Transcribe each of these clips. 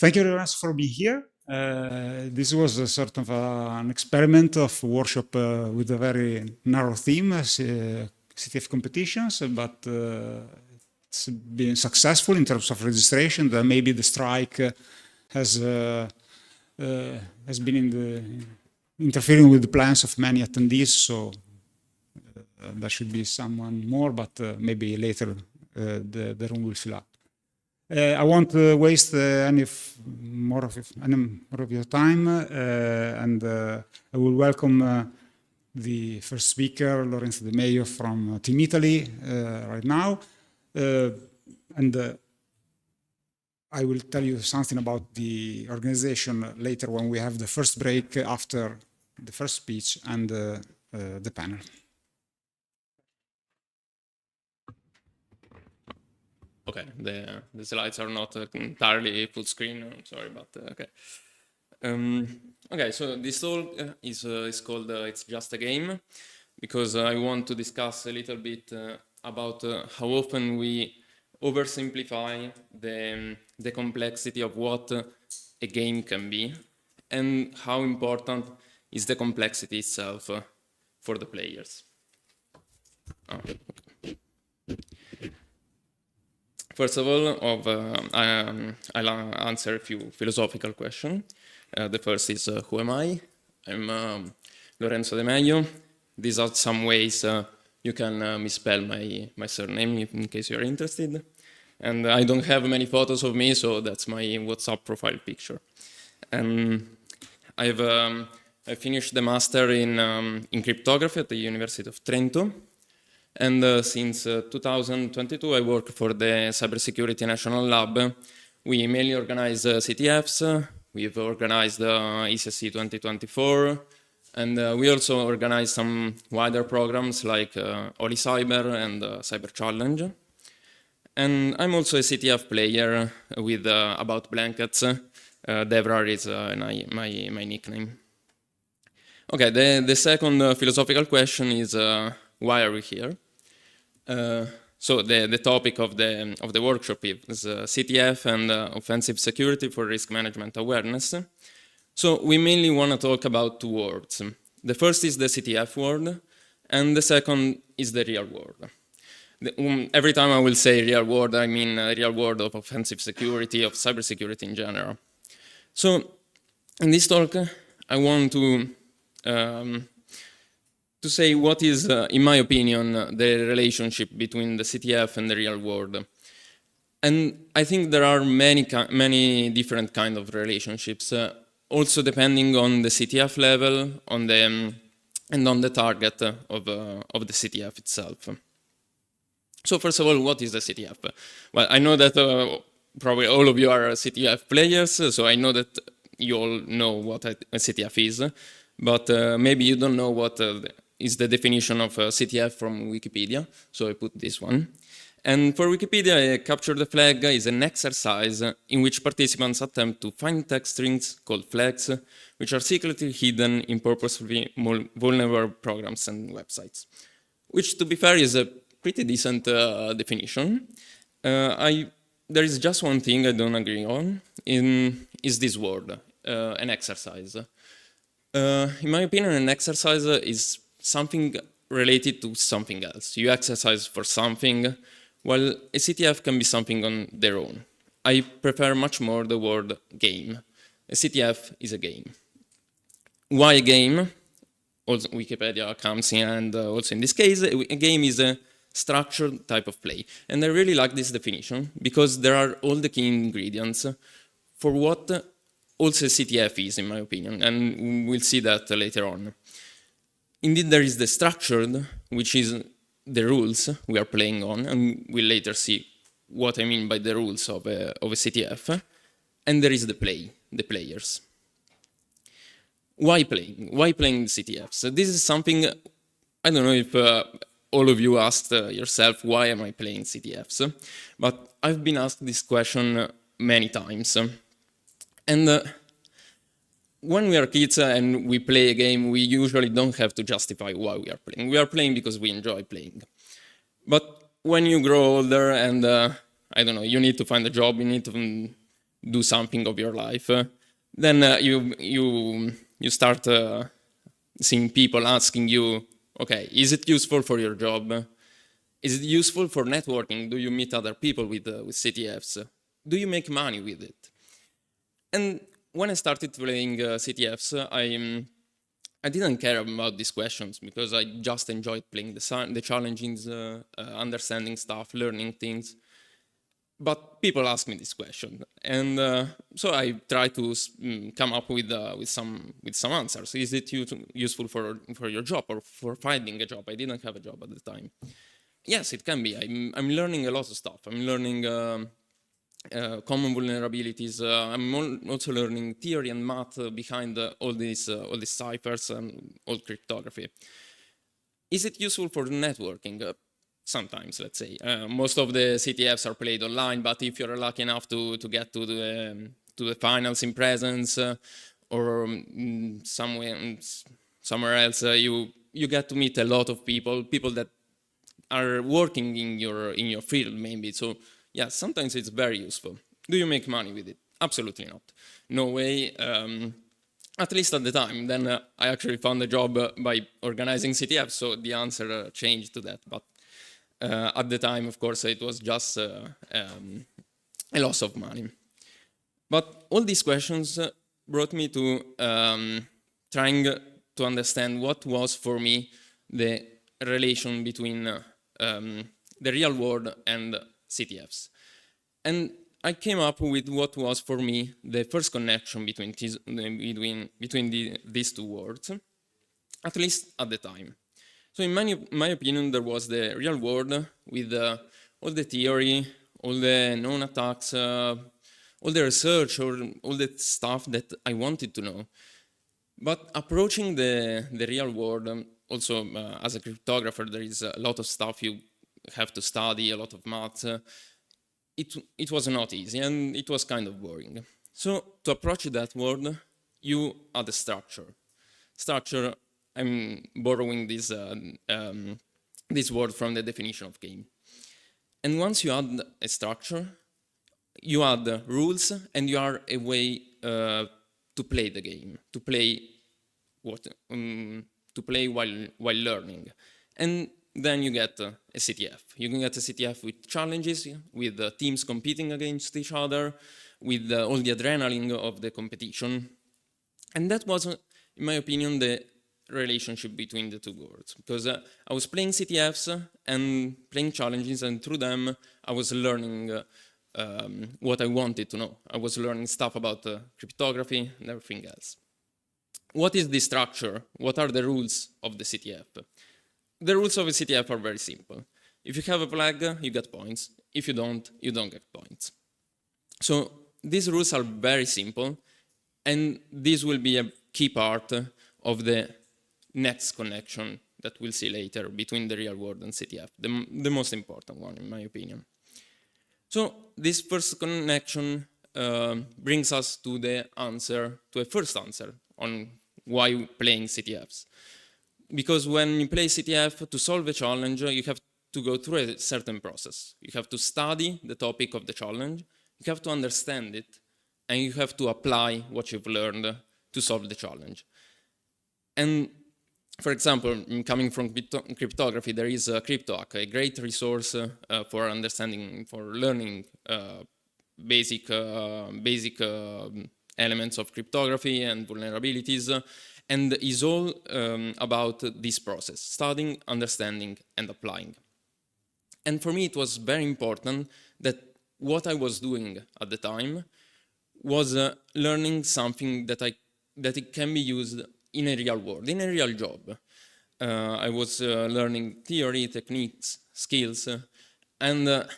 Thank you very much for being here. This was a sort of an experiment of workshop with a very narrow theme, CTF competitions, but it's been successful in terms of registration. That maybe the strike has been interfering with the plans of many attendees, so there should be someone more, but maybe later the room will fill up. I won't waste any more of your time, and I will welcome the first speaker, Lorenzo De Meio from Team Italy, right now. And I will tell you something about the organization later when we have the first break after the first speech and the panel. Okay, the slides are not entirely full screen. I'm sorry, but okay. Okay, so this talk is called "It's Just a Game," because I want to discuss a little bit about how often we oversimplify the complexity of what a game can be, and how important is the complexity itself for the players. Okay. First of all, I'll answer a few philosophical questions. The first is, who am I? I'm Lorenzo De Meio. These are some ways you can misspell my surname in case you're interested. And I don't have many photos of me, so that's my WhatsApp profile picture. I finished the master in cryptography at the University of Trento. And since 2022, I work for the Cybersecurity National Lab. We mainly organize CTFs. We've organized IaC 2024. And we also organize some wider programs like Holy Cyber and Cyber Challenge. And I'm also a CTF player with About Blankets. Devrar is my nickname. Okay, the second philosophical question is, why are we here? So the topic of the workshop is CTF and offensive security for risk management awareness. So we mainly want to talk about two words. The first is the CTF world, and the second is the real world. Every time I will say real world, I mean real world of offensive security, of cybersecurity in general. So in this talk, I want to say what is, in my opinion, the relationship between the CTF and the real world. And I think there are many different kind of relationships, also depending on the CTF level, and on the target of the CTF itself. So first of all, what is the CTF? Well, I know that probably all of you are CTF players, so I know that you all know what a CTF is, but maybe you don't know what is the definition of CTF from Wikipedia, so I put this one. And for Wikipedia, a capture the flag is an exercise in which participants attempt to find text strings called flags, which are secretly hidden in purposefully vulnerable programs and websites. Which, to be fair, is a pretty decent definition. There is just one thing I don't agree on, is this word, an exercise. In my opinion, an exercise is something related to something else. You exercise for something, while a CTF can be something on their own. I prefer much more the word game. A CTF is a game. Why a game? Also, Wikipedia comes in, and also in this case, a game is a structured type of play. And I really like this definition, because there are all the key ingredients for what also CTF is, in my opinion, and we'll see that later on. Indeed, there is the structured, which is the rules we are playing on, and we'll later see what I mean by the rules of a CTF. And there is the players. Why playing? Why playing CTFs? So this is something, I don't know if all of you asked yourself, why am I playing CTFs? But I've been asked this question many times. And when we are kids and we play a game, we usually don't have to justify why we are playing. We are playing because we enjoy playing. But when you grow older and, I don't know, you need to find a job, you need to do something of your life, then you start seeing people asking you, okay, is it useful for your job? Is it useful for networking? Do you meet other people with CTFs? Do you make money with it? And when I started playing CTFs, I didn't care about these questions because I just enjoyed playing the challenges, understanding stuff, learning things. But people ask me this question, and so I try to come up with some answers. Is it useful for your job or for finding a job? I didn't have a job at the time. Yes, it can be. I'm learning a lot of stuff. I'm learning common vulnerabilities. I'm also learning theory and math behind all these ciphers and all cryptography. Is it useful for networking? Sometimes, let's say. Most of the CTFs are played online, but if you're lucky enough to get to the finals in presence or somewhere else, you get to meet a lot of people that are working in your field, maybe. So yeah, sometimes it's very useful. Do you make money with it? Absolutely not. No way. At least at the time. Then I actually found a job by organizing CTF, so the answer changed to that. But at the time, of course, it was just a loss of money. But all these questions brought me to trying to understand what was for me the relation between the real world and CTFs. And I came up with what was for me the first connection between these two worlds, at least at the time. So in my opinion, there was the real world with all the theory, all the known attacks, all the research, or all the stuff that I wanted to know. But approaching the real world, also as a cryptographer, there is a lot of stuff you have to study, a lot of math. It was not easy, and it was kind of boring. So to approach that world, you add a structure. Structure, I'm borrowing this word from the definition of game. And once you add a structure, you add rules, and you are a way to play the game, to play while learning. And then you get a CTF. You can get a CTF with challenges, with teams competing against each other, with all the adrenaline of the competition. And that was, in my opinion, the relationship between the two worlds. Because I was playing CTFs and playing challenges, and through them, I was learning what I wanted to know. I was learning stuff about cryptography and everything else. What is the structure? What are the rules of the CTF? The rules of a CTF are very simple. If you have a flag, you get points. If you don't get points. So these rules are very simple, and this will be a key part of the next connection that we'll see later between the real world and CTF, the most important one, in my opinion. So this first connection brings us to a first answer on why playing CTFs. Because when you play CTF, to solve a challenge, you have to go through a certain process. You have to study the topic of the challenge, you have to understand it, and you have to apply what you've learned to solve the challenge. And for example, coming from cryptography, there is CryptoHack, a great resource for understanding, for learning basic elements of cryptography and vulnerabilities, and is all about this process, studying, understanding, and applying. And for me, it was very important that what I was doing at the time was learning something that it can be used in a real world, in a real job. I was learning theory, techniques, skills, and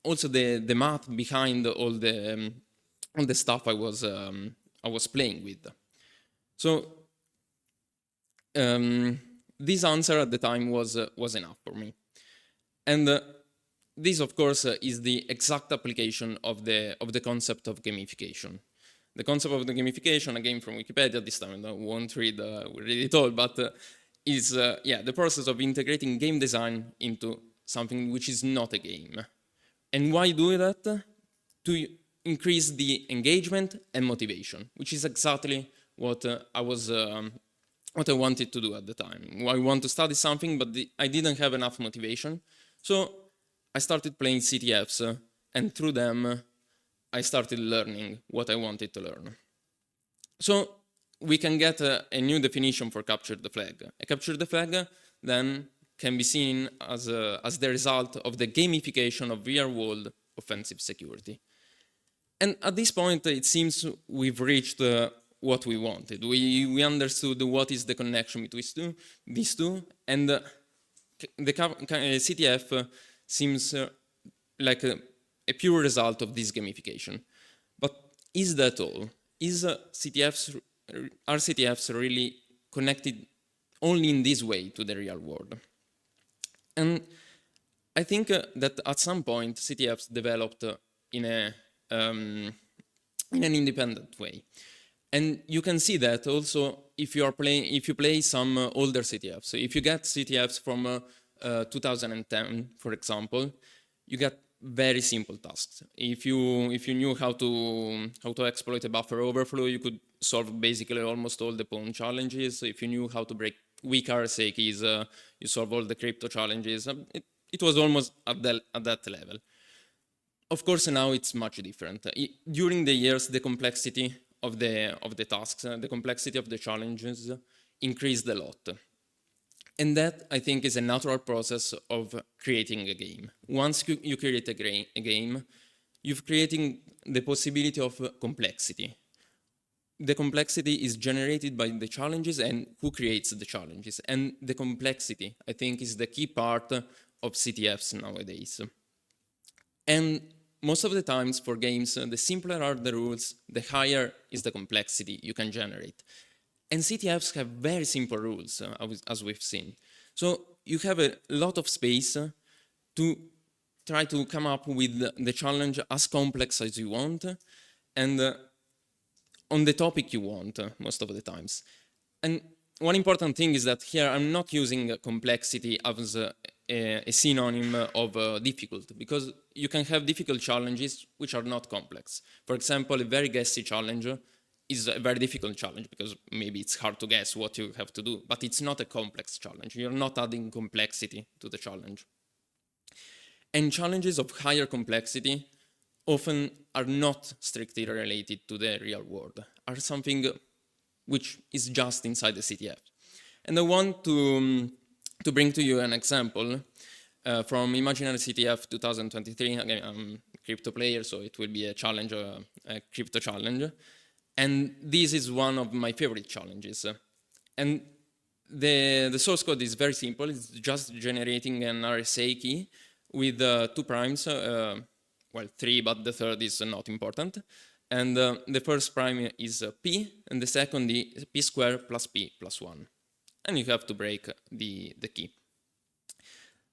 also the math behind all the stuff I was playing with. So this answer at the time was enough for me, and this, of course, is the exact application of the concept of gamification. The concept of the gamification, again from Wikipedia, this time I won't read it all, but is the process of integrating game design into something which is not a game. And why do that? increase the engagement and motivation, which is exactly what what I wanted to do at the time. I want to study something, but I didn't have enough motivation. So I started playing CTFs, and through them, I started learning what I wanted to learn. So we can get a new definition for capture the flag. A capture the flag then can be seen as the result of the gamification of real-world offensive security. And at this point, it seems we've reached what we wanted. We understood what is the connection between these two, and the CTF seems like a pure result of this gamification. But is that all? Are CTFs really connected only in this way to the real world? And I think that at some point CTFs developed in an independent way. And you can see that also if you play some older CTFs. So if you get CTFs from 2010, for example, you get very simple tasks. If you knew how to exploit a buffer overflow, you could solve basically almost all the pawn challenges. If you knew how to break weak RSA keys, you solve all the crypto challenges. It was almost at that level. Of course, now it's much different. During the years, the complexity of the tasks, the complexity of the challenges increased a lot. And that, I think, is a natural process of creating a game. Once you create a game, you're creating the possibility of complexity. The complexity is generated by the challenges and who creates the challenges. And the complexity, I think, is the key part of CTFs nowadays. And most of the times for games, the simpler are the rules, the higher is the complexity you can generate. And CTFs have very simple rules, as we've seen. So you have a lot of space to try to come up with the challenge as complex as you want and on the topic you want most of the times. And one important thing is that here I'm not using complexity as a synonym of difficult, because you can have difficult challenges which are not complex. For example, a very guessy challenge is a very difficult challenge because maybe it's hard to guess what you have to do, but it's not a complex challenge. You're not adding complexity to the challenge. And challenges of higher complexity often are not strictly related to the real world, are something which is just inside the CTF. And I want to bring to you an example from Imaginary CTF 2023. Again, I'm a crypto player, so it will be a challenge, a crypto challenge. And this is one of my favorite challenges. And the source code is very simple. It's just generating an RSA key with 2 primes, well, 3, but the third is not important. And the first prime is p, and the second is p squared plus p plus 1. And you have to break the key.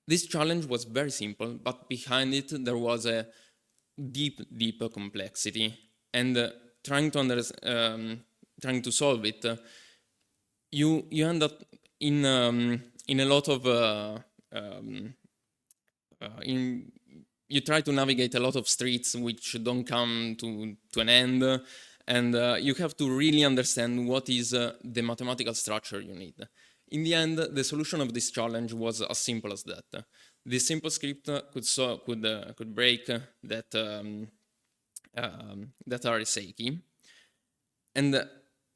This challenge was very simple, but behind it there was a deep complexity. And trying to solve it, you end up in a lot of you try to navigate a lot of streets which don't come to an end, and you have to really understand what is the mathematical structure you need. In the end, the solution of this challenge was as simple as that. This simple script could break that RSA key, and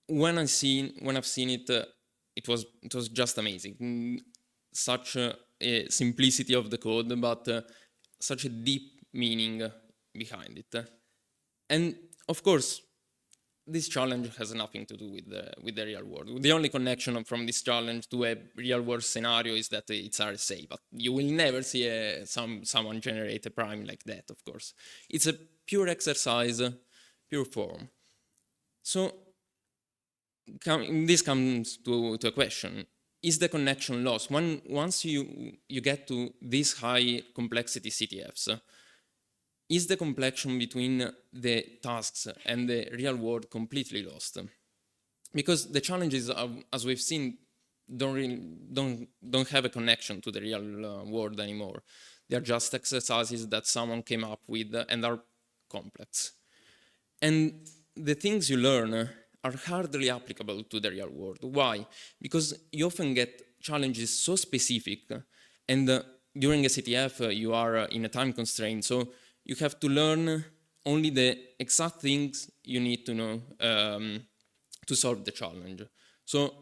when I've seen it, it was just amazing. Such a simplicity of the code, but such a deep meaning behind it. And of course, this challenge has nothing to do with the real world. The only connection from this challenge to a real world scenario is that it's RSA, but you will never see someone generate a prime like that, of course. It's a pure exercise, pure form. So this comes to a question. Is the connection lost? Once you get to these high complexity CTFs, is the connection between the tasks and the real world completely lost? Because the challenges, as we've seen, don't have a connection to the real world anymore. They are just exercises that someone came up with and are complex. And the things you learn are hardly applicable to the real world. Why? Because you often get challenges so specific, and during a CTF you are in a time constraint, so you have to learn only the exact things you need to know to solve the challenge. So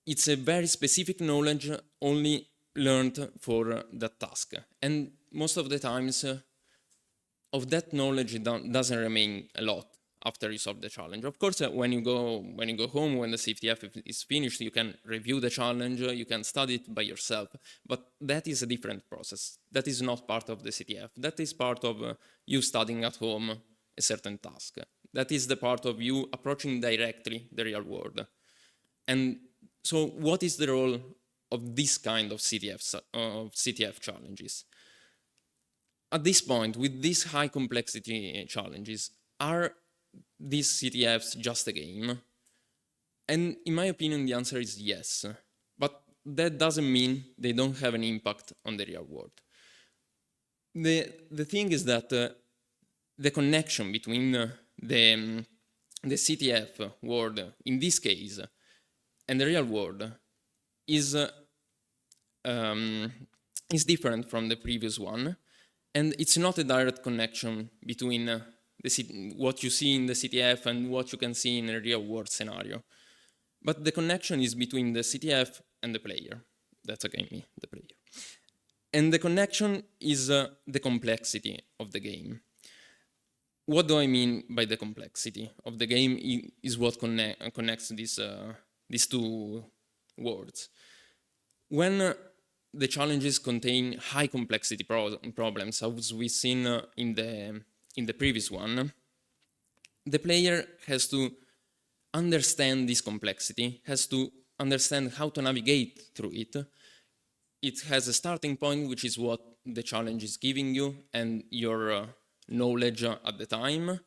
it's a very specific knowledge only learned for that task. And most of the times, of that knowledge doesn't remain a lot after you solve the challenge. Of course, when you go home, when the CTF is finished, you can review the challenge, you can study it by yourself, but that is a different process. That is not part of the CTF. That is part of you studying at home a certain task. That is the part of you approaching directly the real world. And so what is the role of this kind of CTF challenges? At this point, with these high complexity challenges, are these CTFs just a game? And in my opinion, the answer is yes. But that doesn't mean they don't have an impact on the real world. The thing is that the connection between the CTF world, in this case, and the real world is different from the previous one. And it's not a direct connection between what you see in the CTF and what you can see in a real-world scenario. But the connection is between the CTF and the player. That's again me, the player. And the connection is the complexity of the game. What do I mean by the complexity of the game is what connects these two words. When the challenges contain high complexity problems, as we've seen in the previous one, the player has to understand this complexity, has to understand how to navigate through it. It has a starting point, which is what the challenge is giving you and your knowledge at the time,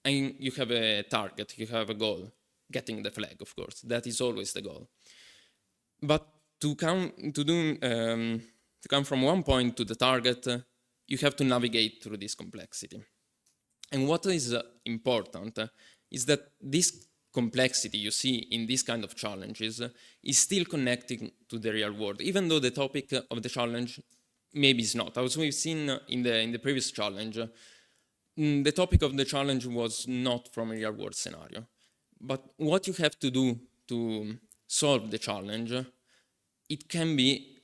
and you have a target, you have a goal, getting the flag, of course. That is always the goal. But to come from one point to the target, you have to navigate through this complexity. And what is important is that this complexity you see in this kind of challenges is still connecting to the real world, even though the topic of the challenge maybe is not. As we've seen in the previous challenge, the topic of the challenge was not from a real world scenario. But what you have to do to solve the challenge, it can be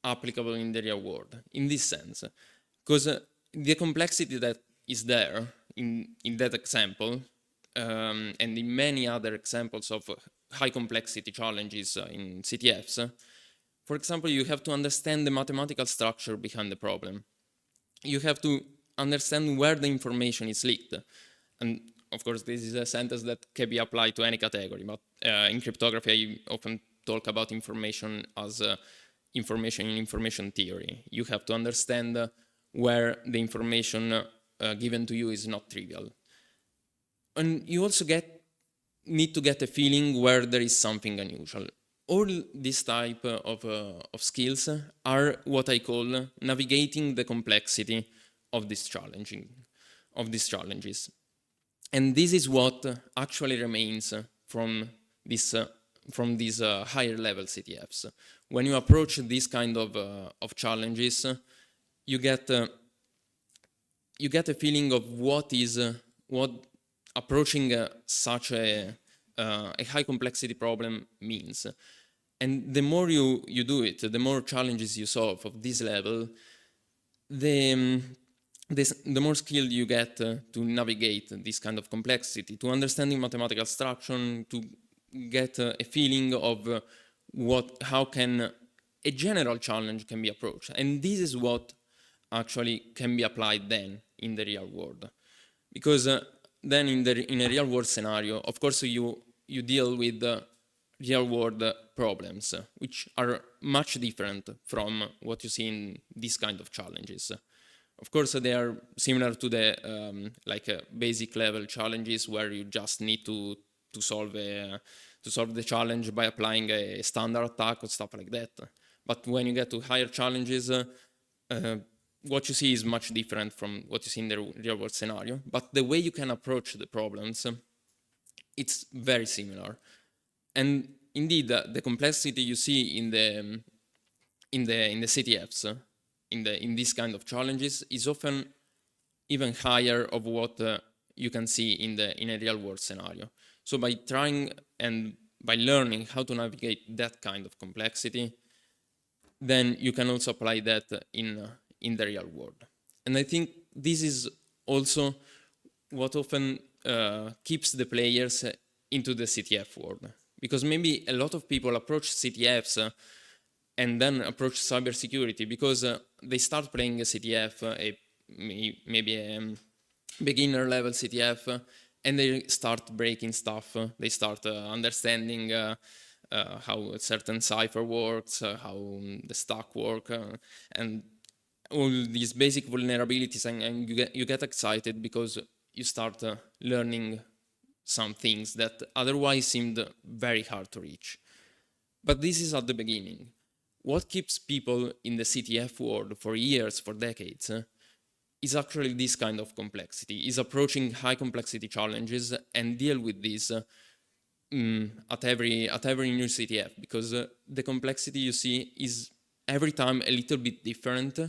applicable in the real world, in this sense. Because the complexity that is there in that example, and in many other examples of high complexity challenges in CTFs, for example, you have to understand the mathematical structure behind the problem. You have to understand where the information is leaked. And of course, this is a sentence that can be applied to any category, but in cryptography, I often talk about information as information in information theory. You have to understand where the information given to you is not trivial. And you also need to get a feeling where there is something unusual. All these type of skills are what I call navigating the complexity of these challenges. And this is what actually remains from these higher level CTFs. When you approach this kind of challenges, you get a feeling of what approaching such a high complexity problem means. And the more you do it, the more challenges you solve of this level, the more skilled you get to navigate this kind of complexity, to understanding mathematical structure, to get a feeling of how can a general challenge can be approached. And this is what actually can be applied then in the real world. Because then in a real world scenario, of course, you deal with real world problems, which are much different from what you see in this kind of challenges. Of course, they are similar to the basic level challenges where you just need to solve the challenge by applying a standard attack or stuff like that. But when you get to higher challenges, what you see is much different from what you see in the real world scenario, but the way you can approach the problems, it's very similar. And indeed, the complexity you see in the CTFs, in this kind of challenges, is often even higher of what you can see in a real world scenario. So by trying and by learning how to navigate that kind of complexity, then you can also apply that in the real world. And I think this is also what often keeps the players into the CTF world. Because maybe a lot of people approach CTFs and then approach cybersecurity because they start playing a CTF, maybe a beginner level CTF, and they start breaking stuff. They start understanding how a certain cipher works, how the stack work, and all these basic vulnerabilities, and you get excited because you start learning some things that otherwise seemed very hard to reach. But this is at the beginning. What keeps people in the CTF world for years, for decades, is actually this kind of complexity, is approaching high complexity challenges and deal with this at every new CTF, because the complexity you see is every time a little bit different,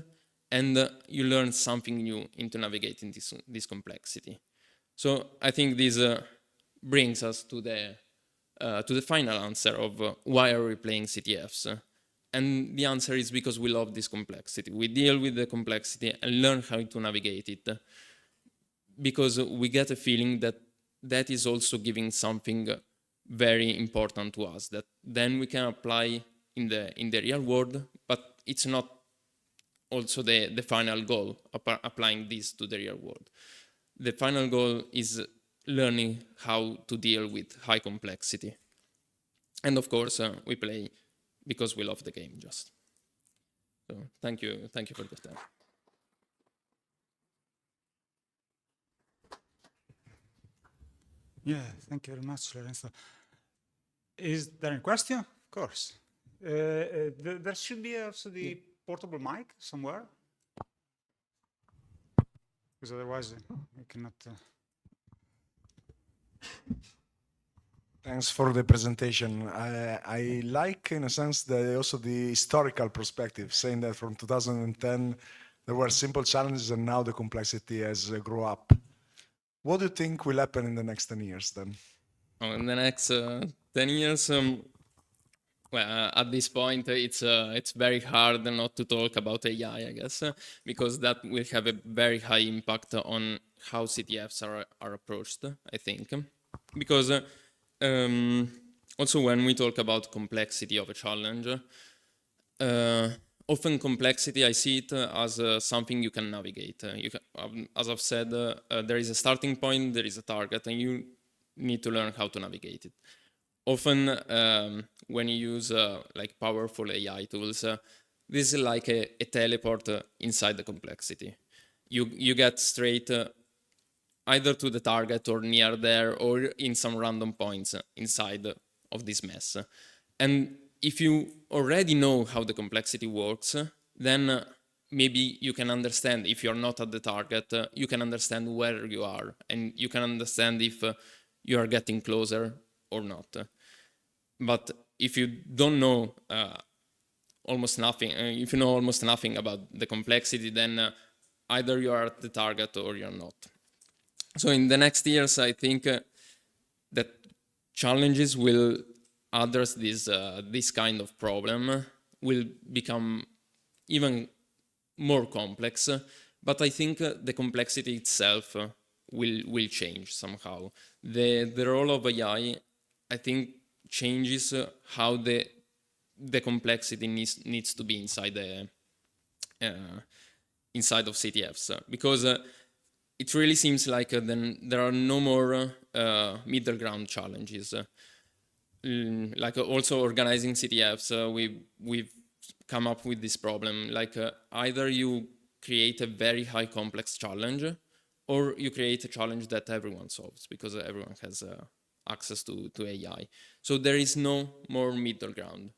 and you learn something new into navigating this complexity. So I think this brings us to the final answer of why are we playing CTFs? And the answer is because we love this complexity. We deal with the complexity and learn how to navigate it, because we get a feeling that that is also giving something very important to us that then we can apply in the real world, but it's not also the final goal, applying this to the real world. The final goal is learning how to deal with high complexity. And of course, we play because we love the game just. So thank you for the time. Yeah, thank you very much, Lorenzo. Is there a question? Of course. There should be also the portable mic somewhere, because otherwise we cannot. Thanks for the presentation. I like, in a sense, also the historical perspective, saying that from 2010 there were simple challenges and now the complexity has grown up. What do you think will happen in the next 10 years then? Oh, in the next 10 years, well, at this point, it's very hard not to talk about AI, I guess, because that will have a very high impact on how CTFs are approached, I think. Because also when we talk about complexity of a challenge, often complexity, I see it as something you can navigate. As I've said, there is a starting point, there is a target, and you need to learn how to navigate it. Often, when you use like powerful AI tools, this is like a teleport inside the complexity. You get straight either to the target or near there or in some random points inside of this mess. And if you already know how the complexity works, then maybe you can understand, if you're not at the target, you can understand where you are, and you can understand if you are getting closer or not. But if you don't know almost nothing, if you know almost nothing about the complexity, then either you are at the target or you're not. So in the next years, I think that challenges will address this kind of problem, will become even more complex, but I think the complexity itself will change somehow. The role of AI, I think, changes how the complexity needs to be inside of CTFs, because it really seems like then there are no more middle ground challenges. Like also organizing CTFs, we've come up with this problem. Like either you create a very high complex challenge, or you create a challenge that everyone solves because everyone has access to AI. So there is no more middle ground.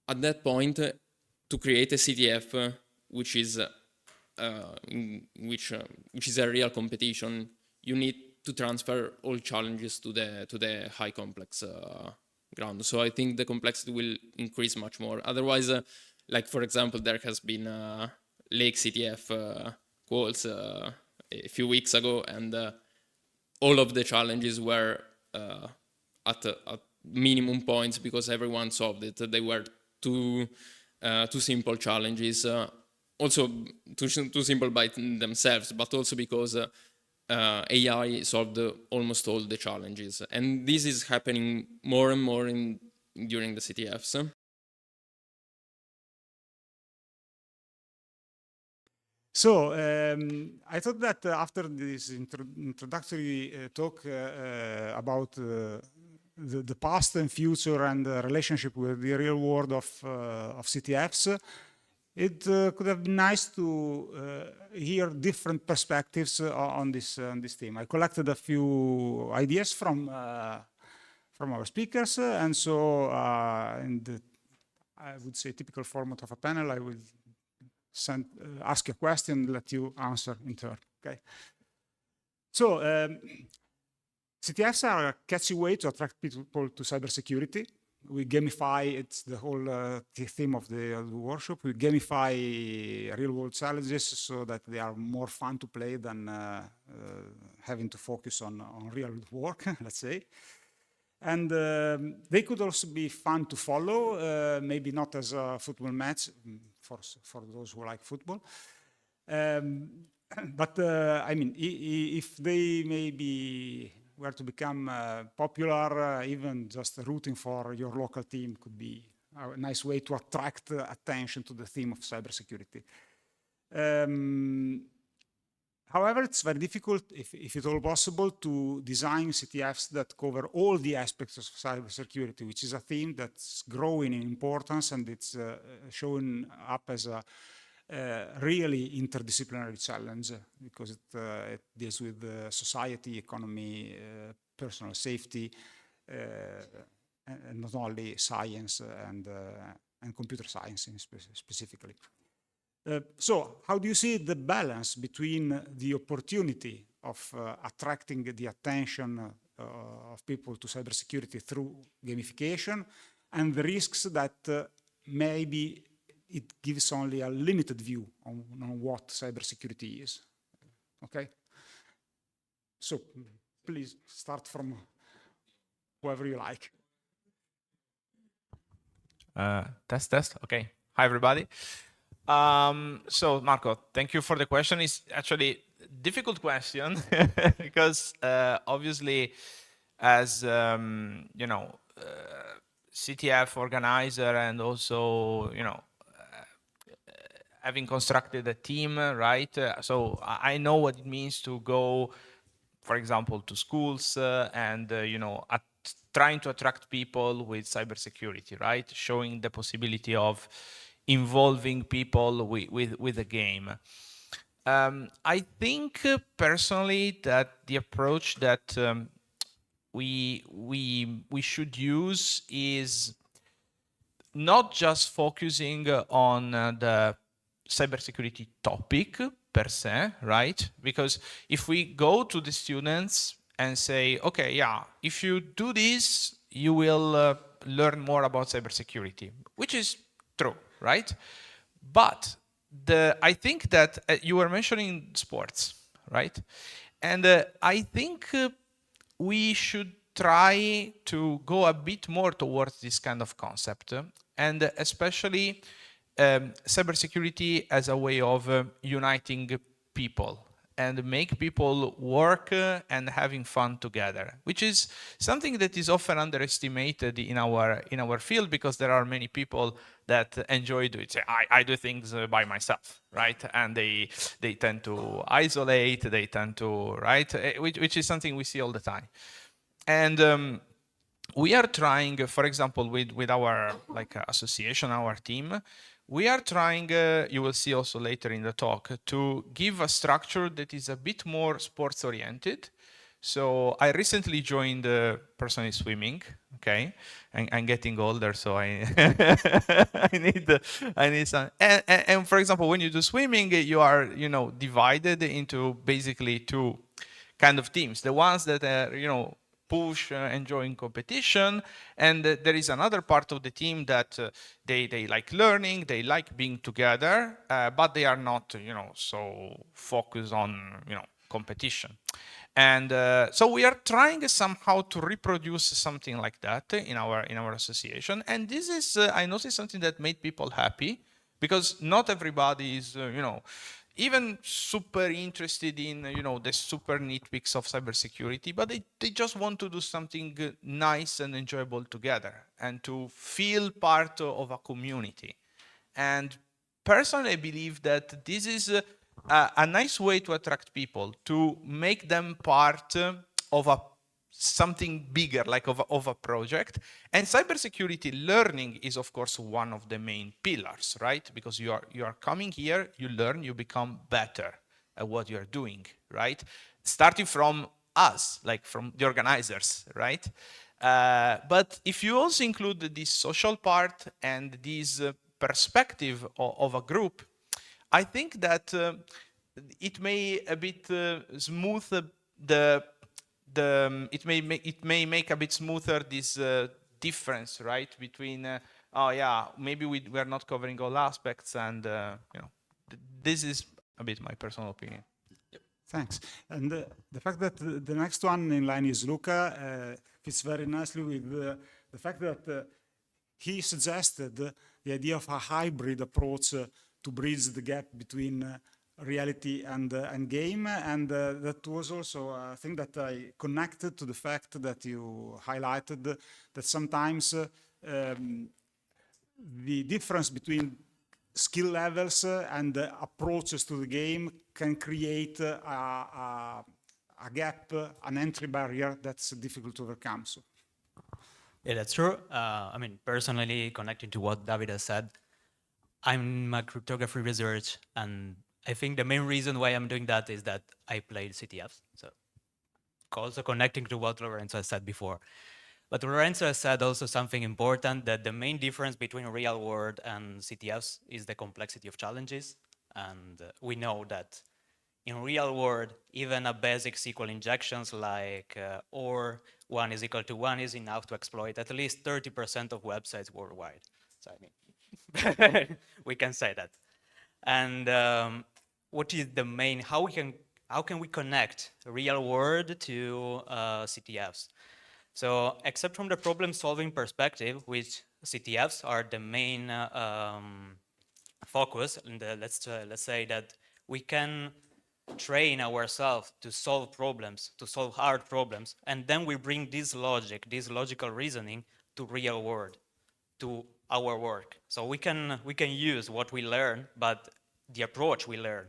At that point, to create a CTF which is which is a real competition, you need to transfer all challenges to the high complex ground. So I think the complexity will increase much more. Otherwise, like for example, there has been Lake CTF calls a few weeks ago, and all of the challenges were at minimum points because everyone solved it. They were too simple challenges. Also too simple by themselves, but also because AI solved almost all the challenges. And this is happening more and more during the CTFs. So I thought that after this introductory talk about the past and future and the relationship with the real world of CTFs, it could have been nice to hear different perspectives on this theme. I collected a few ideas from our speakers, and so in the, I would say, typical format of a panel, I will ask a question and let you answer in turn. Okay. So CTFs are a catchy way to attract people to cybersecurity. We gamify, it's the whole theme of the workshop. We gamify real-world challenges so that they are more fun to play than having to focus on real work, let's say. And they could also be fun to follow, maybe not as a football match for those who like football. But I mean, if they maybe were to become popular, even just rooting for your local team could be a nice way to attract attention to the theme of cybersecurity. However, it's very difficult, if at all possible, to design CTFs that cover all the aspects of cybersecurity, which is a theme that's growing in importance, and it's showing up as a really interdisciplinary challenge because it deals with society, economy, personal safety, and not only science and computer science specifically. So how do you see the balance between the opportunity of attracting the attention of people to cybersecurity through gamification and the risks that maybe it gives only a limited view on what cybersecurity is? Okay. So please start from whoever you like. Test. Okay. Hi, everybody. So Marco, thank you for the question. It's actually a difficult question because obviously, as you know, CTF organizer and also having constructed a team, right? So I know what it means to go, for example, to schools and trying to attract people with cybersecurity, right? Showing the possibility of involving people with a game. I think personally that the approach that we should use is not just focusing on the cybersecurity topic per se, right? Because if we go to the students and say, okay, yeah, if you do this, you will learn more about cybersecurity, which is true, right? But I think that you were mentioning sports, right? And I think we should try to go a bit more towards this kind of concept, and especially cybersecurity as a way of uniting people and make people work and having fun together, which is something that is often underestimated in our field because there are many people that enjoy doing it. I do things by myself, right? And they tend to isolate, they tend to, right? Which is something we see all the time. And we are trying, for example, with our association, our team, we are trying, you will see also later in the talk, to give a structure that is a bit more sports oriented So I recently joined personally swimming. Okay, and I'm getting older, so I I need some. And for example, when you do swimming, you are divided into basically two kind of teams. The ones that push enjoying competition, and there is another part of the team that they like learning, they like being together, but they are not so focused on competition. And so we are trying somehow to reproduce something like that in our association. And this is I noticed something that made people happy, because not everybody is even super interested in the super nitpicks of cybersecurity, but they just want to do something nice and enjoyable together and to feel part of a community. And personally, I believe that this is a nice way to attract people, to make them part of something bigger, like of a project. And cybersecurity learning is, of course, one of the main pillars, right? Because you are coming here, you learn, you become better at what you are doing, right? Starting from us, like from the organizers, right? But if you also include this social part and this perspective of a group, I think that it may a bit smooth it may make a bit smoother this difference, right, between oh yeah, maybe we are not covering all aspects, and this is a bit my personal opinion. Thanks. And the fact that the next one in line is Luca fits very nicely with the fact that he suggested the idea of a hybrid approach to bridge the gap between reality and game, and that was also a thing that I connected to the fact that you highlighted that sometimes the difference between skill levels and approaches to the game can create a gap, an entry barrier that's difficult to overcome. So. Yeah, that's true. I mean, personally, connecting to what David has said, I'm a cryptography research, and I think the main reason why I'm doing that is that I played CTFs. So also connecting to what Lorenzo has said before. But Lorenzo has said also something important, that the main difference between real world and CTFs is the complexity of challenges. And we know that in real world, even a basic SQL injections like or 1 is equal to 1 is enough to exploit at least 30% of websites worldwide. So I mean, we can say that. And what is the main, how can we connect real world to CTFs? So except from the problem solving perspective, which CTFs are the main focus, and let's say that we can train ourselves to solve problems, to solve hard problems, and then we bring this logic, this logical reasoning to real world, to our work. So we can use what we learn, but the approach we learn,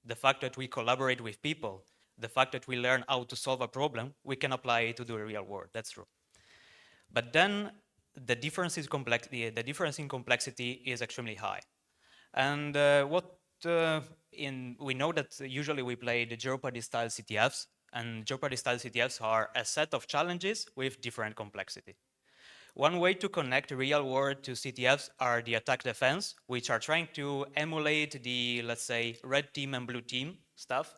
the fact that we collaborate with people, the fact that we learn how to solve a problem, we can apply it to the real world. That's true. But then the difference in complexity is extremely high. And we know that usually we play the Jeopardy-style CTFs, and Jeopardy-style CTFs are a set of challenges with different complexity. One way to connect real world to CTFs are the attack defense, which are trying to emulate the, let's say, red team and blue team stuff,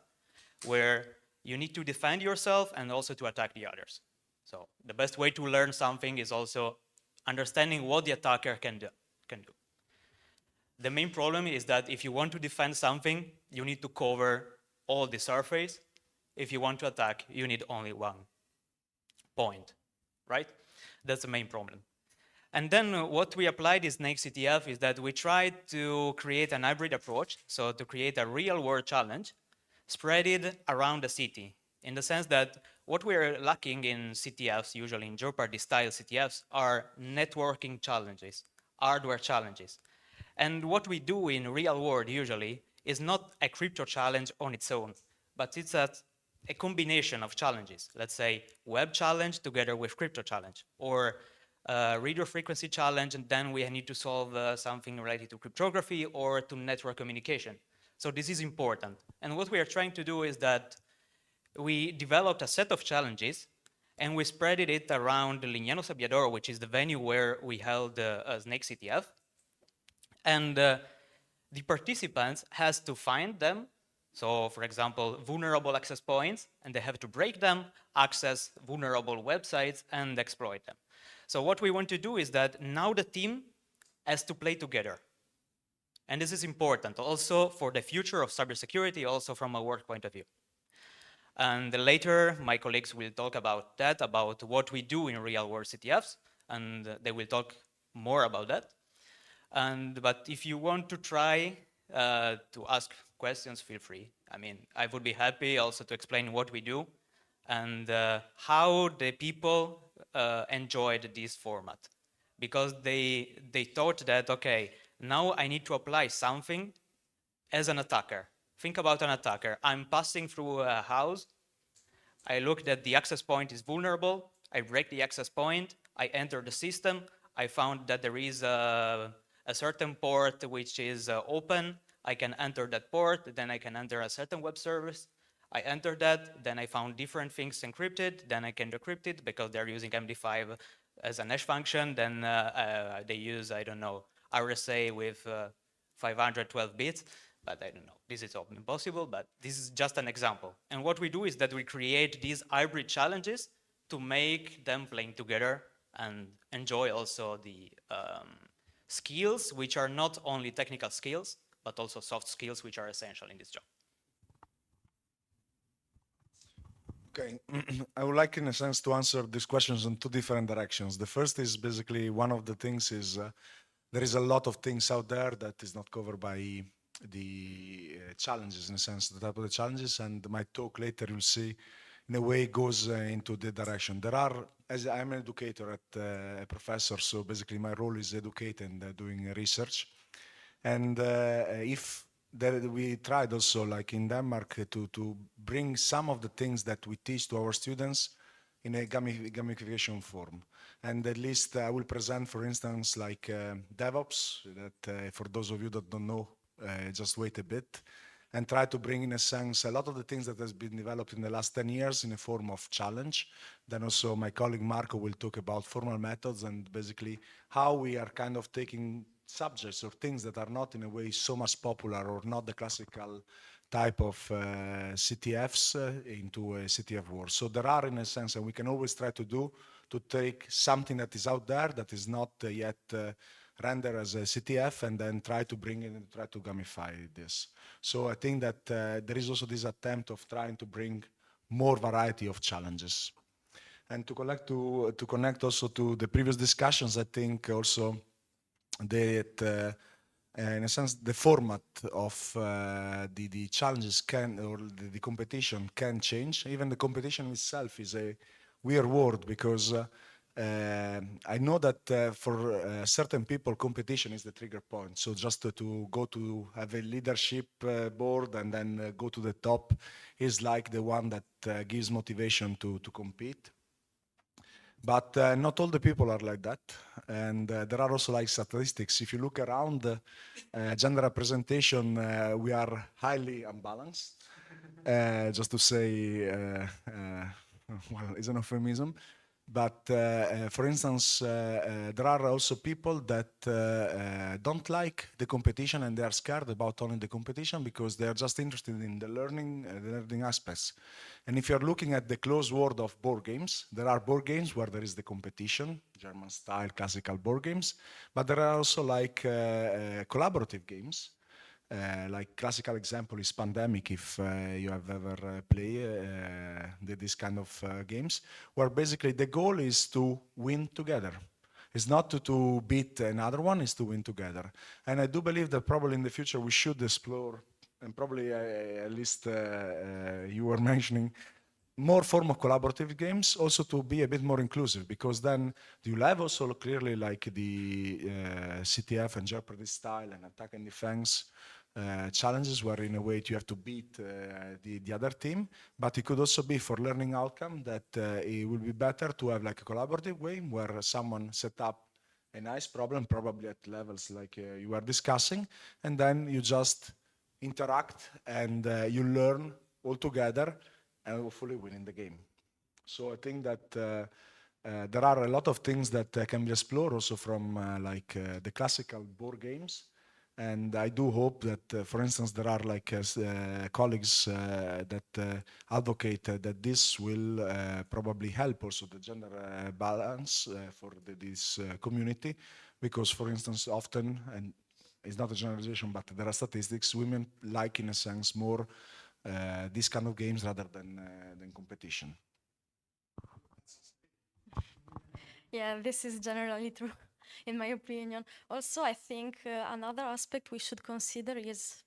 where you need to defend yourself and also to attack the others. So the best way to learn something is also understanding what the attacker can do. The main problem is that if you want to defend something, you need to cover all the surface. If you want to attack, you need only one point, right? That's the main problem. And then what we applied in Snake CTF is that we tried to create an hybrid approach, so to create a real-world challenge, spread it around the city, in the sense that what we're lacking in CTFs, usually in Jeopardy-style CTFs, are networking challenges, hardware challenges. And what we do in real world usually is not a crypto challenge on its own, but it's a combination of challenges. Let's say web challenge together with crypto challenge, or radio frequency challenge, and then we need to solve something related to cryptography or to network communication. So this is important. And what we are trying to do is that we developed a set of challenges and we spread it around Lignano Sabbiadoro, which is the venue where we held Snake CTF. And the participants has to find them. So for example, vulnerable access points, and they have to break them, access vulnerable websites, and exploit them. So what we want to do is that now the team has to play together. And this is important also for the future of cybersecurity, also from a work point of view. And later, my colleagues will talk about that, about what we do in real-world CTFs, and they will talk more about that. But if you want to try to ask questions, feel free. I mean, I would be happy also to explain what we do and how the people enjoyed this format. Because they thought that, okay, now I need to apply something as an attacker. Think about an attacker. I'm passing through a house. I look that the access point is vulnerable. I break the access point. I enter the system. I found that there is a certain port which is open. I can enter that port. Then I can enter a certain web service. I enter that. Then I found different things encrypted. Then I can decrypt it because they're using MD5 as a hash function. Then they use, I don't know, RSA with 512 bits. But I don't know, this is often impossible, but this is just an example. And what we do is that we create these hybrid challenges to make them playing together and enjoy also the skills, which are not only technical skills, but also soft skills, which are essential in this job. Okay, I would like in a sense to answer these questions in two different directions. The first is basically one of the things is there is a lot of things out there that is not covered by the challenges, in a sense, the type of the challenges, and my talk later you'll see in a way goes into the direction. There are, as I'm an educator at a professor, so basically my role is educate and doing research. And if we tried also, like in Denmark, to bring some of the things that we teach to our students in a gamification form. And at least I will present, for instance, like DevOps, that for those of you that don't know, just wait a bit, and try to bring, in a sense, a lot of the things that has been developed in the last 10 years in a form of challenge. Then also my colleague Marco will talk about formal methods and basically how we are kind of taking subjects or things that are not in a way so much popular or not the classical type of CTFs into a CTF world. So there are, in a sense, and we can always try to take something that is out there that is not yet render as a CTF and then try to bring it and try to gamify this. So I think that there is also this attempt of trying to bring more variety of challenges. And to connect also to the previous discussions, I think also that in a sense the format of the challenges can, or the competition can change. Even the competition itself is a weird word because I know that for certain people, competition is the trigger point. So just to go to have a leadership board and then go to the top is like the one that gives motivation to compete. But not all the people are like that. And there are also like statistics. If you look around gender representation, we are highly unbalanced. Just to say, well, it's an euphemism. But for instance, there are also people that don't like the competition and they are scared about only the competition because they are just interested in the learning aspects. And if you're looking at the closed world of board games, there are board games where there is the competition, German style, classical board games, but there are also like collaborative games. Like classical example is Pandemic, if you have ever played this kind of games, where basically the goal is to win together. It's not to beat another one, it's to win together. And I do believe that probably in the future we should explore, and probably at least you were mentioning, more form of collaborative games, also to be a bit more inclusive, because then you'll have also clearly like the CTF and Jeopardy style and attack and defense challenges where in a way you have to beat the other team, but it could also be for learning outcome that it will be better to have like a collaborative way where someone set up a nice problem, probably at levels like you were discussing, and then you just interact and you learn all together and hopefully winning the game. So I think that there are a lot of things that can be explored also from the classical board games. And I do hope that, for instance, there are colleagues that advocate that this will probably help also the gender balance for this community, because, for instance, often, and it's not a generalization, but there are statistics, women like, in a sense, more these kind of games rather than competition. Yeah, this is generally true, in my opinion. Also, I think another aspect we should consider is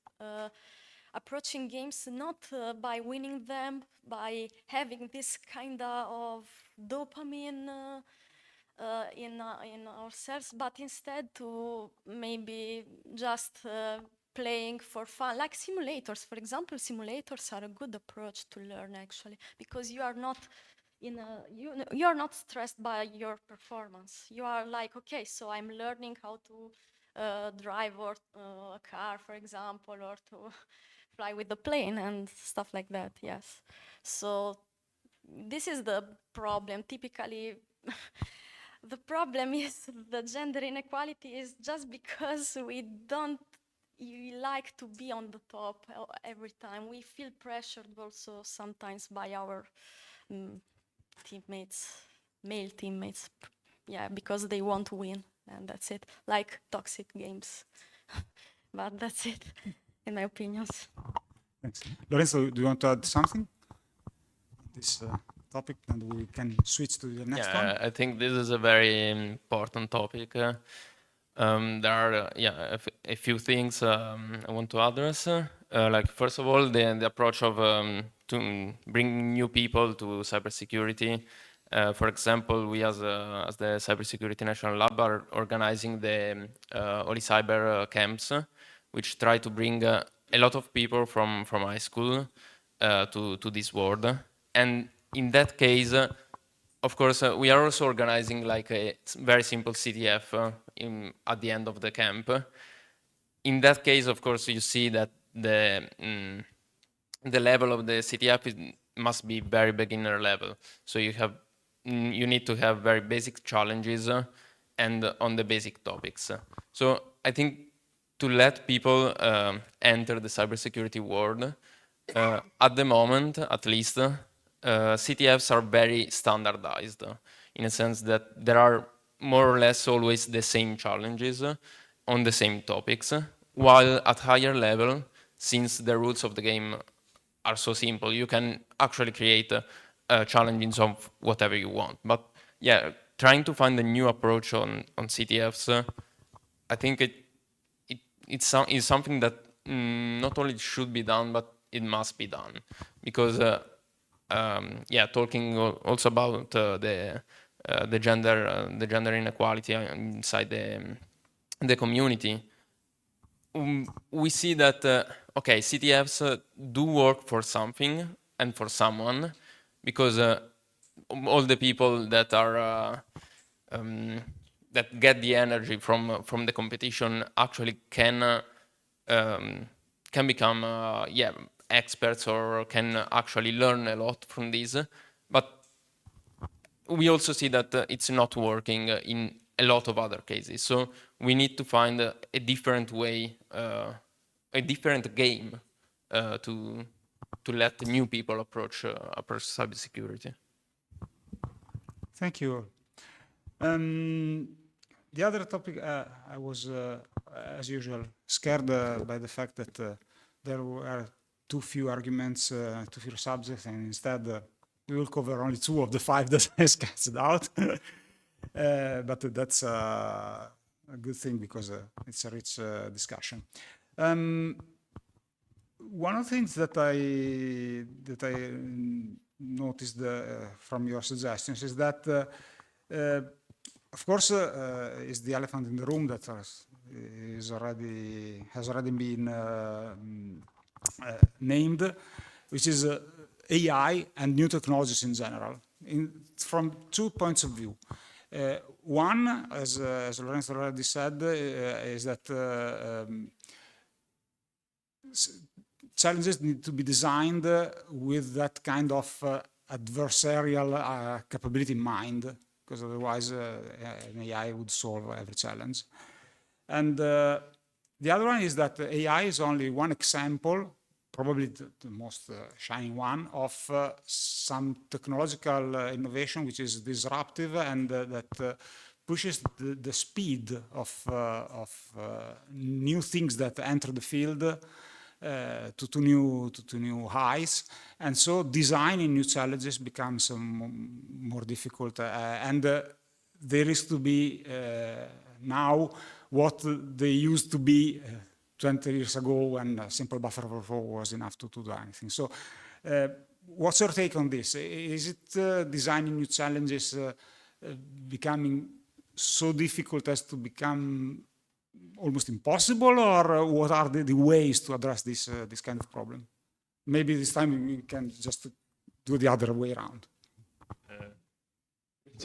approaching games not by winning them, by having this kind of dopamine in ourselves, but instead to maybe just playing for fun, like simulators. For example, simulators are a good approach to learn, actually, because you are not you are not stressed by your performance. You are like, okay, so I'm learning how to drive a car, for example, or to fly with the plane and stuff like that. Yes. So this is the problem. Typically, the problem is the gender inequality is just because we like to be on the top every time. We feel pressured also sometimes by our teammates, male teammates, yeah, because they want to win, and that's it. Like toxic games, but that's it, in my opinions. Thanks. Lorenzo, do you want to add something on this topic, and we can switch to the next one? I think this is a very important topic. There are a few things I want to address. Like, first of all, the approach of to bring new people to cybersecurity. For example, we as the Cybersecurity National Lab are organizing the Holy Cyber camps, which try to bring a lot of people from high school to this world. And in that case, of course, we are also organizing like a very simple CTF at the end of the camp. In that case, of course, you see that the level of the CTF must be very beginner level. So you need to have very basic challenges and on the basic topics. So I think to let people enter the cybersecurity world, at the moment, at least, CTFs are very standardized in a sense that there are more or less always the same challenges on the same topics, while at higher level, since the rules of the game are so simple, you can actually create challenges of whatever you want. But yeah, trying to find a new approach on CTFs, I think it's something that not only should be done, but it must be done, because talking also about the gender inequality inside the community, we see that okay, CTFs do work for something and for someone, because all the people that are that get the energy from the competition actually can become experts, or can actually learn a lot from this. But we also see that it's not working in a lot of other cases. So we need to find a different way, a different game to let new people approach cybersecurity. Thank you. The other topic, I was, as usual, scared by the fact that there were too few arguments, too few subjects, and instead we will cover only 2 of the 5 that I sketched out. But that's a good thing, because it's a rich discussion. One of the things that I noticed from your suggestions is that, of course, is the elephant in the room that has already been named, which is AI and new technologies in general, from 2 points of view. One, as Lorenzo already said, is that challenges need to be designed with that kind of adversarial capability in mind, because otherwise an AI would solve every challenge. And the other one is that AI is only one example, probably the most shining one, of some technological innovation which is disruptive and that pushes the speed of new things that enter the field to new highs, and so designing new challenges becomes more difficult, and there is to be now what they used to be 20 years ago when simple buffer overflow was enough to do anything. So what's your take on this? Is it designing new challenges becoming so difficult as to become almost impossible, or what are the ways to address this kind of problem? Maybe this time we can just do the other way around.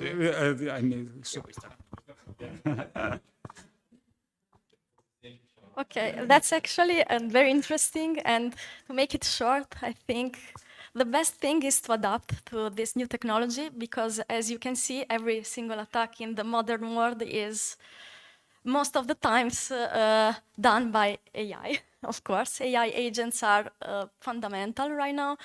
I mean, so. Okay, that's actually very interesting, and to make it short, I think the best thing is to adapt to this new technology, because as you can see, every single attack in the modern world is most of the times done by AI. Of course, AI agents are fundamental right now,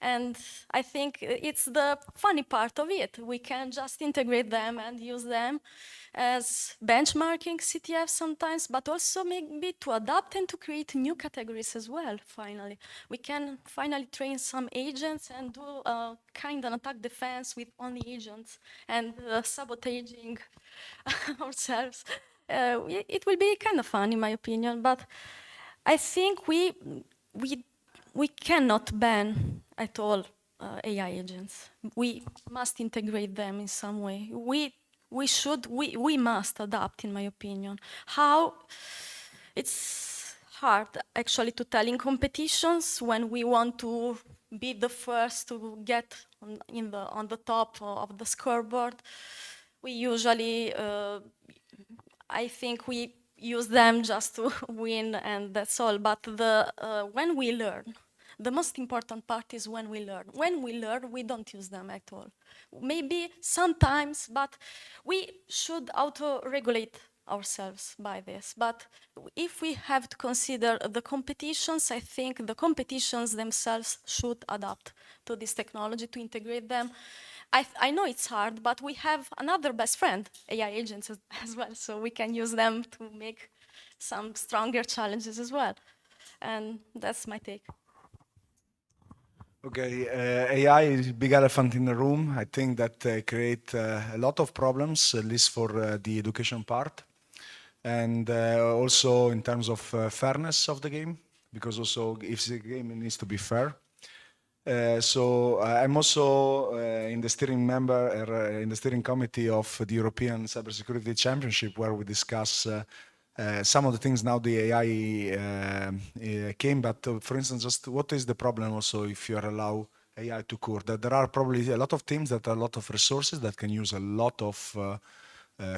and I think it's the funny part of it. We can just integrate them and use them as benchmarking CTF sometimes, but also maybe to adapt and to create new categories as well, finally. We can finally train some agents and do kind of attack defense with only agents and sabotaging ourselves. It will be kind of fun, in my opinion, but I think we cannot ban at all AI agents. We must integrate them in some way. We must adapt, in my opinion. How? It's hard actually to tell in competitions when we want to be the first to get on the top of the scoreboard. We usually, I think we use them just to win, and that's all. But when we learn, the most important part is when we learn. When we learn, we don't use them at all. Maybe sometimes, but we should auto-regulate ourselves by this. But if we have to consider the competitions, I think the competitions themselves should adapt to this technology, to integrate them. I know it's hard, but we have another best friend, AI agents as well, so we can use them to make some stronger challenges as well. And that's my take. Okay, AI is a big elephant in the room. I think that create a lot of problems, at least for the education part. And also in terms of fairness of the game, because also if the game needs to be fair. So I'm also in the steering in the steering committee of the European Cybersecurity Championship, where we discuss some of the things now the AI came, but for instance, just what is the problem also if you allow AI to core? That there are probably a lot of teams that have a lot of resources that can use a lot of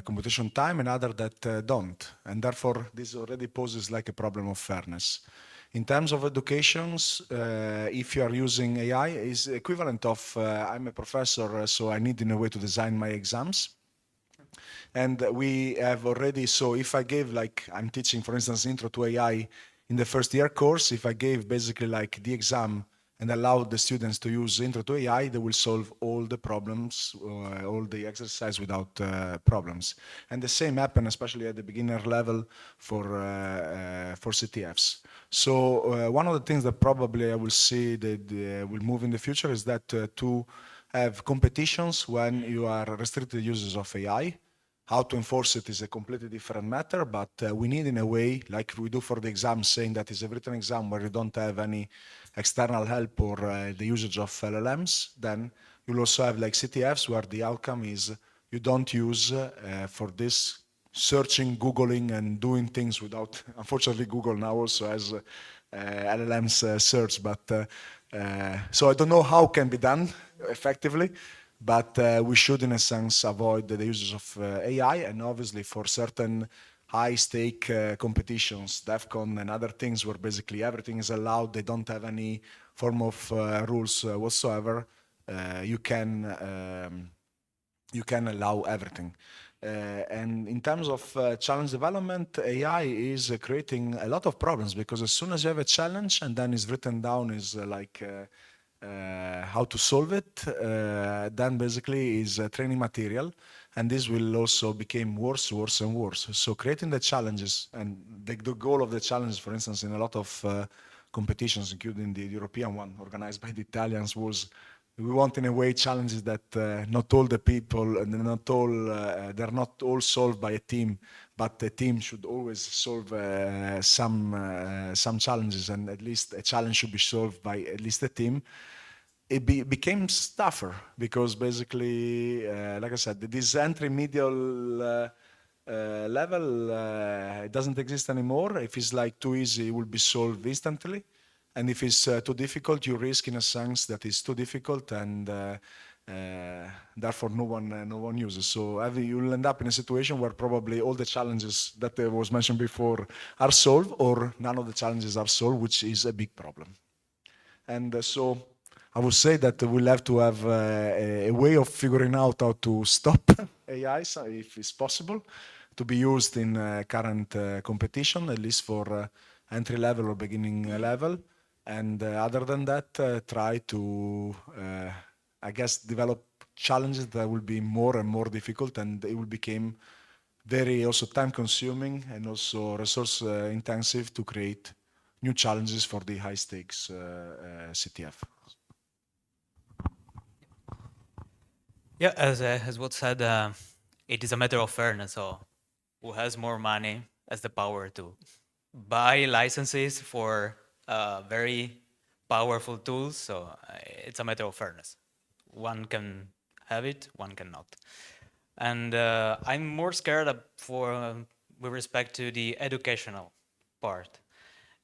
computation time and other that don't. And therefore, this already poses like a problem of fairness. In terms of educations, if you are using AI, is equivalent of I'm a professor, so I need in a way to design my exams. And we have already, so if I gave like, I'm teaching, for instance, Intro to AI in the first year course, if I gave basically like the exam and allowed the students to use Intro to AI, they will solve all the problems, all the exercise without problems. And the same happen, especially at the beginner level for CTFs. So one of the things that probably I will see that will move in the future is that to have competitions when you are restricted users of AI. How to enforce it is a completely different matter, but we need in a way, like we do for the exam, saying that it's a written exam where you don't have any external help or the usage of LLMs, then you'll also have like CTFs where the outcome is you don't use for this searching, Googling and doing things without, unfortunately Google now also has LLMs search, but so I don't know how it can be done effectively. But we should, in a sense, avoid the usage of AI, and obviously for certain high stake competitions, DEFCON and other things where basically everything is allowed, they don't have any form of rules whatsoever, you can allow everything. And in terms of challenge development, AI is creating a lot of problems, because as soon as you have a challenge and then it's written down is how to solve it, then basically is training material, and this will also become worse and worse. So creating the challenges, and the goal of the challenges, for instance, in a lot of competitions, including the European one organized by the Italians, was we want in a way challenges that not all the people and they're not all solved by a team, but the team should always solve some challenges, and at least a challenge should be solved by at least a team. It became tougher because basically, like I said, this entry medial level it doesn't exist anymore. If it's like too easy, it will be solved instantly. And if it's too difficult, you risk in a sense that it's too difficult, and therefore no one uses. So you'll end up in a situation where probably all the challenges that was mentioned before are solved, or none of the challenges are solved, which is a big problem. And so I would say that we'll have to have a way of figuring out how to stop AI, if it's possible, to be used in current competition, at least for entry level or beginning level. And other than that, try to, I guess, develop challenges that will be more and more difficult, and it will become very also time consuming and also resource intensive to create new challenges for the high stakes CTF. Yeah, as what said, it is a matter of fairness. So, who has more money has the power to buy licenses for very powerful tools. So, it's a matter of fairness. One can have it, one cannot. And I'm more scared with respect to the educational part,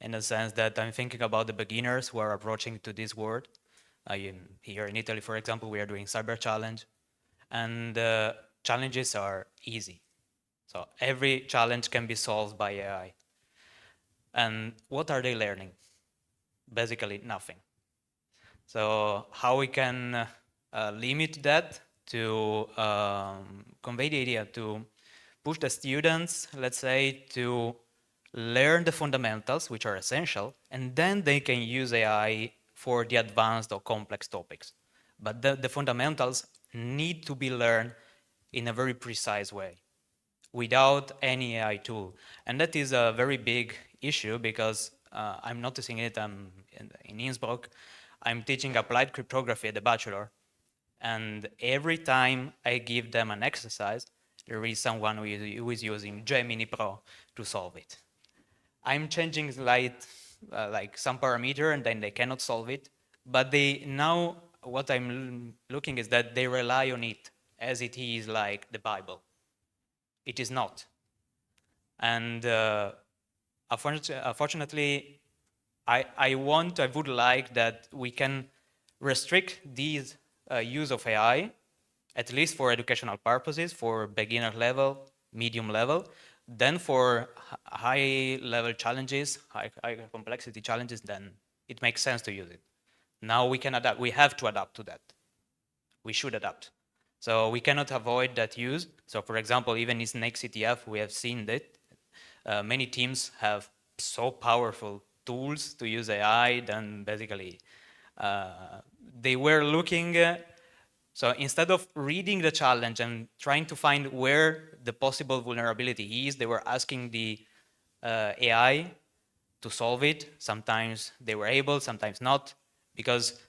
in the sense that I'm thinking about the beginners who are approaching to this world. Here in Italy, for example, we are doing Cyber Challenge, and challenges are easy. So every challenge can be solved by AI. And what are they learning? Basically nothing. So how we can limit that to convey the idea, to push the students, let's say, to learn the fundamentals, which are essential, and then they can use AI for the advanced or complex topics. But the fundamentals need to be learned in a very precise way, without any AI tool. And that is a very big issue, because I'm noticing it in Innsbruck. I'm teaching applied cryptography at the bachelor, and every time I give them an exercise, there is someone who is using Gemini Pro to solve it. I'm changing like some parameter, and then they cannot solve it. But now what I'm looking is that they rely on it as it is like the Bible. It is not. And unfortunately, I would like that we can restrict these use of AI, at least for educational purposes, for beginner level, medium level. Then for high level challenges, high complexity challenges, then it makes sense to use it. Now we can adapt. We have to adapt to that. We should adapt. So we cannot avoid that use. So for example, even in Snake CTF, we have seen that many teams have so powerful tools to use AI, then basically they were looking, so instead of reading the challenge and trying to find where the possible vulnerability is, they were asking the AI to solve it. Sometimes they were able, sometimes not, because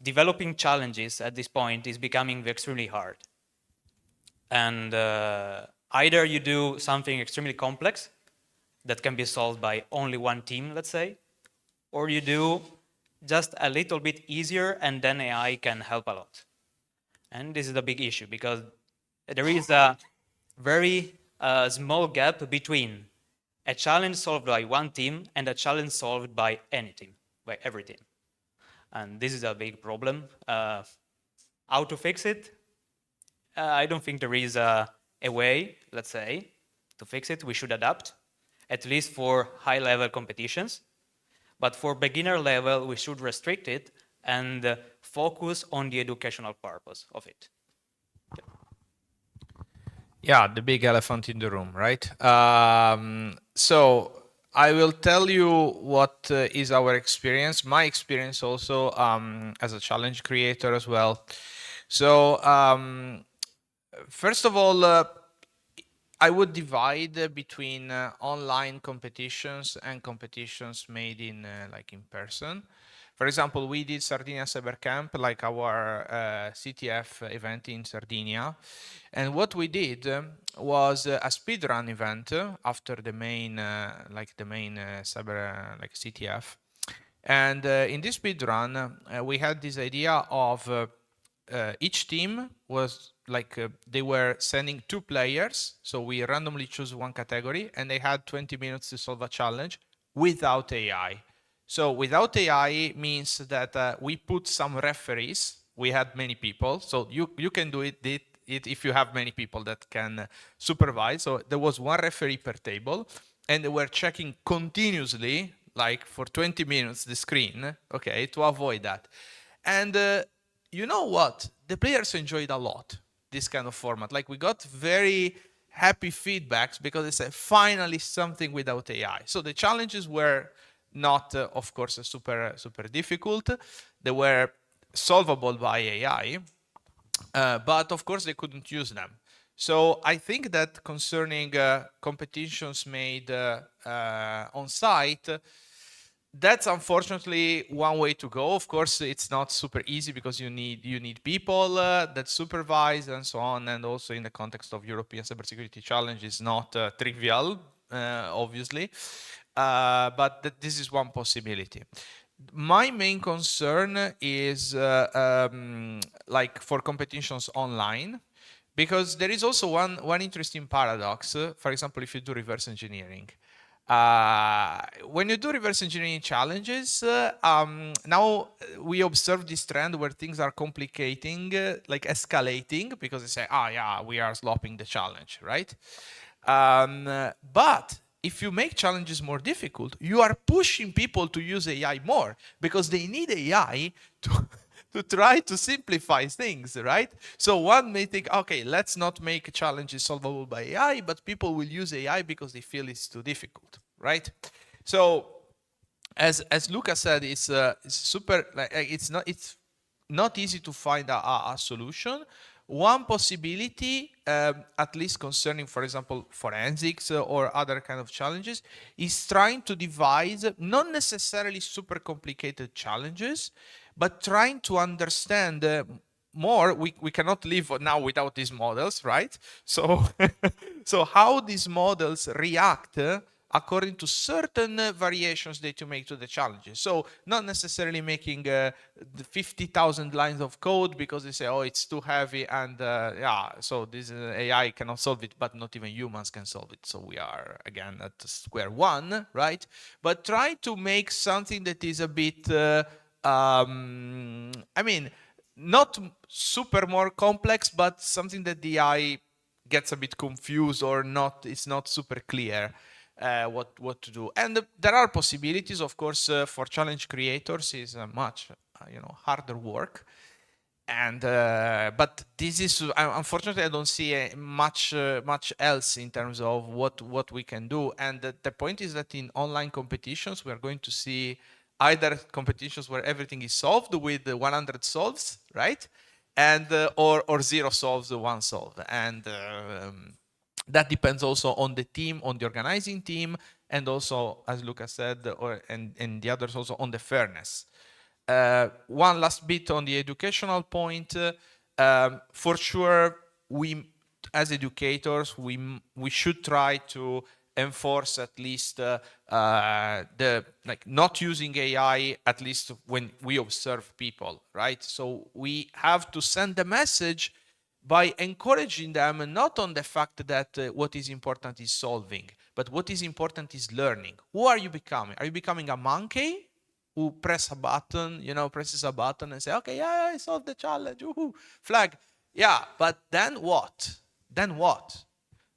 developing challenges at this point is becoming extremely hard. And either you do something extremely complex that can be solved by only one team, let's say, or you do just a little bit easier, and then AI can help a lot. And this is a big issue, because there is a very small gap between a challenge solved by one team and a challenge solved by any team, by every team. And this is a big problem. How to fix it? I don't think there is a way, let's say. to fix it, we should adapt, at least for high-level competitions. But for beginner level, we should restrict it and focus on the educational purpose of it. Yeah, the big elephant in the room, right? So I will tell you what is our experience, my experience also as a challenge creator as well. So first of all, I would divide between online competitions and competitions made in like in person. For example, we did Sardinia Cyber Camp, like our CTF event in Sardinia. And what we did was a speedrun event after the main, cyber like CTF. And in this speedrun, we had this idea of each team was like they were sending 2 players. So we randomly choose one category and they had 20 minutes to solve a challenge without AI. So without AI means that we put some referees. We had many people, so you can do it if you have many people that can supervise. So there was one referee per table, and they were checking continuously, like for 20 minutes, the screen, okay, to avoid that. And you know what? The players enjoyed a lot this kind of format. Like we got very happy feedbacks because they said finally something without AI. So the challenges were not, of course, super difficult. They were solvable by AI, but of course they couldn't use them. So I think that concerning competitions made on site, that's unfortunately one way to go. Of course, it's not super easy because you need people that supervise and so on, and also in the context of European cybersecurity challenge is not trivial, obviously. But this is one possibility. My main concern is like for competitions online, because there is also one interesting paradox. For example, if you do reverse engineering. When you do reverse engineering challenges, now we observe this trend where things are complicating, like escalating, because they say, oh yeah, we are slopping the challenge, right? But if you make challenges more difficult, you are pushing people to use AI more because they need AI to try to simplify things, right? So one may think, okay, let's not make challenges solvable by AI, but people will use AI because they feel it's too difficult, right? So as Luca said, it's super, like, it's not easy to find a solution. One possibility, at least concerning, for example, forensics or other kind of challenges, is trying to devise not necessarily super complicated challenges, but trying to understand more. We cannot live now without these models, right? So, so how these models react according to certain variations that you make to the challenges. So not necessarily making the 50,000 lines of code because they say, oh, it's too heavy and yeah, so this AI cannot solve it, but not even humans can solve it. So we are again at square one, right? But try to make something that is a bit, I mean, not super more complex, but something that the AI gets a bit confused or not, it's not super clear. What to do, and there are possibilities, of course, for challenge creators is much harder work, and but this is unfortunately I don't see much else in terms of what we can do. And the point is that in online competitions we are going to see either competitions where everything is solved with 100 solves, right, and or 0 solves, 1 solve, and that depends also on the team, on the organizing team, and also, as Luca said, and the others also on the fairness. One last bit on the educational point. For sure, we as educators, we should try to enforce at least the not using AI, at least when we observe people, right? So we have to send the message by encouraging them not on the fact that what is important is solving, but what is important is learning. Who are you becoming? Are you becoming a monkey who presses a button and say, okay, yeah, I solved the challenge, woohoo, flag. Yeah, but then what? Then what?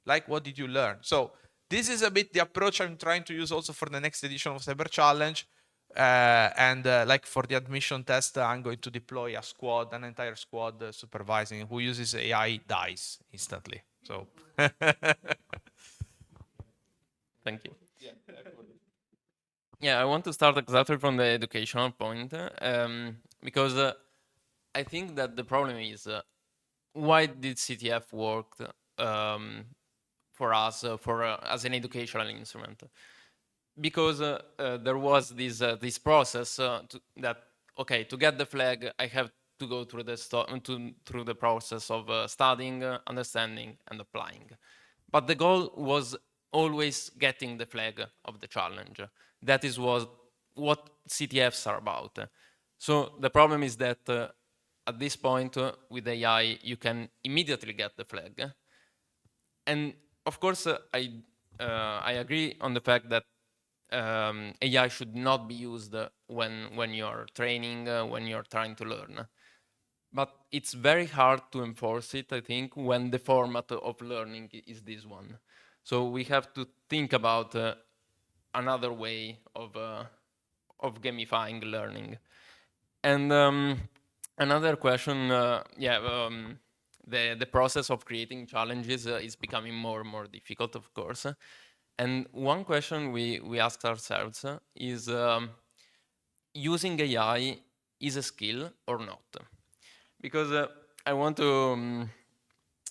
Like, what did you learn? So this is a bit the approach I'm trying to use also for the next edition of Cyber Challenge. Like for the admission test, I'm going to deploy a squad, an entire squad supervising who uses AI dies instantly. So Thank you. Yeah, I want to start exactly from the educational point because I think that the problem is why did CTF work for us as an educational instrument? Because there was this process that okay, to get the flag, I have to go through through the process of studying, understanding, and applying. But the goal was always getting the flag of the challenge. That is what CTFs are about. So the problem is that at this point with AI, you can immediately get the flag. And of course, I agree on the fact that AI should not be used when you're training, when you're trying to learn. But it's very hard to enforce it, I think, when the format of learning is this one. So we have to think about another way of gamifying learning. And another question, the process of creating challenges is becoming more and more difficult, of course. And one question we ask ourselves is using AI is a skill or not? Because I want to,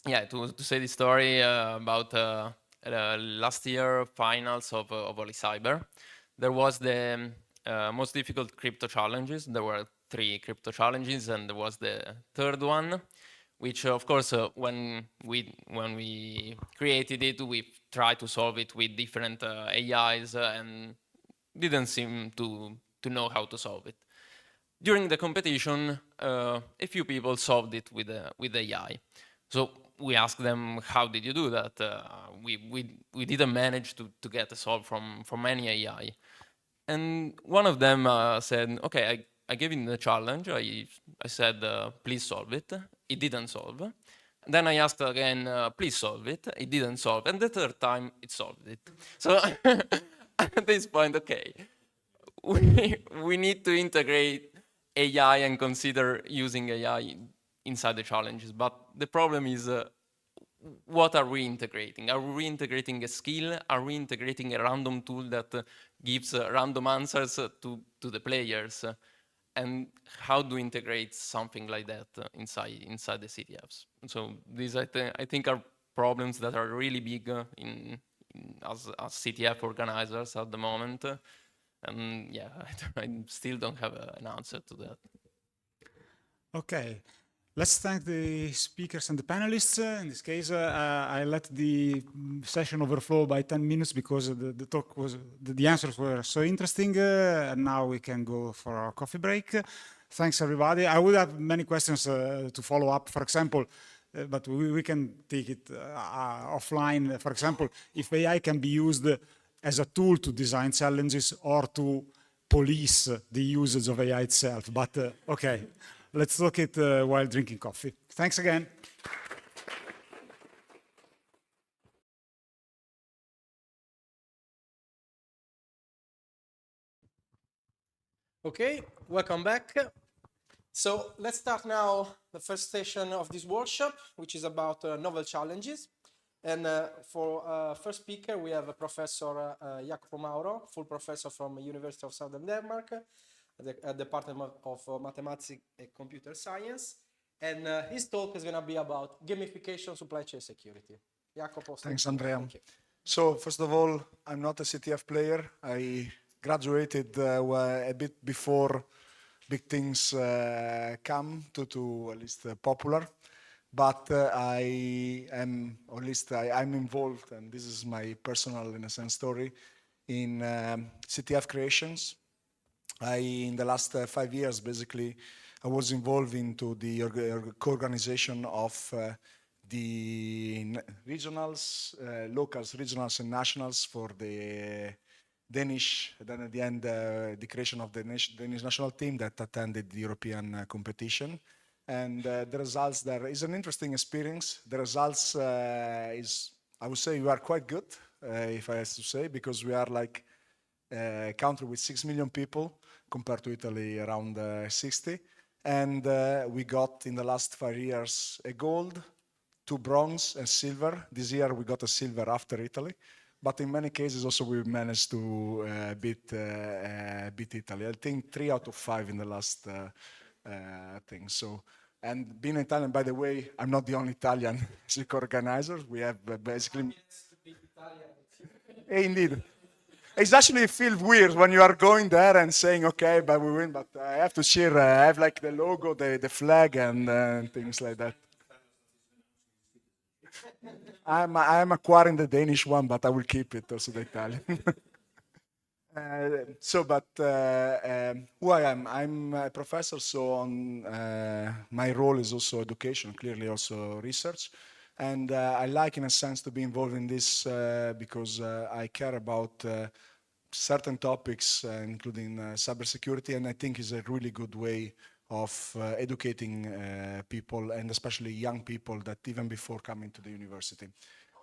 to say the story about last year finals of Oli Cyber. There was the most difficult crypto challenges. There were 3 crypto challenges, and there was the third one, which of course when we created it, we tried to solve it with different AIs and didn't seem to know how to solve it. During the competition, a few people solved it with AI. So we asked them, how did you do that? We didn't manage to get a solve from any AI. And one of them said, okay, I gave him the challenge. I said, please solve it. It didn't solve. Then I asked again, please solve it. It didn't solve. And the third time, it solved it. So at this point, okay, we need to integrate AI and consider using AI inside the challenges. But the problem is, what are we integrating? Are we integrating a skill? Are we integrating a random tool that gives random answers to the players? And how do we integrate something like that inside the CTFs? So these I think are problems that are really big as CTF organizers at the moment. And yeah, I still don't have an answer to that. Okay, let's thank the speakers and the panelists. In this case, I let the session overflow by 10 minutes because the talk was, the answers were so interesting. And now we can go for our coffee break. Thanks, everybody. I would have many questions to follow up, for example, but we can take it offline. For example, if AI can be used as a tool to design challenges or to police the usage of AI itself. But okay, let's look at while drinking coffee. Thanks again. Okay, welcome back. So let's start now the first session of this workshop, which is about novel challenges. And for first speaker, we have Professor Jacopo Mauro, full professor from University of Southern Denmark, at the Department of Mathematics and Computer Science. And his talk is going to be about gamification supply chain security. Jacopo. Thanks, Andrea. So first of all, I'm not a CTF player. I graduated a bit before big things come to at least popular. But I am, or at least I'm involved, and this is my personal, in a sense, story, in CTF creations. In the last 5 years, basically, I was involved into the co-organization of the regionals, locals, regionals, and nationals for the Danish, then at the end, the creation of the Danish national team that attended the European competition. And the results there is an interesting experience. The results is I would say we are quite good, if I have to say, because we are like a country with 6 million people compared to Italy around 60. And we got in the last 5 years a gold, 2 bronze and silver. This year we got a silver after Italy. But in many cases also we managed to beat Italy. I think 3 out of 5 in the last thing. So, and being Italian, by the way, I'm not the only Italian SERICS organizer. We have basically... Indeed. It's actually feel weird when you are going there and saying, okay, but we win, but I have to cheer. I have like the logo, the flag and things like that. I'm acquiring the Danish one, but I will keep it also the Italian. Who I am? I'm a professor, so on my role is also education, clearly also research. And I like, in a sense, to be involved in this because I care about certain topics, including cybersecurity, and I think is a really good way of educating people, and especially young people that even before coming to the university.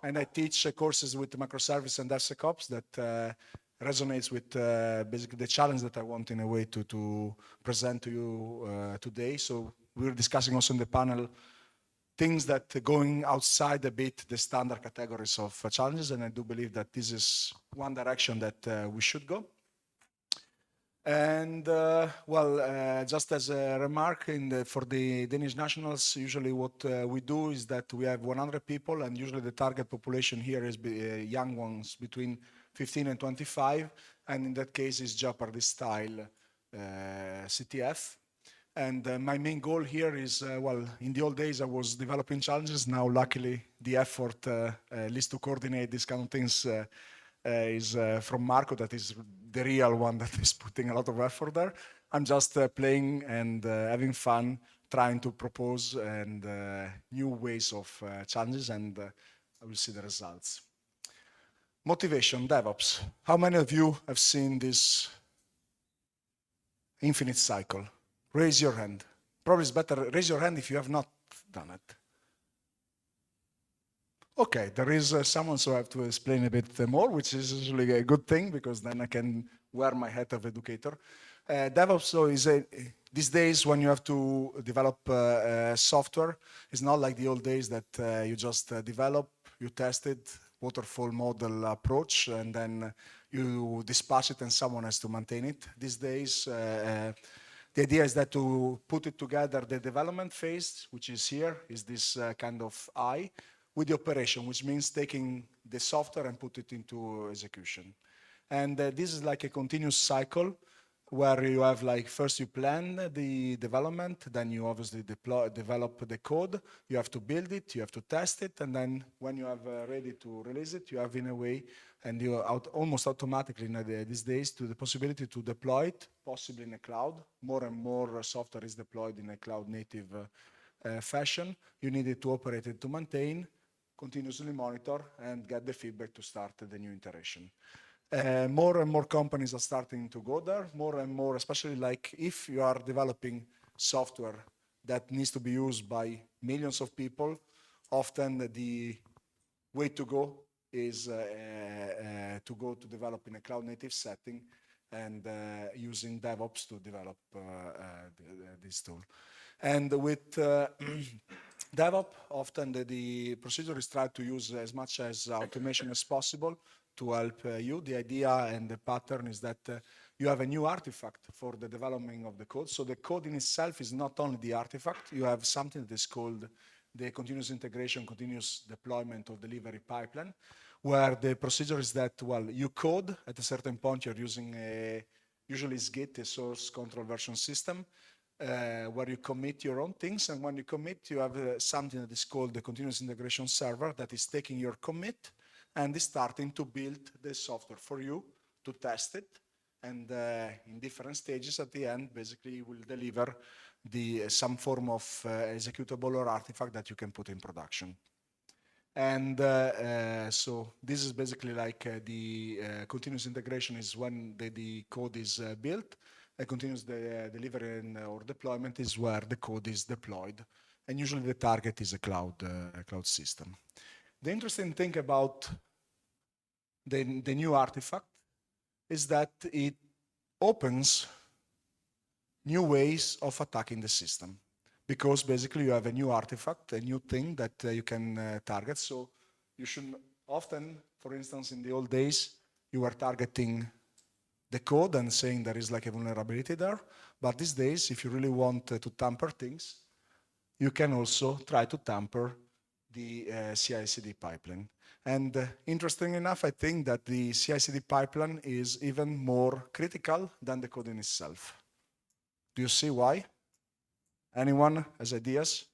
And I teach courses with microservice and DevSecOps that resonates with basically the challenge that I want in a way to present to you today. So we're discussing also in the panel things that going outside a bit the standard categories of challenges, and I do believe that this is one direction that we should go. And just as a remark, for the Danish nationals, usually what we do is that we have 100 people, and usually the target population here is young ones between 15 and 25, and in that case is Jeopardy style CTF. And my main goal here is, in the old days I was developing challenges. Now, luckily, the effort, at least to coordinate these kind of things, is from Marco, that is the real one that is putting a lot of effort there. I'm just playing and having fun, trying to propose and new ways of challenges, and I will see the results. Motivation, DevOps. How many of you have seen this infinite cycle? Raise your hand. Probably it's better, raise your hand if you have not done it. Okay, there is someone, so I have to explain a bit more, which is usually a good thing, because then I can wear my hat of educator. DevOps so is these days when you have to develop software, it's not like the old days that you just develop, you test it, waterfall model approach, and then you dispatch it and someone has to maintain it. These days, the idea is that to put it together, the development phase, which is here, is this kind of eye, with the operation, which means taking the software and put it into execution. And this is like a continuous cycle where you have like, first you plan the development, then you obviously develop the code, you have to build it, you have to test it, and then when you have ready to release it, you have in a way, and you almost automatically these days to the possibility to deploy it, possibly in a cloud. More and more software is deployed in a cloud native fashion. You need it to operate it, to maintain, continuously monitor, and get the feedback to start the new iteration. More and more companies are starting to go there, more and more, especially like if you are developing software that needs to be used by millions of people, often the way to go is to go to develop in a cloud native setting and using DevOps to develop this tool. And with DevOps, often the procedure is tried to use as much as automation as possible to help you. The idea and the pattern is that you have a new artifact for the development of the code. So the code in itself is not only the artifact, you have something that is called the continuous integration, continuous deployment of delivery pipeline, where the procedure is that, you code at a certain point, you're using usually it's Git, a source control version system, where you commit your own things, and when you commit, you have something that is called the continuous integration server that is taking your commit and is starting to build the software for you to test it, and in different stages at the end, basically will deliver some form of executable or artifact that you can put in production. And so this is basically like the continuous integration is when the code is built. A continuous delivery or deployment is where the code is deployed, and usually the target is a cloud system. The interesting thing about the new artifact is that it opens new ways of attacking the system, because basically you have a new artifact, a new thing that you can target. So you should often, for instance, in the old days, you were targeting the code and saying there is like a vulnerability there. But these days, if you really want to tamper things, you can also try to tamper the CI/CD pipeline. And interesting enough, I think that the CI/CD pipeline is even more critical than the code in itself. Do you see why? Anyone has ideas?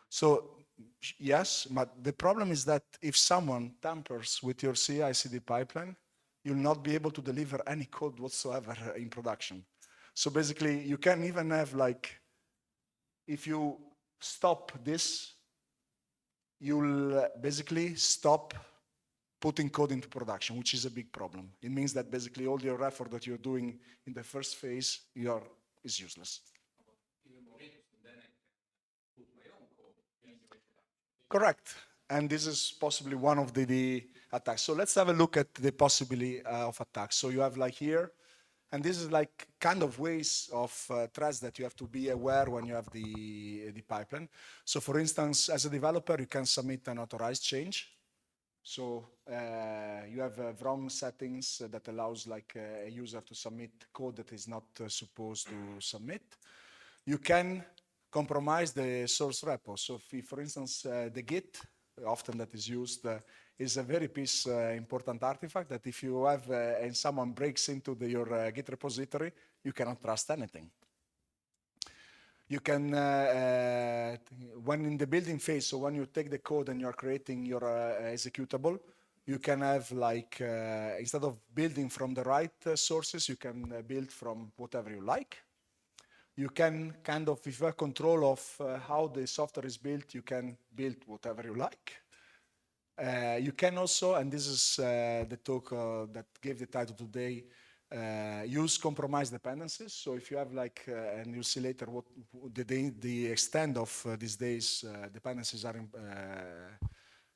So yes, but the problem is that if someone tampers with your CI/CD pipeline, you'll not be able to deliver any code whatsoever in production. So basically, you can even have like, if you stop this, you'll basically stop putting code into production, which is a big problem. It means that basically all your effort that you're doing in the first phase is useless. Correct. And this is possibly one of the attacks. So let's have a look at the possibility of attacks. So you have like here, and this is like kind of ways of threats that you have to be aware when you have the pipeline. So for instance, as a developer, you can submit an authorized change. So you have ROM settings that allows like a user to submit code that is not supposed to submit. You can compromise the source repo. So if, for instance, the Git, often that is used, is a very important artifact that if you have and someone breaks into your Git repository, you cannot trust anything. You can, when in the building phase, so when you take the code and you're creating your executable, you can have like, instead of building from the right sources, you can build from whatever you like. You can kind of, if you have control of how the software is built, you can build whatever you like. You can also, and this is the talk that gave the title today, use compromised dependencies. So if you have like, and you'll see later what the extent of these days dependencies are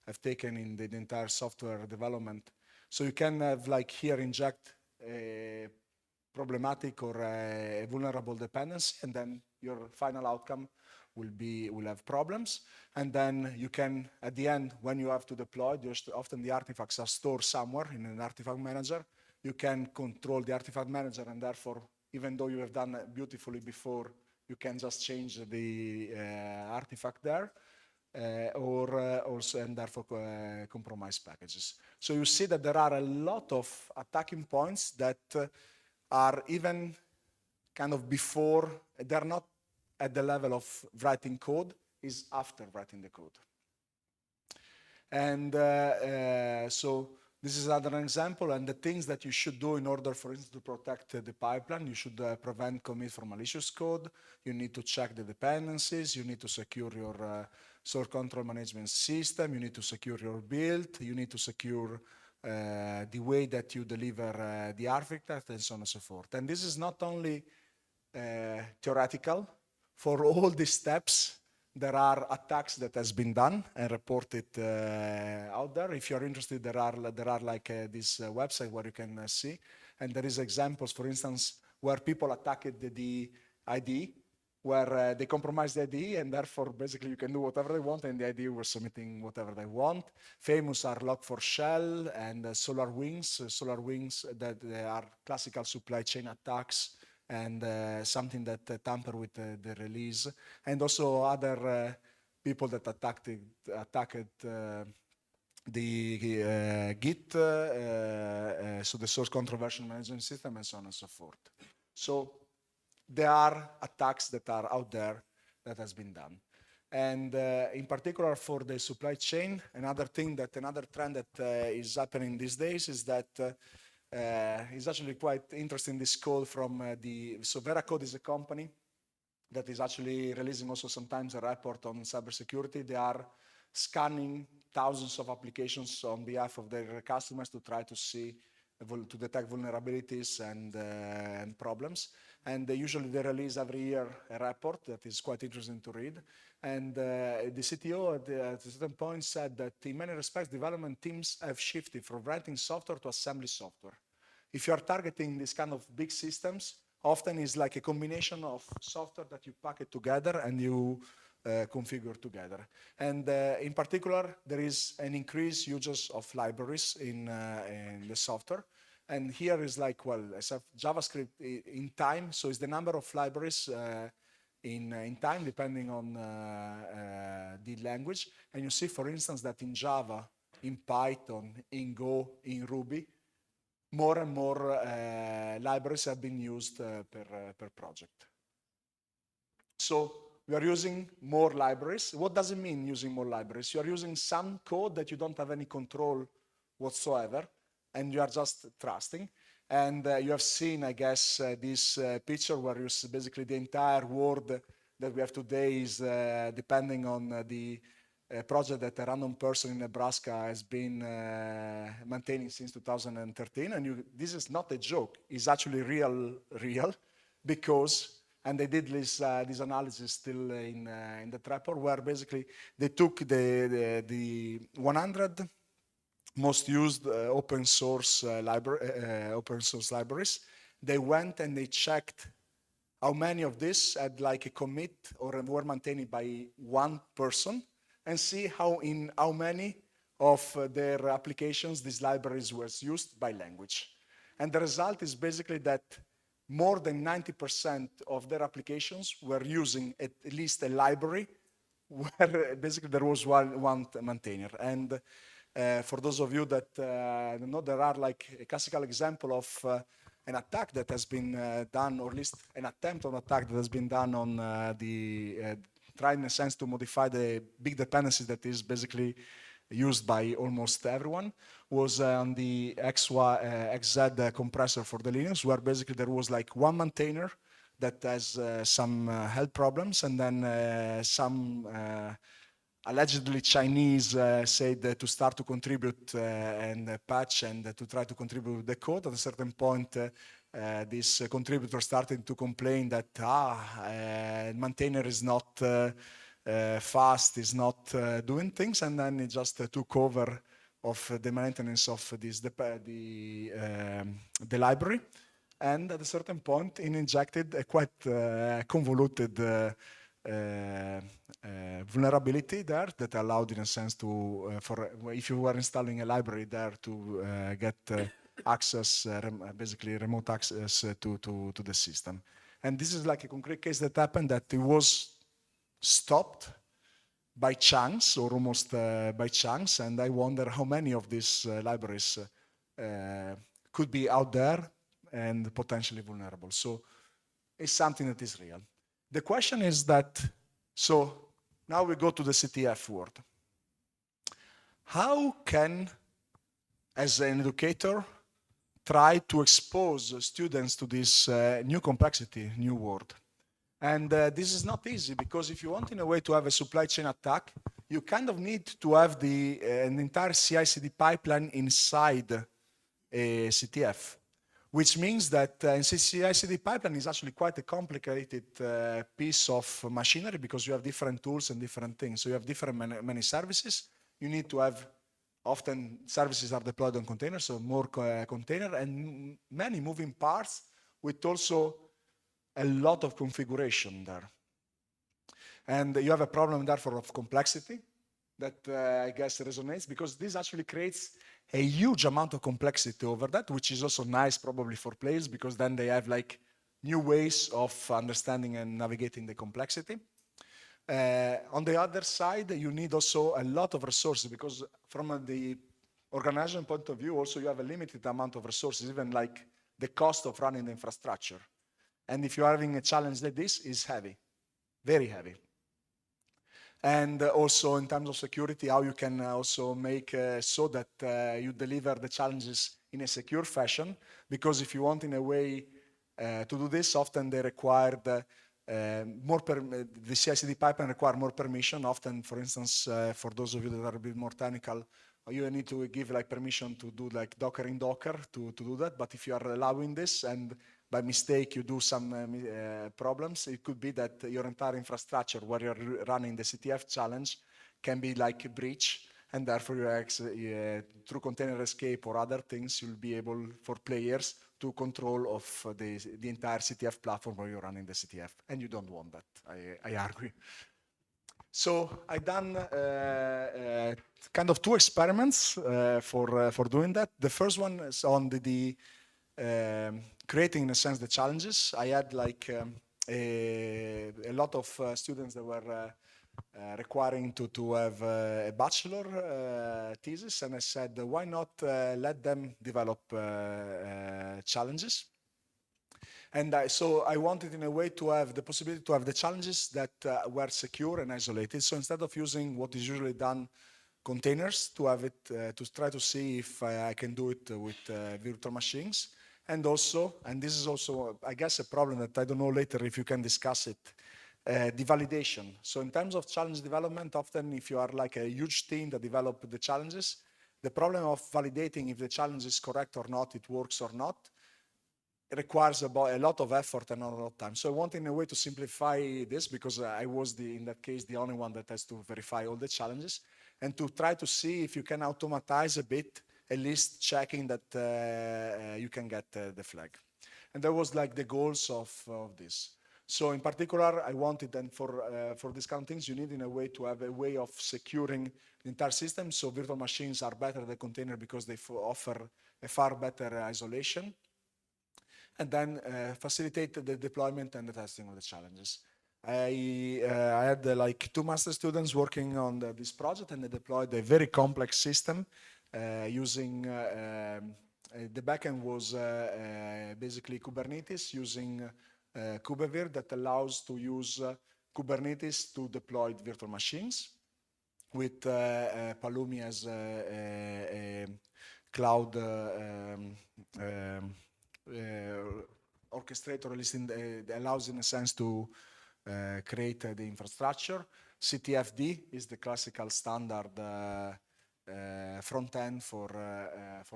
have taken in the entire software development. So you can have like here inject a problematic or a vulnerable dependency, and then your final outcome will have problems. And then you can, at the end, when you have to deploy, often the artifacts are stored somewhere in an artifact manager. You can control the artifact manager, and therefore, even though you have done it beautifully before, you can just change the artifact there, also, and therefore compromise packages. So you see that there are a lot of attacking points that are even kind of before, they're not at the level of writing code, is after writing the code. And so this is another example, and the things that you should do in order, for instance, to protect the pipeline. You should prevent commit from malicious code. You need to check the dependencies. You need to secure your source control management system. You need to secure your build. You need to secure the way that you deliver the artifact, and so on and so forth. And this is not only theoretical. For all these steps, there are attacks that has been done and reported out there. If you're interested, there are like this website where you can see, and there is examples, for instance, where people attacked the IDE, where they compromised the IDE, and therefore basically you can do whatever they want, and the IDE was submitting whatever they want. Famous are Log4Shell and SolarWinds that are classical supply chain attacks, and something that tamper with the release, and also other people that attacked the Git, so the source control version management system, and so on and so forth. So there are attacks that are out there that has been done. And in particular for the supply chain, another trend that is happening these days is that it's actually quite interesting, this call from so Veracode is a company that is actually releasing also sometimes a report on cybersecurity. They are scanning thousands of applications on behalf of their customers to try to see to detect vulnerabilities and problems. And usually they release every year a report that is quite interesting to read. And the CTO at a certain point said that in many respects, development teams have shifted from writing software to assembly software. If you are targeting this kind of big systems, often it's like a combination of software that you pack it together and you configure together. And in particular, there is an increased usage of libraries in the software. And here is like, well, as a JavaScript in time, so it's the number of libraries in time, depending on the language. And you see, for instance, that in Java, in Python, in Go, in Ruby, more and more libraries have been used per project. So we are using more libraries. What does it mean using more libraries? You are using some code that you don't have any control whatsoever, and you are just trusting. And you have seen, I guess, this picture where you see basically the entire world that we have today is depending on the project that a random person in Nebraska has been maintaining since 2013. And this is not a joke. It's actually real, because, and they did this analysis still in the report, where basically they took the 100 most used open source libraries. They went and they checked how many of this had like a commit or were maintained by one person, and see how many of their applications these libraries were used by language. And the result is basically that more than 90% of their applications were using at least a library where basically there was one maintainer. And for those of you that know, there are like a classical example of an attack that has been done, or at least an attempt on attack that has been done on trying in a sense to modify the big dependency that is basically used by almost everyone, was on the XZ compressor for the Linux, where basically there was like one maintainer that has some health problems, and then some allegedly Chinese said to start to contribute and patch and to try to contribute the code. At a certain point, this contributor started to complain that maintainer is not fast, is not doing things, and then it just took over of the maintenance of this the library. And at a certain point, it injected a quite convoluted vulnerability there that allowed, in a sense, to if you were installing a library there, to get access, basically remote access to the system. And this is like a concrete case that happened, that it was stopped by chance, or almost by chance. And I wonder how many of these libraries could be out there and potentially vulnerable. So it's something that is real. The question is that, so now we go to the CTF world. How can, as an educator, try to expose students to this new complexity, new world? And this is not easy, because if you want in a way to have a supply chain attack, you kind of need to have an entire CI/CD pipeline inside a CTF. Which means that CI/CD pipeline is actually quite a complicated piece of machinery, because you have different tools and different things. So you have different many services. You need to have, often services are deployed on containers, so more container, and many moving parts, with also a lot of configuration there. And you have a problem therefore of complexity that I guess resonates, because this actually creates a huge amount of complexity over that, which is also nice probably for players, because then they have like new ways of understanding and navigating the complexity. On the other side, you need also a lot of resources, because from the organization point of view, also you have a limited amount of resources, even like the cost of running the infrastructure. And if you're having a challenge like this, is heavy, very heavy. And also in terms of security, how you can also make so that you deliver the challenges in a secure fashion. Because if you want in a way to do this, often they require the CI/CD pipeline require more permission. Often, for instance, for those of you that are a bit more technical, you need to give like permission to do like Docker in Docker to do that. But if you are allowing this and by mistake you do some problems, it could be that your entire infrastructure where you're running the CTF challenge can be like a breach, and therefore through container escape or other things, you'll be able for players to control of the entire CTF platform where you're running the CTF, and you don't want that, I argue. So I done kind of 2 experiments for doing that. The first one is on the creating, in a sense, the challenges. I had like a lot of students that were requiring to have a bachelor thesis, and I said, why not let them develop challenges? And so I wanted in a way to have the possibility to have the challenges that were secure and isolated. So instead of using what is usually done, containers, to have it, to try to see if I can do it with virtual machines. And also, and this is also, I guess, a problem that I don't know later if you can discuss it, the validation. So in terms of challenge development, often if you are like a huge team that develop the challenges, the problem of validating if the challenge is correct or not, it works or not, it requires a lot of effort and not a lot of time. So I want in a way to simplify this, because I was in that case the only one that has to verify all the challenges, and to try to see if you can automatize a bit, at least checking that you can get the flag. And that was like the goals of this. So in particular, I wanted, and for these kind of things, you need in a way to have a way of securing the entire system. So virtual machines are better than container because they offer a far better isolation. And then facilitate the deployment and the testing of the challenges. I had like 2 master students working on this project, and they deployed a very complex system using the backend was basically Kubernetes, using Kubevir that allows to use Kubernetes to deploy virtual machines, with Pulumi as a cloud orchestrator, at least allows in a sense to create the infrastructure. CTFD is the classical standard front end for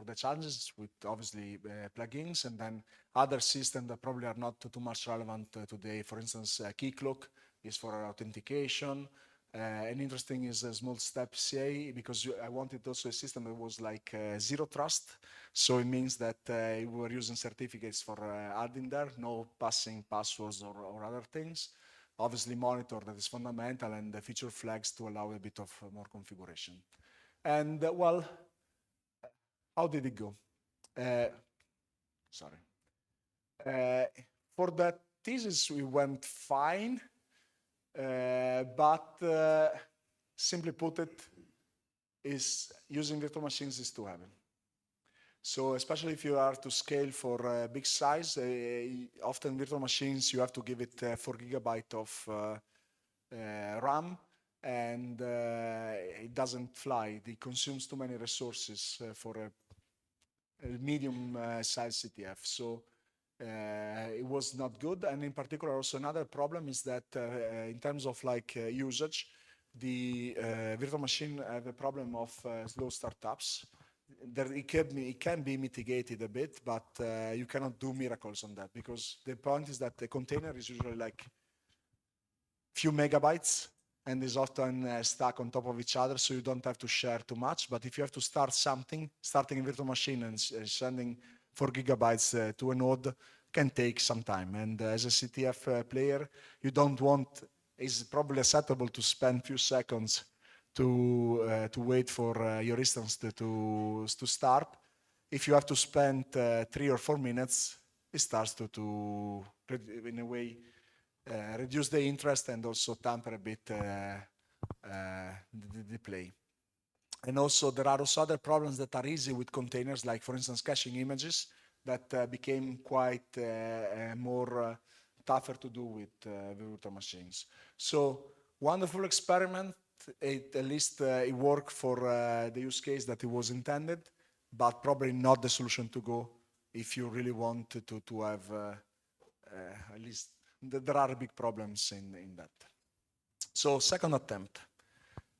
the challenges, with obviously plugins, and then other systems that probably are not too much relevant today. For instance, Keycloak is for authentication. And interesting is a small step CA, because I wanted also a system that was like zero trust. So it means that we were using certificates for adding there, no passing passwords or other things. Obviously monitor, that is fundamental, and the feature flags to allow a bit of more configuration. And well, how did it go? Sorry. For that thesis, we went fine. But simply put it, is using virtual machines is too heavy. So especially if you are to scale for big size, often virtual machines, you have to give it 4 GB of RAM, and it doesn't fly. It consumes too many resources for a medium size CTF. So it was not good. And in particular, also another problem is that in terms of like usage, the virtual machine have a problem of slow startups. It can be mitigated a bit, but you cannot do miracles on that, because the point is that the container is usually like few megabytes and is often stuck on top of each other, so you don't have to share too much. But if you have to start something, starting a virtual machine and sending 4 GB to a node can take some time. And as a CTF player, you don't want, it's probably acceptable to spend few seconds to wait for your instance to start. If you have to spend 3 or 4 minutes, it starts to in a way, reduce the interest and also tamper a bit the play. And also there are also other problems that are easy with containers, like for instance caching images, that became quite more tougher to do with virtual machines. So wonderful experiment. At least it worked for the use case that it was intended, but probably not the solution to go if you really want to have at least there are big problems in that. So second attempt.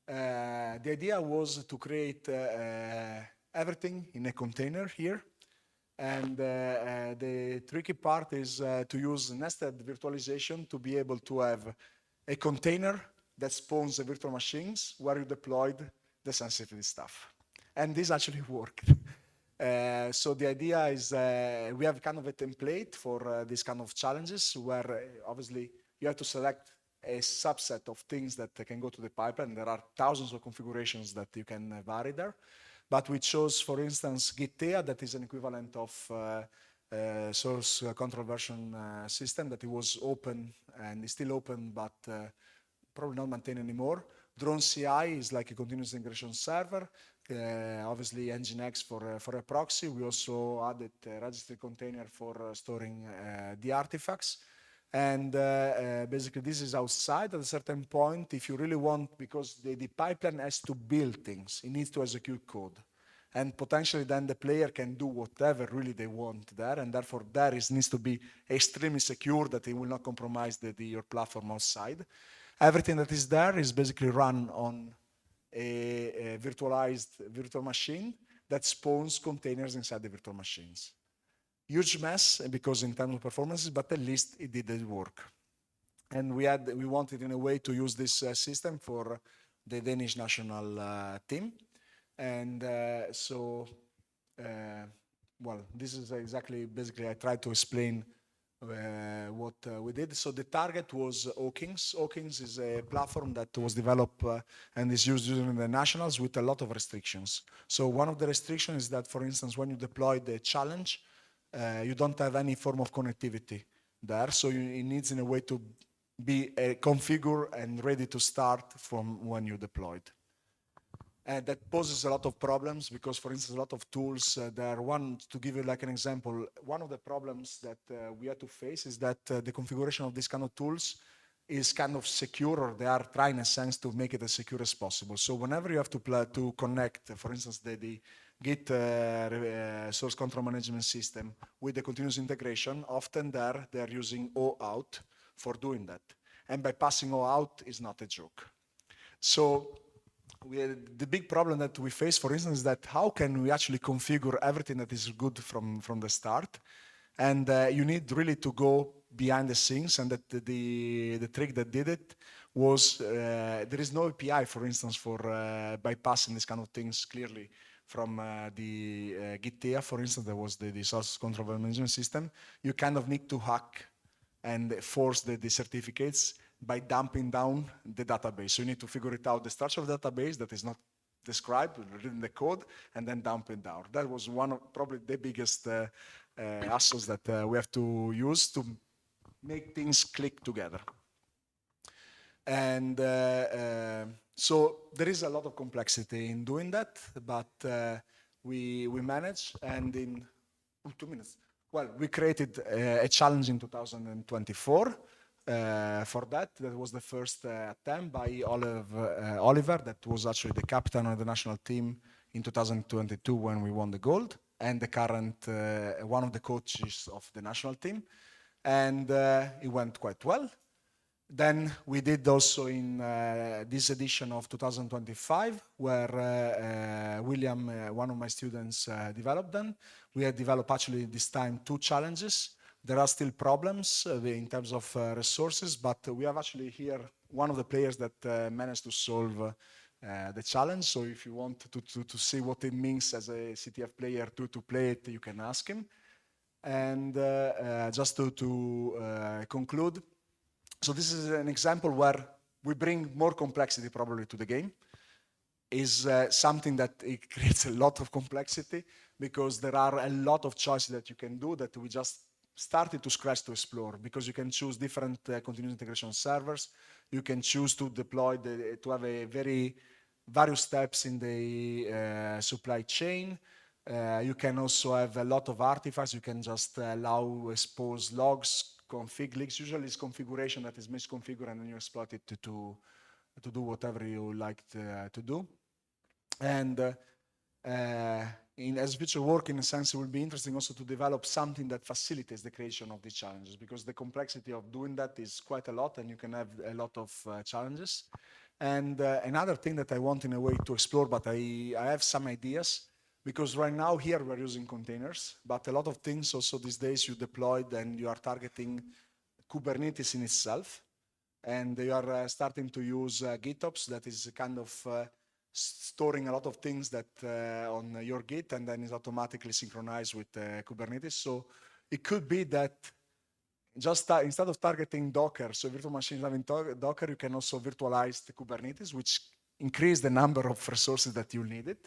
The idea was to create everything in a container here. And the tricky part is to use nested virtualization to be able to have a container that spawns the virtual machines where you deployed the sensitivity stuff. And this actually worked. So the idea is we have kind of a template for these kind of challenges where obviously you have to select a subset of things that can go to the pipeline. There are thousands of configurations that you can vary there. But we chose, for instance, GitOps, that is an equivalent of source control version system that it was open and is still open, but probably not maintained anymore. Drone CI is like a continuous integration server. Obviously, Nginx for a proxy. We also added a registry container for storing the artifacts. And basically, this is outside at a certain point. If you really want, because the pipeline has to build things, it needs to execute code. And potentially then the player can do whatever really they want there. And therefore, there needs to be extremely secure that it will not compromise your platform outside. Everything that is there is basically run on a virtualized virtual machine that spawns containers inside the virtual machines. Huge mess because in terms of performances, but at least it did work. And we wanted in a way to use this system for the Danish national team. And well, this is exactly, basically I tried to explain what we did. So the target was Hawkins. Hawkins is a platform that was developed and is used during the nationals with a lot of restrictions. So one of the restrictions is that, for instance, when you deploy the challenge, you don't have any form of connectivity there. So it needs in a way to be configured and ready to start from when you deployed. And that poses a lot of problems because, for instance, a lot of tools there. One, to give you like an example, one of the problems that we had to face is that the configuration of these kind of tools is kind of secure, or they are trying in a sense to make it as secure as possible. So whenever you have to connect, for instance, the Git source control management system with the continuous integration, often they're using OAuth for doing that. And bypassing OAuth is not a joke. So the big problem that we face, for instance, is that how can we actually configure everything that is good from the start? And you need really to go behind the scenes, and that the trick that did it was there is no API, for instance, for bypassing these kind of things clearly from the GitOps, for instance, that was the source control management system. You kind of need to hack and force the certificates by dumping down the database. So you need to figure it out, the structure of the database that is not described, written the code, and then dump it down. That was one of probably the biggest hassles that we have to use to make things click together. And so there is a lot of complexity in doing that, but we managed, and in 2 minutes, well, we created a challenge in 2024 for that. That was the first attempt by Oliver, that was actually the captain of the national team in 2022 when we won the gold, and the current one of the coaches of the national team. And it went quite well. Then we did also in this edition of 2025, where William, one of my students, developed them. We had developed actually this time 2 challenges. There are still problems in terms of resources, but we have actually here one of the players that managed to solve the challenge. So if you want to see what it means as a CTF player to play it, you can ask him. And just to conclude, so this is an example where we bring more complexity probably to the game. Is something that it creates a lot of complexity because there are a lot of choices that you can do that we just started to scratch to explore, because you can choose different continuous integration servers. You can choose to deploy to have a various steps in the supply chain. You can also have a lot of artifacts. You can just allow expose logs, config leaks. Usually it's configuration that is misconfigured, and then you exploit it to do whatever you like to do. And as future work, in a sense, it will be interesting also to develop something that facilitates the creation of these challenges, because the complexity of doing that is quite a lot, and you can have a lot of challenges. And another thing that I want in a way to explore, but I have some ideas, because right now here we're using containers, but a lot of things also these days you deployed and you are targeting Kubernetes in itself. And you are starting to use GitOps, that is kind of storing a lot of things that on your Git, and then is automatically synchronized with Kubernetes. So it could be that just instead of targeting Docker, so virtual machines having Docker, you can also virtualize the Kubernetes, which increase the number of resources that you needed.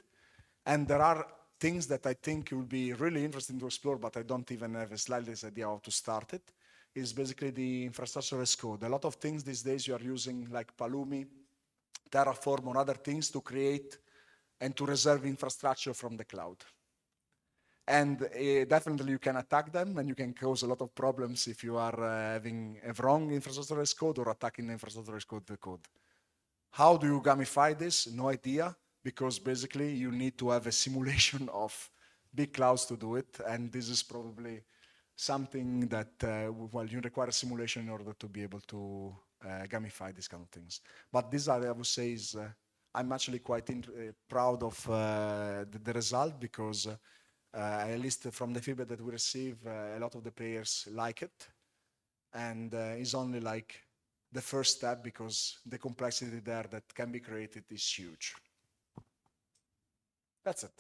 And there are things that I think will be really interesting to explore, but I don't even have a slightest idea how to start it. Is basically the infrastructure as code. A lot of things these days you are using like Pulumi, Terraform, or other things to create and to reserve infrastructure from the cloud. And definitely you can attack them and you can cause a lot of problems if you are having a wrong infrastructure as code or attacking the infrastructure as code. How do you gamify this? No idea, because basically you need to have a simulation of big clouds to do it, and this is probably something that, well, you require a simulation in order to be able to gamify these kind of things. But this, I would say, is, I'm actually quite proud of the result, because at least from the feedback that we receive, a lot of the players like it. And it's only like the first step, because the complexity there that can be created is huge. That's it.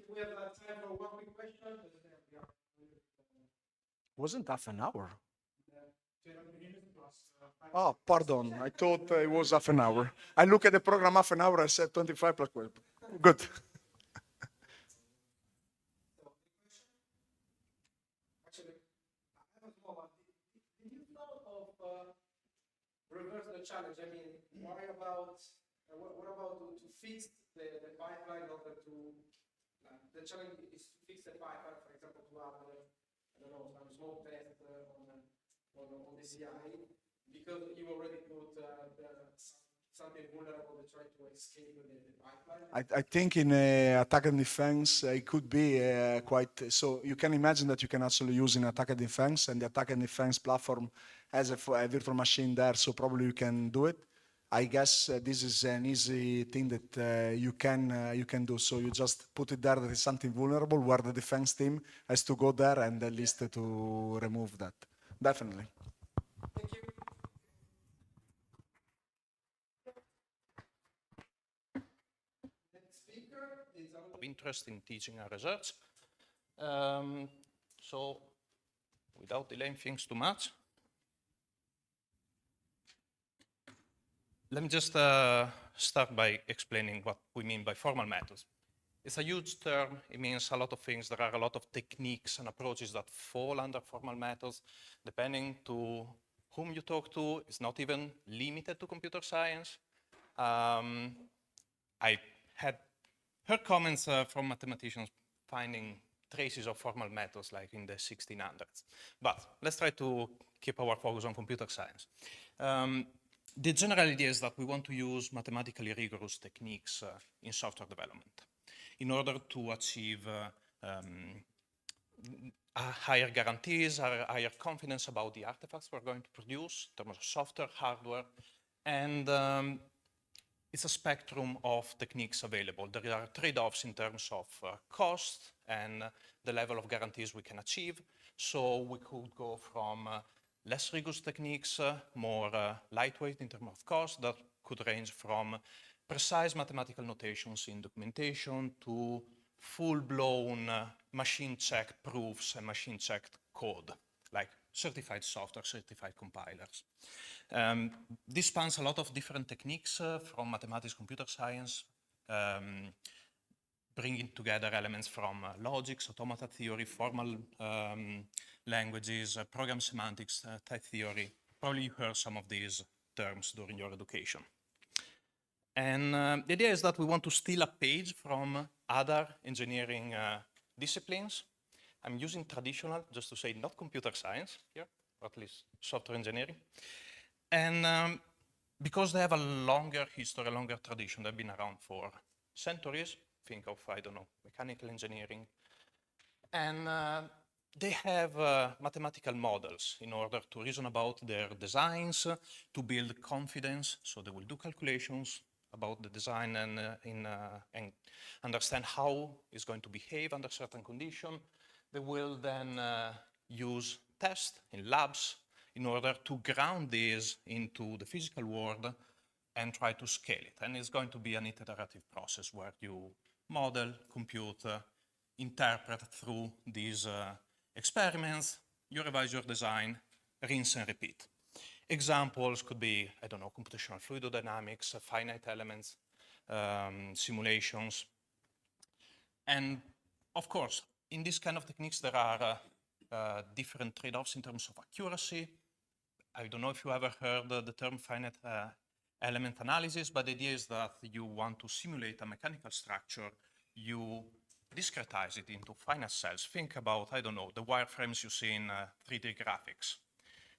We have time for one quick question. Wasn't half an hour? Oh, pardon. I thought it was half an hour. I look at the program half an hour, I said 25 plus 12. Good. Actually, I have a small one. Did you thought of reverse the challenge? I mean, worry about what about to fix the pipeline in order to the challenge is to fix the pipeline, for example, to have I don't know, some small test on the CI, because you already put something vulnerable that try to escape the pipeline. I think in attack and defense, it could be quite, so you can imagine that you can actually use in attack and defense, and the attack and defense platform has a virtual machine there, so probably you can do it. I guess this is an easy thing that you can do. So you just put it there that is something vulnerable, where the defense team has to go there and at least to remove that. Definitely. Thank you. Next speaker is of interest in teaching and research. So without delaying things too much, let me just start by explaining what we mean by formal methods. It's a huge term. It means a lot of things. There are a lot of techniques and approaches that fall under formal methods. Depending to whom you talk to, it's not even limited to computer science. I had heard comments from mathematicians finding traces of formal methods like in the 1600s. But let's try to keep our focus on computer science. The general idea is that we want to use mathematically rigorous techniques in software development in order to achieve higher guarantees, higher confidence about the artifacts we're going to produce in terms of software, hardware, and it's a spectrum of techniques available. There are trade-offs in terms of cost and the level of guarantees we can achieve. So we could go from less rigorous techniques, more lightweight in terms of cost, that could range from precise mathematical notations in documentation to full-blown machine-checked proofs and machine-checked code, like certified software, certified compilers. This spans a lot of different techniques from mathematics, computer science, bringing together elements from logics, automata theory, formal languages, program semantics, type theory. Probably you heard some of these terms during your education. And the idea is that we want to steal a page from other engineering disciplines. I'm using traditional just to say not computer science here, or at least software engineering. And because they have a longer history, a longer tradition, they've been around for centuries. Think of, I don't know, mechanical engineering. And they have mathematical models in order to reason about their designs, to build confidence. So they will do calculations about the design and understand how it's going to behave under certain conditions. They will then use tests in labs in order to ground this into the physical world and try to scale it. And it's going to be an iterative process where you model, compute, interpret through these experiments, you revise your design, rinse and repeat. Examples could be, I don't know, computational fluidodynamics, finite elements, simulations. And of course, in this kind of techniques, there are different trade-offs in terms of accuracy. I don't know if you ever heard the term finite element analysis, but the idea is that you want to simulate a mechanical structure, you discretize it into finite cells. Think about, I don't know, the wireframes you see in 3D graphics.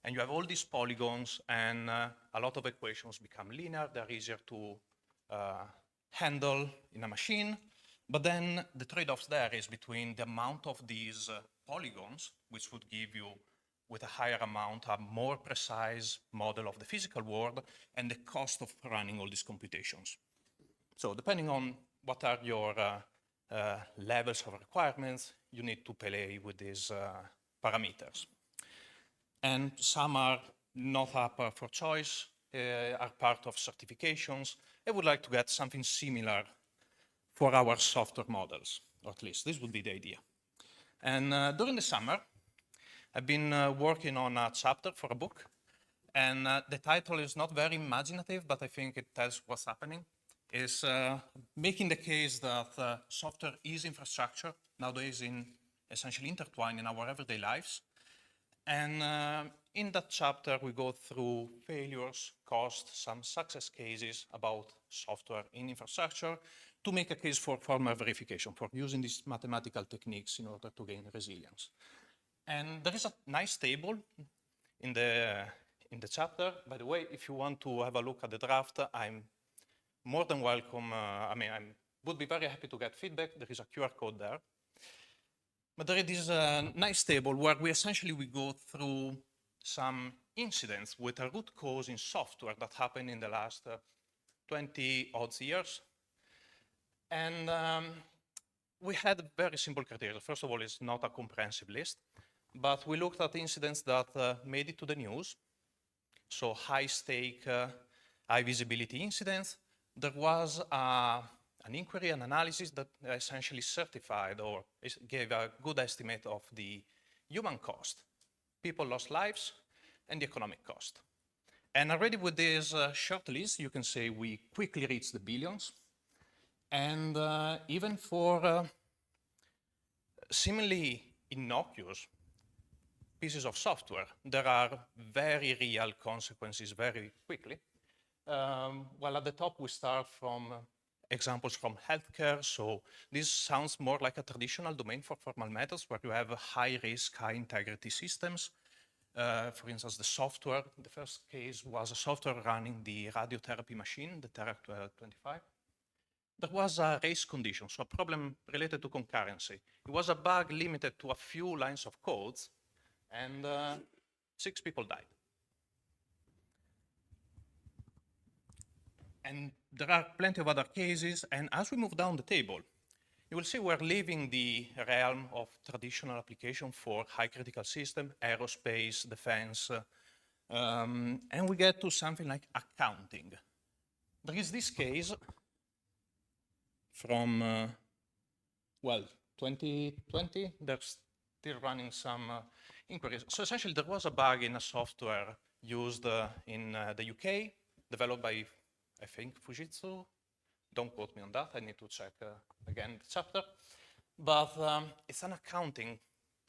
And you have all these polygons, and a lot of equations become linear. They're easier to handle in a machine. But then the trade-offs there is between the amount of these polygons, which would give you, with a higher amount, a more precise model of the physical world, and the cost of running all these computations. So depending on what are your levels of requirements, you need to play with these parameters. And some are not up for choice, are part of certifications. I would like to get something similar for our software models, or at least this would be the idea. And during the summer, I've been working on a chapter for a book, and the title is not very imaginative, but I think it tells what's happening. It's making the case that software is infrastructure, nowadays essentially intertwined in our everyday lives. And in that chapter, we go through failures, costs, some success cases about software in infrastructure to make a case for formal verification, for using these mathematical techniques in order to gain resilience. And there is a nice table in the chapter. By the way, if you want to have a look at the draft, I'm more than welcome. I would be very happy to get feedback. There is a QR code there. But there is a nice table where we go through some incidents with a root cause in software that happened in the last 20 odd years. And we had very simple criteria. First of all, it's not a comprehensive list, but we looked at incidents that made it to the news. So high stake, high visibility incidents. There was an inquiry, an analysis that essentially certified or gave a good estimate of the human cost. People lost lives and the economic cost. And already with this short list, you can say we quickly reached the billions. And even for seemingly innocuous pieces of software, there are very real consequences very quickly. Well, at the top, we start from examples from healthcare. So this sounds more like a traditional domain for formal methods where you have high risk, high integrity systems. For instance, the software, the first case was a software running the radiotherapy machine, the TERAC-25. There was a race condition, so a problem related to concurrency. It was a bug limited to a few lines of code, and 6 people died. And there are plenty of other cases, and as we move down the table, you will see we're leaving the realm of traditional application for high critical system, aerospace, defense, and we get to something like accounting. There is this case from, 2020, they're still running some inquiries. So essentially, there was a bug in a software used in the UK, developed by, I think, Fujitsu. Don't quote me on that. I need to check again the chapter. But it's an accounting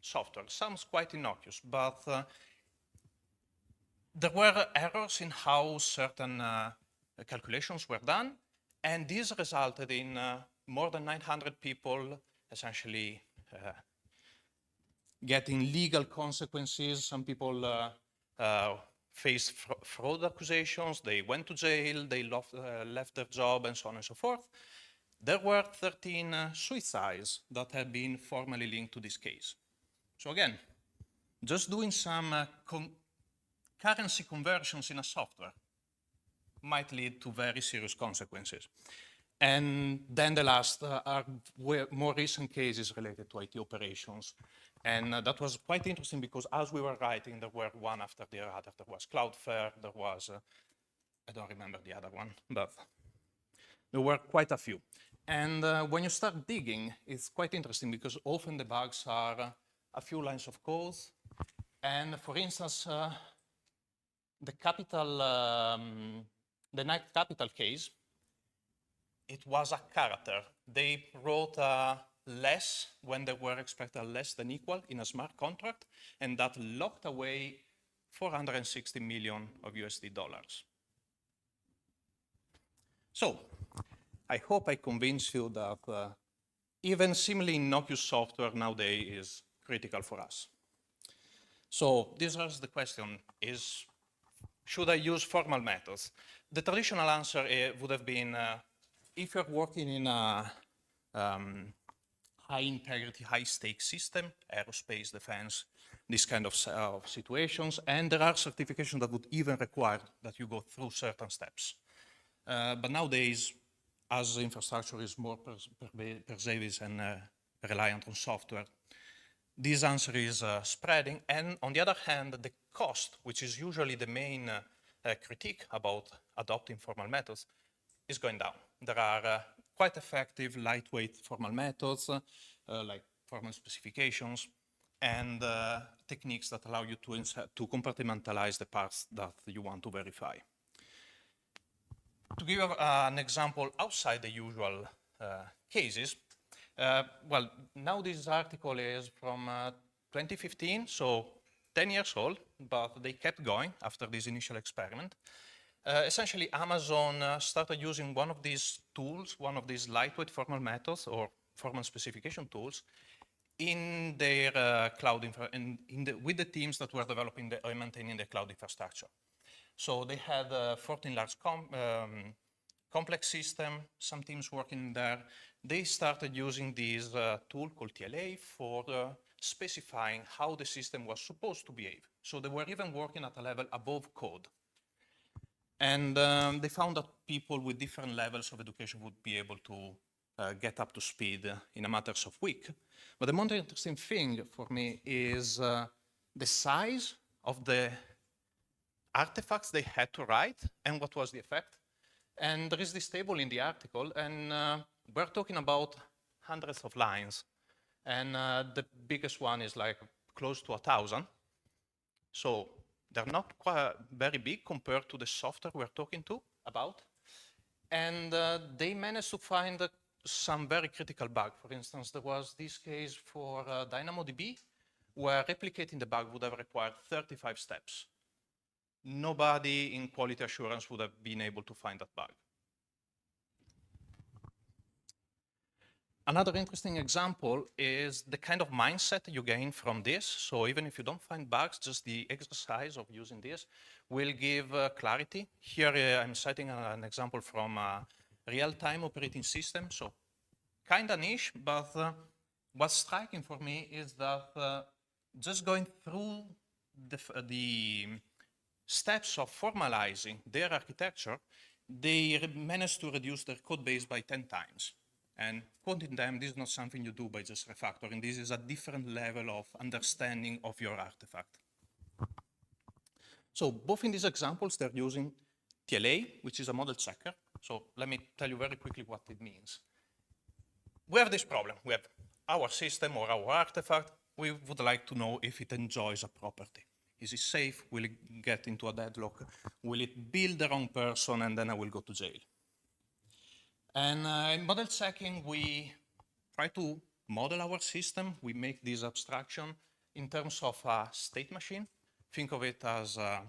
software. Sounds quite innocuous, but there were errors in how certain calculations were done. And this resulted in more than 900 people essentially getting legal consequences. Some people faced fraud accusations, they went to jail, they left their job, and so on and so forth. There were 13 suicides that had been formally linked to this case. So again, just doing some currency conversions in a software might lead to very serious consequences. And then the last are more recent cases related to IT operations. And that was quite interesting because as we were writing, there were one after the other. There was Cloudflare, there was, I don't remember the other one, but there were quite a few. And when you start digging, it's quite interesting because often the bugs are a few lines of code. And for instance, the Nike Capital case, it was a character. They wrote less when they were expected less than equal in a smart contract, and that locked away 460 million of USD dollars. So I hope I convinced you that even seemingly innocuous software nowadays is critical for us. So this was the question, should I use formal methods? The traditional answer would have been, if you're working in a high integrity, high stake system, aerospace, defense, this kind of situations, and there are certifications that would even require that you go through certain steps. But nowadays, as the infrastructure is more pervasive and reliant on software, this answer is spreading. And on the other hand, the cost, which is usually the main critique about adopting formal methods, is going down. There are quite effective, lightweight formal methods, like formal specifications, and techniques that allow you to compartmentalize the parts that you want to verify. To give an example outside the usual cases, well, now this article is from 2015, so 10 years old, but they kept going after this initial experiment. Essentially, Amazon started using one of these tools, one of these lightweight formal methods or formal specification tools in their cloud with the teams that were developing and maintaining the cloud infrastructure. So they had 14 large complex system, some teams working there. They started using this tool called TLA for specifying how the system was supposed to behave. So they were even working at a level above code. And they found that people with different levels of education would be able to get up to speed in a matter of weeks. But the most interesting thing for me is the size of the artifacts they had to write and what was the effect. And there is this table in the article, and we're talking about hundreds of lines. And the biggest one is like close to 1,000. So they're not quite very big compared to the software we're talking about. And they managed to find some very critical bugs. For instance, there was this case for DynamoDB, where replicating the bug would have required 35 steps. Nobody in quality assurance would have been able to find that bug. Another interesting example is the kind of mindset you gain from this. So even if you don't find bugs, just the exercise of using this will give clarity. Here I'm citing an example from a real-time operating system. So kind of niche, but what's striking for me is that just going through the steps of formalizing their architecture, they managed to reduce their code base by 10 times. And quoting them, this is not something you do by just refactoring. This is a different level of understanding of your artifact. So both in these examples, they're using TLA, which is a model checker. So let me tell you very quickly what it means. We have this problem. We have our system or our artifact. We would like to know if it enjoys a property. Is it safe? Will it get into a deadlock? Will it build the wrong person and then I will go to jail? And in model checking, we try to model our system. We make this abstraction in terms of a state machine. Think of it as a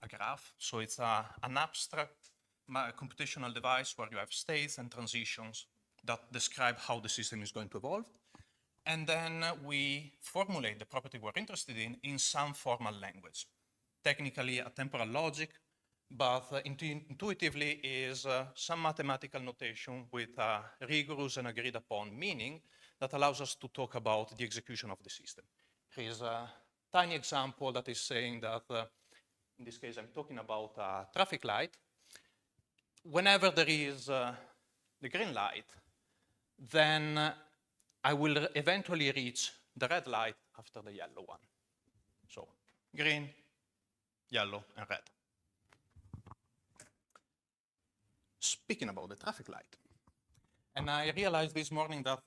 graph. So it's an abstract computational device where you have states and transitions that describe how the system is going to evolve. And then we formulate the property we're interested in some formal language. Technically, a temporal logic, but intuitively is some mathematical notation with a rigorous and agreed upon meaning that allows us to talk about the execution of the system. Here is a tiny example that is saying that, in this case, I'm talking about a traffic light. Whenever there is the green light, then I will eventually reach the red light after the yellow one. So green, yellow, and red. Speaking about the traffic light, and I realized this morning that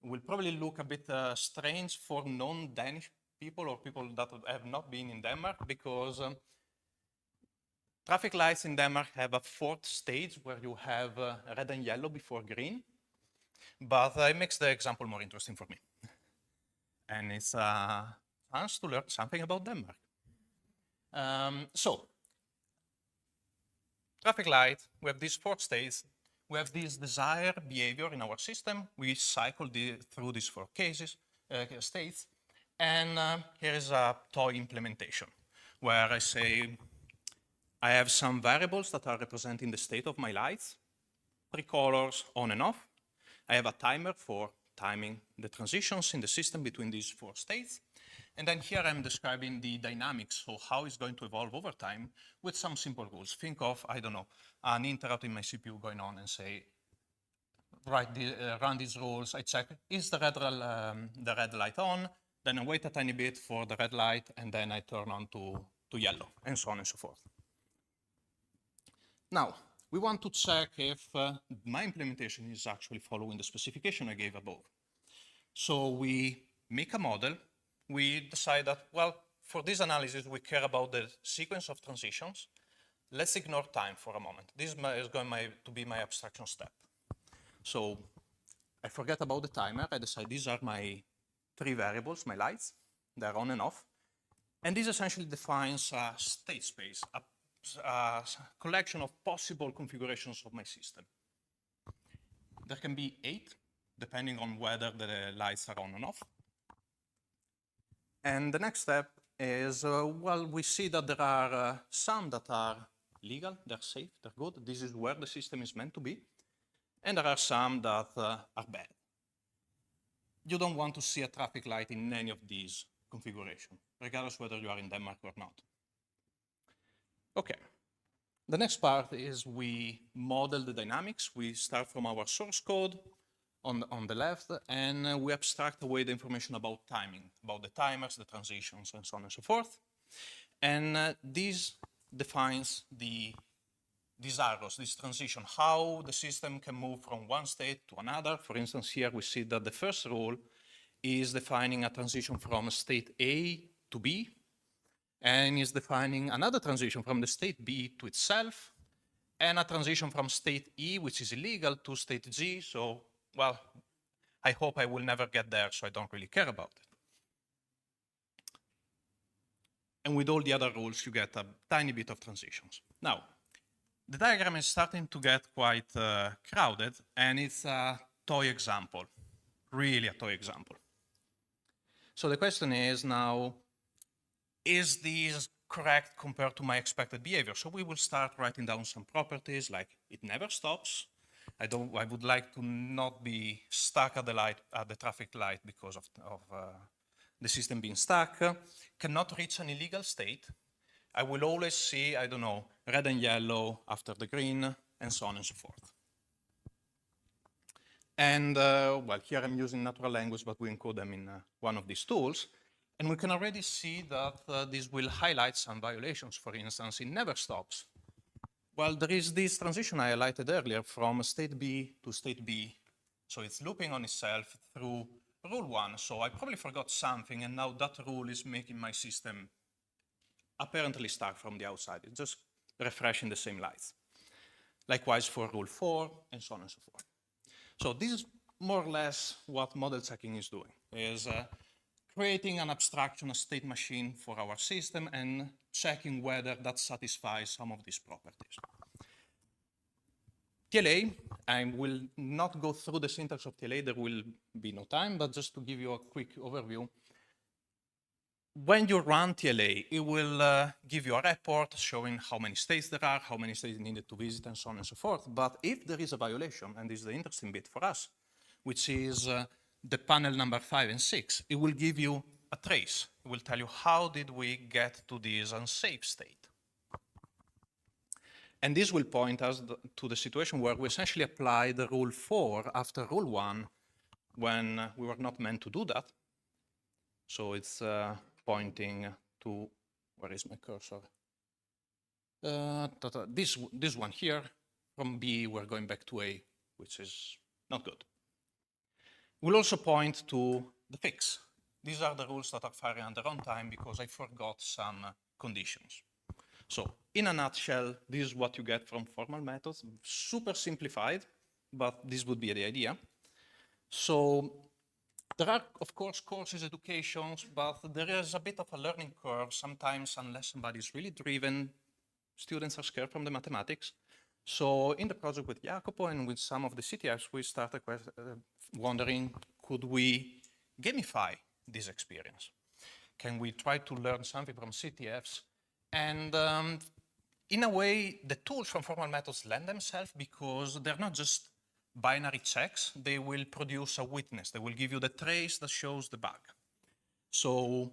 will probably look a bit strange for non-Danish people or people that have not been in Denmark, because traffic lights in Denmark have a fourth stage where you have red and yellow before green, but it makes the example more interesting for me. And it's a chance to learn something about Denmark. So, traffic light, we have these four states. We have this desired behavior in our system. We cycle through these four states. And here is a toy implementation where I say, I have some variables that are representing the state of my lights, 3 colors on and off. I have a timer for timing the transitions in the system between these 4 states. And then here I'm describing the dynamics, so how it's going to evolve over time with some simple rules. Think of, I don't know, an interrupt in my CPU going on and say, run these rules. I check, is the red light on? Then I wait a tiny bit for the red light, and then I turn on to yellow, and so on and so forth. Now, we want to check if my implementation is actually following the specification I gave above. So we make a model. We decide that, well, for this analysis, we care about the sequence of transitions. Let's ignore time for a moment. This is going to be my abstraction step. So I forget about the timer. I decide these are my 3 variables, my lights. They're on and off. And this essentially defines a state space, a collection of possible configurations of my system. There can be 8, depending on whether the lights are on and off. And the next step is, well, we see that there are some that are legal, they're safe, they're good. This is where the system is meant to be. And there are some that are bad. You don't want to see a traffic light in any of these configurations, regardless whether you are in Denmark or not. Okay. The next part is we model the dynamics. We start from our source code on the left, and we abstract away the information about timing, about the timers, the transitions, and so on and so forth. And this defines these arrows, this transition, how the system can move from one state to another. For instance, here we see that the first rule is defining a transition from state A to B, and is defining another transition from the state B to itself, and a transition from state E, which is illegal, to state G. So, well, I hope I will never get there, so I don't really care about it. And with all the other rules, you get a tiny bit of transitions. Now, the diagram is starting to get quite crowded, and it's a toy example, really a toy example. So the question is now, is this correct compared to my expected behavior? So we will start writing down some properties like it never stops. I would like to not be stuck at the traffic light because of the system being stuck. Cannot reach an illegal state. I will always see, I don't know, red and yellow after the green, and so on and so forth. And well, here I'm using natural language, but we encode them in one of these tools. And we can already see that this will highlight some violations. For instance, it never stops. Well, there is this transition I highlighted earlier from state B to state B. So it's looping on itself through rule 1. So I probably forgot something, and now that rule is making my system apparently stuck from the outside. It's just refreshing the same lights. Likewise for rule 4, and so on and so forth. So this is more or less what model checking is doing, is creating an abstraction, a state machine for our system, and checking whether that satisfies some of these properties. TLA, I will not go through the syntax of TLA, there will be no time, but just to give you a quick overview. When you run TLA, it will give you a report showing how many states there are, how many states needed to visit, and so on and so forth. But if there is a violation, and this is the interesting bit for us, which is the panel number 5 and 6, it will give you a trace. It will tell you how did we get to this unsafe state. And this will point us to the situation where we essentially apply the rule 4 after rule 1 when we were not meant to do that. So it's pointing to, where is my cursor? This one here, from B, we're going back to A, which is not good. We'll also point to the fix. These are the rules that are firing under runtime because I forgot some conditions. So in a nutshell, this is what you get from formal methods, super simplified, but this would be the idea. So there are, of course, courses, educations, but there is a bit of a learning curve. Sometimes, unless somebody is really driven, students are scared from the mathematics. So in the project with Jacopo and with some of the CTFs, we started wondering, could we gamify this experience? Can we try to learn something from CTFs? And in a way, the tools from formal methods lend themselves because they're not just binary checks. They will produce a witness. They will give you the trace that shows the bug. So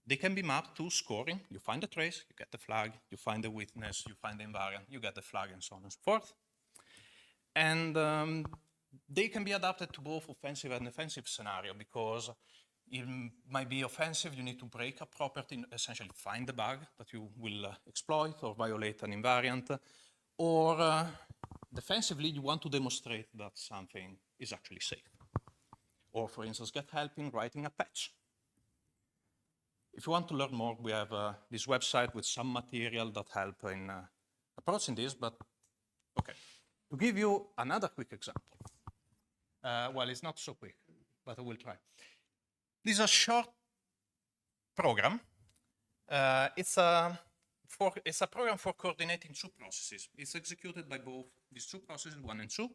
they can be mapped to scoring. You find the trace, you get the flag, you find the witness, you find the invariant, you get the flag, and so on and so forth. And they can be adapted to both offensive and defensive scenario because it might be offensive, you need to break a property, essentially find the bug that you will exploit or violate an invariant, or defensively, you want to demonstrate that something is actually safe. Or for instance, get help in writing a patch. If you want to learn more, we have this website with some material that help in approaching this, but okay. To give you another quick example. Well, it's not so quick, but I will try. This is a short program. It's a program for coordinating two processes. It's executed by both these two processes, 1 and 2.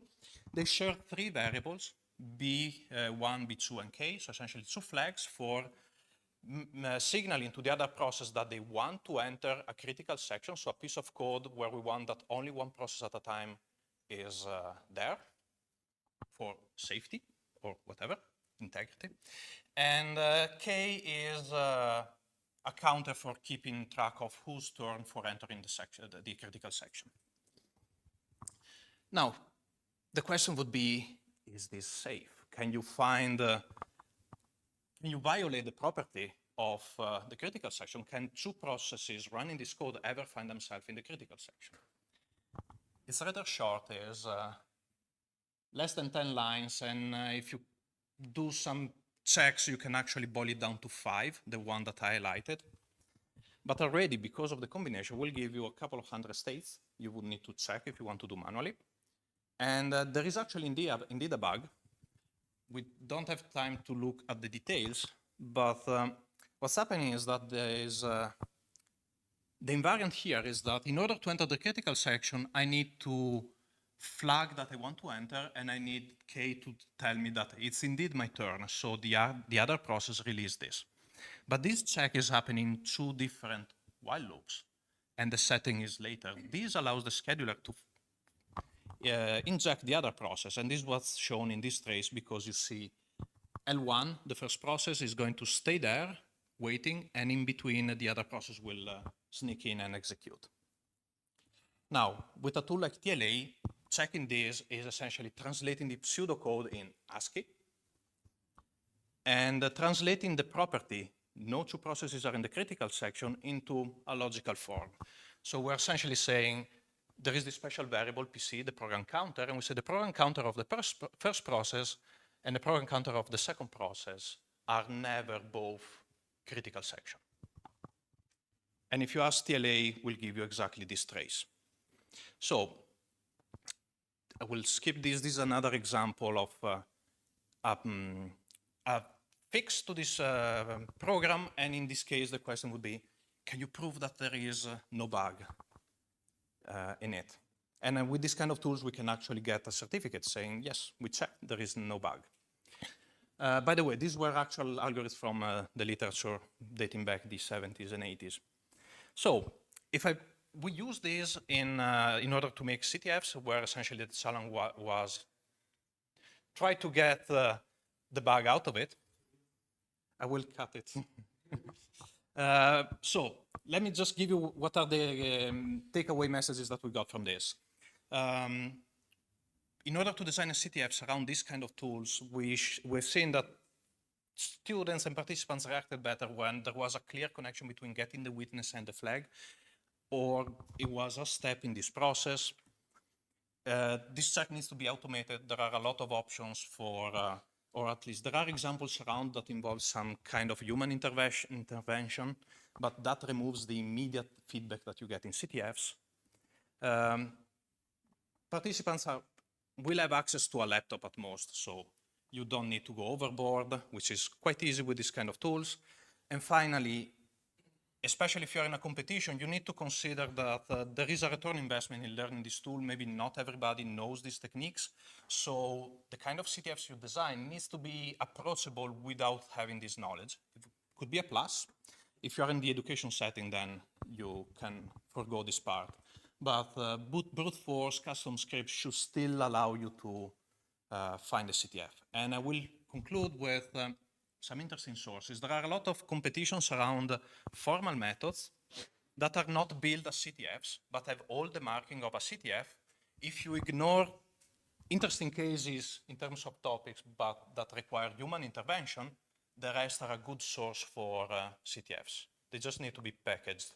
They share 3 variables, B1, B2, and K, so essentially 2 flags for signaling to the other process that they want to enter a critical section, so a piece of code where we want that only one process at a time is there for safety or whatever, integrity. And K is a counter for keeping track of whose turn for entering the section, the critical section. Now, the question would be, is this safe? Can you find, can you violate the property of the critical section? Can 2 processes running this code ever find themselves in the critical section? It's rather short, it's less than 10 lines, and if you do some checks, you can actually boil it down to 5, the one that I highlighted. But already, because of the combination, we'll give you a couple of 100 states you would need to check if you want to do manually. And there is actually indeed a bug. We don't have time to look at the details, but what's happening is that there is the invariant here is that in order to enter the critical section, I need to flag that I want to enter, and I need K to tell me that it's indeed my turn, so the other process release this. But this check is happening in 2 different while loops, and the setting is later. This allows the scheduler to inject the other process, and this is what's shown in this trace, because you see L1, the first process, is going to stay there, waiting, and in between the other process will sneak in and execute. Now, with a tool like TLA, checking this is essentially translating the pseudocode in ASCII and translating the property, no 2 processes are in the critical section, into a logical form. So we're essentially saying there is this special variable PC, the program counter, and we say the program counter of the first process and the program counter of the second process are never both critical section. And if you ask TLA, we'll give you exactly this trace. So I will skip this. This is another example of a fix to this program. And in this case, the question would be, can you prove that there is no bug in it? And with this kind of tools, we can actually get a certificate saying, yes, we checked, there is no bug. By the way, these were actual algorithms from the literature dating back the 70s and 80s. So if we use this in order to make CTFs, where essentially the challenge was try to get the bug out of it. I will cut it. So let me just give you what are the takeaway messages that we got from this. In order to design a CTFs around these kind of tools, we've seen that students and participants reacted better when there was a clear connection between getting the witness and the flag, or it was a step in this process. This check needs to be automated. There are a lot of options for, or at least there are examples around that involve some kind of human intervention, but that removes the immediate feedback that you get in CTFs. Participants will have access to a laptop at most, so you don't need to go overboard, which is quite easy with these kind of tools. And finally, especially if you're in a competition, you need to consider that there is a return investment in learning this tool. Maybe not everybody knows these techniques. So the kind of CTFs you design needs to be approachable without having this knowledge. It could be a plus. If you're in the education setting, then you can forgo this part. But brute force custom scripts should still allow you to find a CTF. And I will conclude with some interesting sources. There are a lot of competitions around formal methods that are not built as CTFs, but have all the marking of a CTF. If you ignore interesting cases in terms of topics, but that require human intervention, the rest are a good source for CTFs. They just need to be packaged.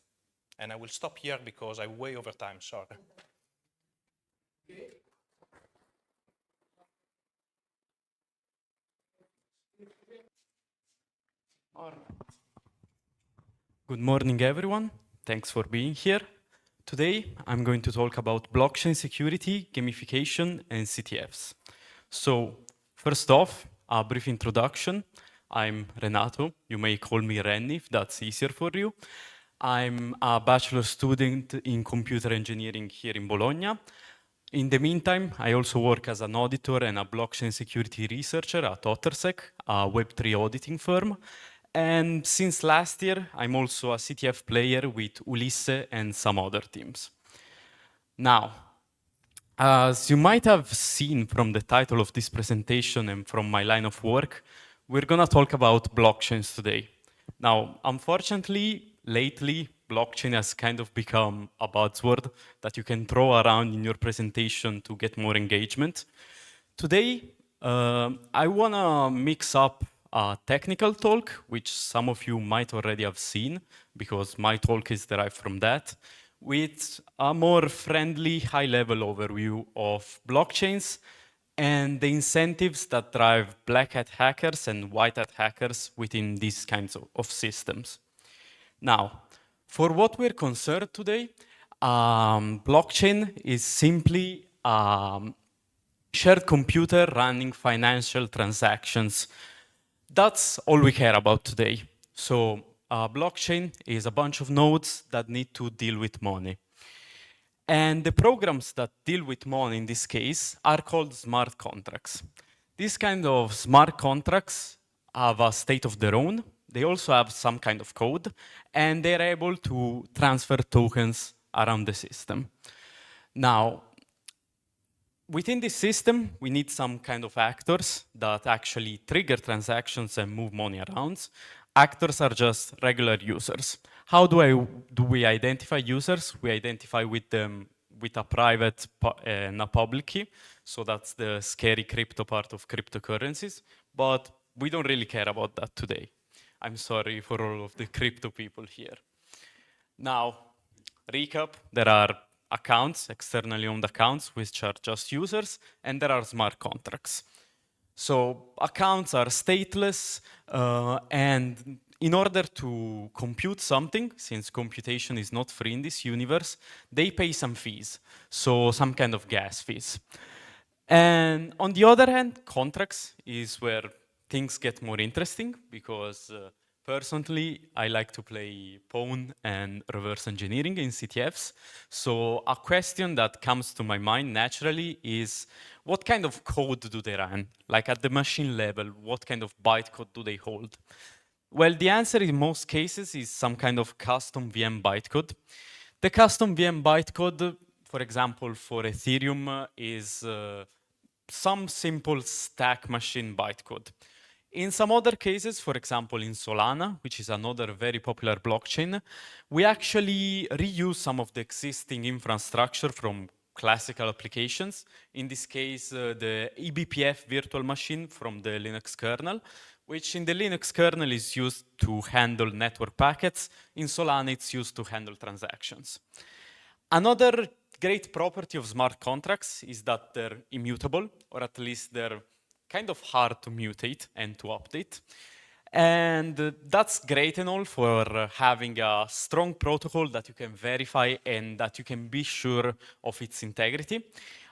And I will stop here because I'm way over time, sorry. Good morning, everyone. Thanks for being here. Today, I'm going to talk about blockchain security, gamification, and CTFs. So, first off, a brief introduction. I'm Renato. You may call me Renny if that's easier for you. I'm a bachelor student in computer engineering here in Bologna. In the meantime, I also work as an auditor and a blockchain security researcher at OtterSec, a Web3 auditing firm. And since last year, I'm also a CTF player with Ulisse and some other teams. Now, as you might have seen from the title of this presentation and from my line of work, we're gonna talk about blockchains today. Now, unfortunately, lately, blockchain has kind of become a buzzword that you can throw around in your presentation to get more engagement. Today, I wanna mix up a technical talk, which some of you might already have seen, because my talk is derived from that, with a more friendly, high-level overview of blockchains and the incentives that drive black hat hackers and white hat hackers within these kinds of systems. Now, for what we're concerned today, blockchain is simply shared computer running financial transactions. That's all we care about today. So blockchain is a bunch of nodes that need to deal with money. And the programs that deal with money in this case are called smart contracts. These kind of smart contracts have a state of their own. They also have some kind of code, and they're able to transfer tokens around the system. Now, within this system, we need some kind of actors that actually trigger transactions and move money around. Actors are just regular users. How do we identify users? We identify with them with a private and a public key. So that's the scary crypto part of cryptocurrencies. But we don't really care about that today. I'm sorry for all of the crypto people here. Now, recap, there are accounts, externally owned accounts, which are just users, and there are smart contracts. So accounts are stateless, and in order to compute something, since computation is not free in this universe, they pay some fees, so some kind of gas fees. And on the other hand, contracts is where things get more interesting, because personally, I like to play pawn and reverse engineering in CTFs. So a question that comes to my mind naturally is, what kind of code do they run? Like at the machine level, what kind of bytecode do they hold? Well, the answer in most cases is some kind of custom VM bytecode. The custom VM bytecode, for example, for Ethereum is some simple stack machine bytecode. In some other cases, for example, in Solana, which is another very popular blockchain, we actually reuse some of the existing infrastructure from classical applications. In this case, the eBPF virtual machine from the Linux kernel, which in the Linux kernel is used to handle network packets. In Solana, it's used to handle transactions. Another great property of smart contracts is that they're immutable, or at least they're kind of hard to mutate and to update. And that's great and all for having a strong protocol that you can verify and that you can be sure of its integrity.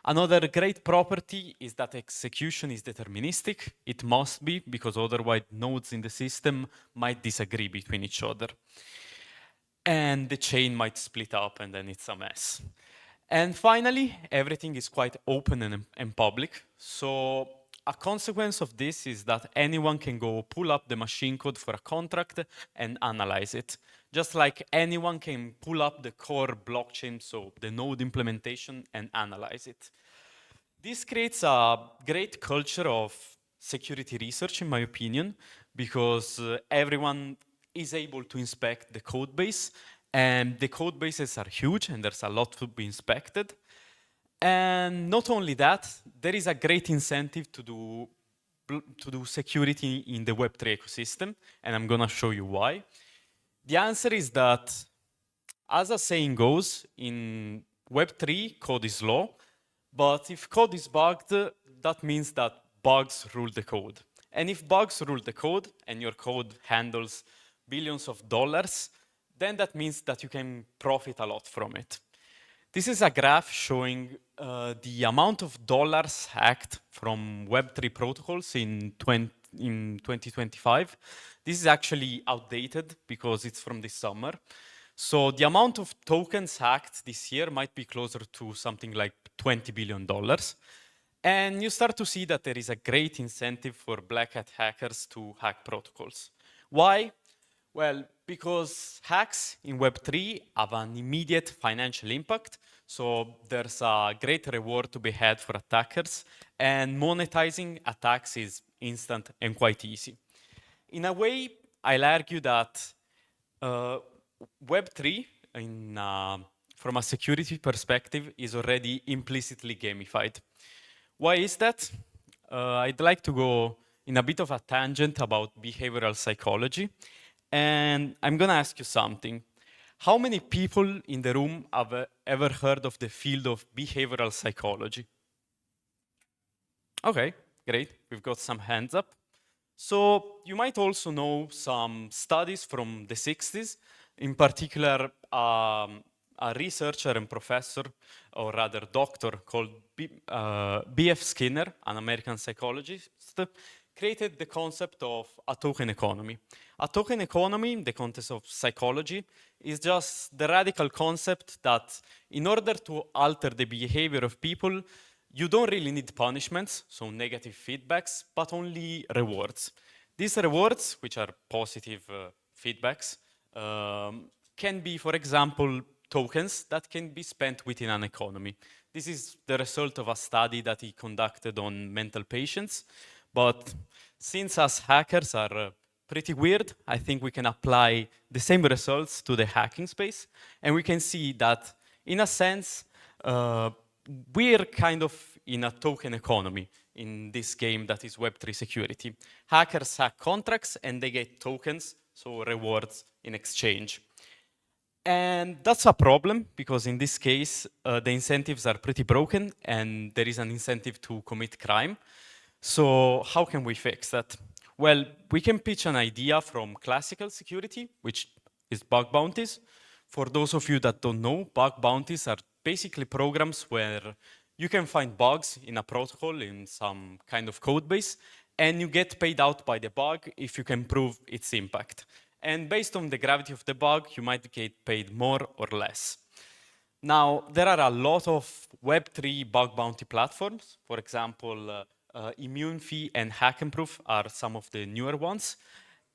Another great property is that execution is deterministic. It must be, because otherwise nodes in the system might disagree between each other. And the chain might split up and then it's a mess. And finally, everything is quite open and public. So a consequence of this is that anyone can go pull up the machine code for a contract and analyze it. Just like anyone can pull up the core blockchain, so the node implementation, and analyze it. This creates a great culture of security research, in my opinion, because everyone is able to inspect the code base, and the code bases are huge and there's a lot to be inspected. And not only that, there is a great incentive to do security in the Web3 ecosystem, and I'm gonna show you why. The answer is that, as a saying goes, in Web3, code is law, but if code is bugged, that means that bugs rule the code. And if bugs rule the code, and your code handles billions of dollars, then that means that you can profit a lot from it. This is a graph showing the amount of dollars hacked from Web3 protocols in 2025. This is actually outdated because it's from this summer. So the amount of tokens hacked this year might be closer to something like $20 billion. And you start to see that there is a great incentive for black hat hackers to hack protocols. Why? Well, because hacks in Web3 have an immediate financial impact, so there's a great reward to be had for attackers, and monetizing attacks is instant and quite easy. In a way, I'll argue that Web3, from a security perspective, is already implicitly gamified. Why is that? I'd like to go in a bit of a tangent about behavioral psychology. And I'm gonna ask you something. How many people in the room have ever heard of the field of behavioral psychology? Okay, great, we've got some hands up. So you might also know some studies from the 60s, in particular a researcher and professor, or rather doctor, called B.F. Skinner, an American psychologist, created the concept of a token economy. A token economy, in the context of psychology, is just the radical concept that in order to alter the behavior of people, you don't really need punishments, so negative feedbacks, but only rewards. These rewards, which are positive feedbacks, can be, for example, tokens that can be spent within an economy. This is the result of a study that he conducted on mental patients. But since us hackers are pretty weird, I think we can apply the same results to the hacking space. And we can see that, in a sense, we're kind of in a token economy in this game that is Web3 security. Hackers hack contracts and they get tokens, so rewards in exchange. And that's a problem because in this case, the incentives are pretty broken and there is an incentive to commit crime. So how can we fix that? Well, we can pitch an idea from classical security, which is bug bounties. For those of you that don't know, bug bounties are basically programs where you can find bugs in a protocol in some kind of code base, and you get paid out by the bug if you can prove its impact. And based on the gravity of the bug, you might get paid more or less. Now, there are a lot of Web3 bug bounty platforms. For example, ImmuneFi and Hack'n'Proof are some of the newer ones.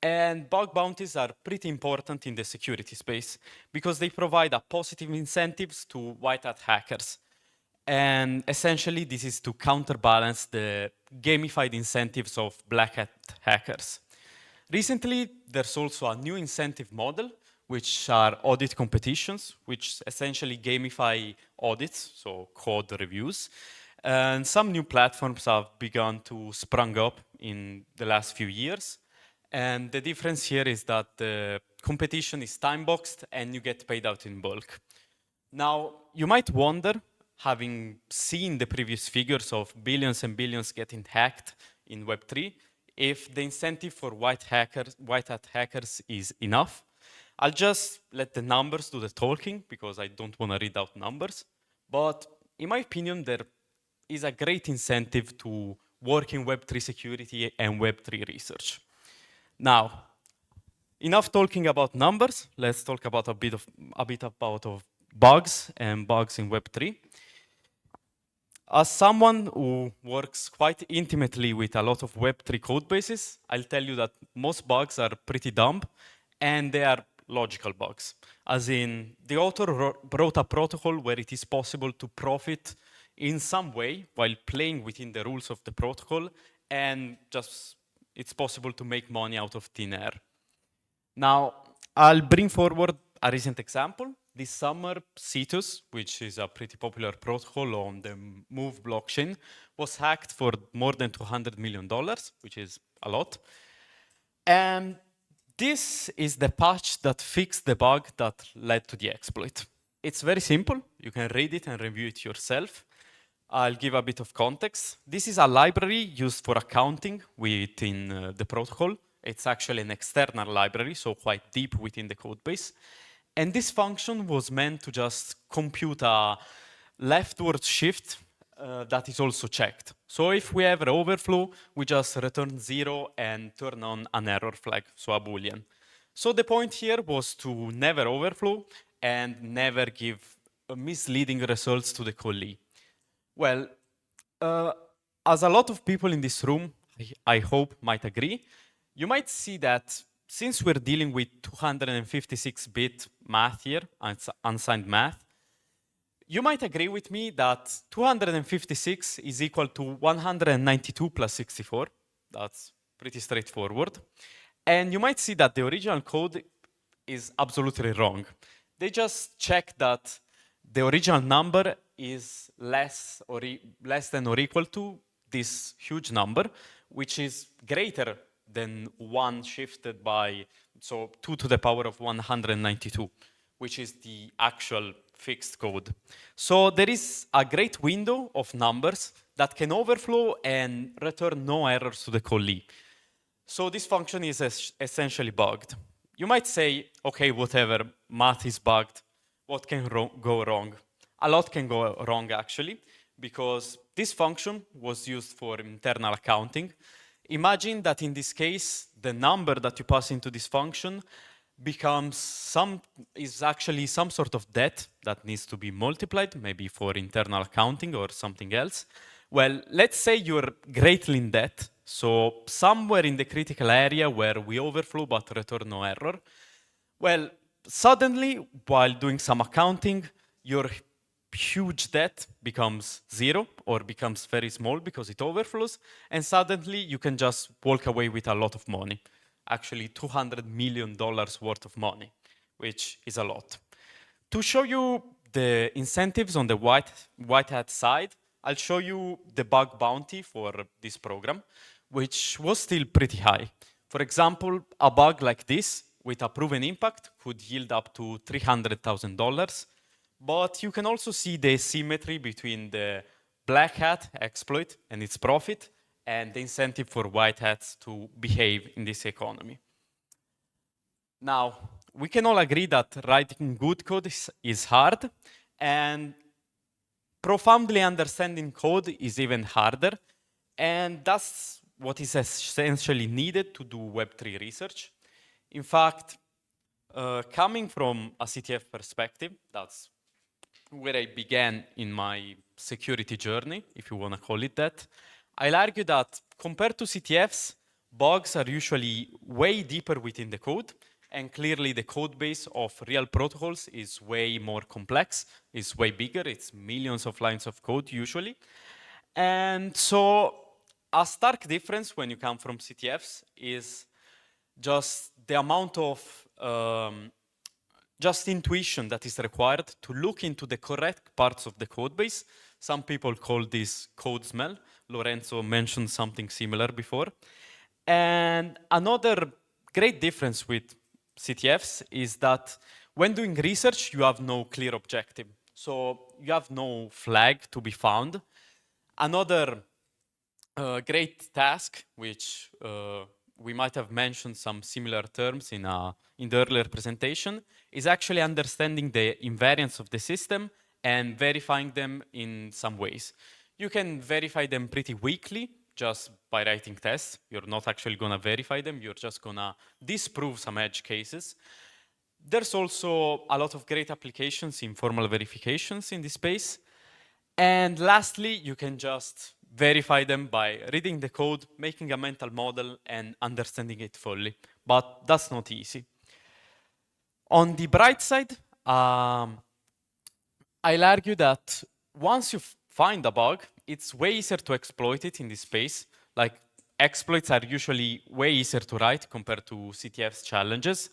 And bug bounties are pretty important in the security space because they provide a positive incentives to white hat hackers. And essentially, this is to counterbalance the gamified incentives of black hat hackers. Recently, there's also a new incentive model, which are audit competitions, which essentially gamify audits, so code reviews. And some new platforms have begun to sprung up in the last few years. And the difference here is that the competition is time-boxed and you get paid out in bulk. Now, you might wonder, having seen the previous figures of billions and billions getting hacked in Web3, if the incentive for white hat hackers is enough. I'll just let the numbers do the talking because I don't want to read out numbers. But in my opinion, there is a great incentive to work in Web3 security and Web3 research. Now, enough talking about numbers. Let's talk about a bit about bugs and bugs in Web3. As someone who works quite intimately with a lot of Web3 code bases, I'll tell you that most bugs are pretty dumb and they are logical bugs. As in, the author wrote a protocol where it is possible to profit in some way while playing within the rules of the protocol, and just it's possible to make money out of thin air. Now, I'll bring forward a recent example. This summer, Cetus, which is a pretty popular protocol on the Move blockchain, was hacked for more than $200 million, which is a lot. And this is the patch that fixed the bug that led to the exploit. It's very simple. You can read it and review it yourself. I'll give a bit of context. This is a library used for accounting within the protocol. It's actually an external library, so quite deep within the code base. And this function was meant to just compute a leftward shift that is also checked. So if we have an overflow, we just return 0 and turn on an error flag, so a Boolean. So the point here was to never overflow and never give misleading results to the callee. Well, as a lot of people in this room, I hope, might agree, you might see that since we're dealing with 256-bit math here, unsigned math, you might agree with me that 256 is equal to 192 plus 64. That's pretty straightforward. And you might see that the original code is absolutely wrong. They just check that the original number is less than or equal to this huge number, which is greater than 1 shifted by, so 2 to the power of 192, which is the actual fixed code. So there is a great window of numbers that can overflow and return no errors to the callee. So this function is essentially bugged. You might say, okay, whatever, math is bugged. What can go wrong? A lot can go wrong, actually, because this function was used for internal accounting. Imagine that in this case, the number that you pass into this function is actually some sort of debt that needs to be multiplied, maybe for internal accounting or something else. Well, let's say you're greatly in debt, so somewhere in the critical area where we overflow but return no error. Well, suddenly, while doing some accounting, your huge debt becomes 0 or becomes very small because it overflows, and suddenly you can just walk away with a lot of money. Actually, $200 million worth of money, which is a lot. To show you the incentives on the white hat side, I'll show you the bug bounty for this program, which was still pretty high. For example, a bug like this with a proven impact could yield up to $300,000. But you can also see the symmetry between the black hat exploit and its profit and the incentive for white hats to behave in this economy. Now, we can all agree that writing good code is hard, and profoundly understanding code is even harder, and that's what is essentially needed to do Web3 research. In fact, coming from a CTF perspective, that's where I began in my security journey, if you want to call it that, I'll argue that compared to CTFs, bugs are usually way deeper within the code, and clearly the code base of real protocols is way more complex, it's way bigger, it's millions of lines of code usually. And so a stark difference when you come from CTFs is just the amount of just intuition that is required to look into the correct parts of the code base. Some people call this code smell. Lorenzo mentioned something similar before. And another great difference with CTFs is that when doing research, you have no clear objective. So you have no flag to be found. Another great task, which we might have mentioned some similar terms in the earlier presentation, is actually understanding the invariants of the system and verifying them in some ways. You can verify them pretty weakly just by writing tests. You're not actually gonna verify them, you're just gonna disprove some edge cases. There's also a lot of great applications in formal verifications in this space. And lastly, you can just verify them by reading the code, making a mental model, and understanding it fully. But that's not easy. On the bright side, I'll argue that once you find a bug, it's way easier to exploit it in this space. Like, exploits are usually way easier to write compared to CTF's challenges.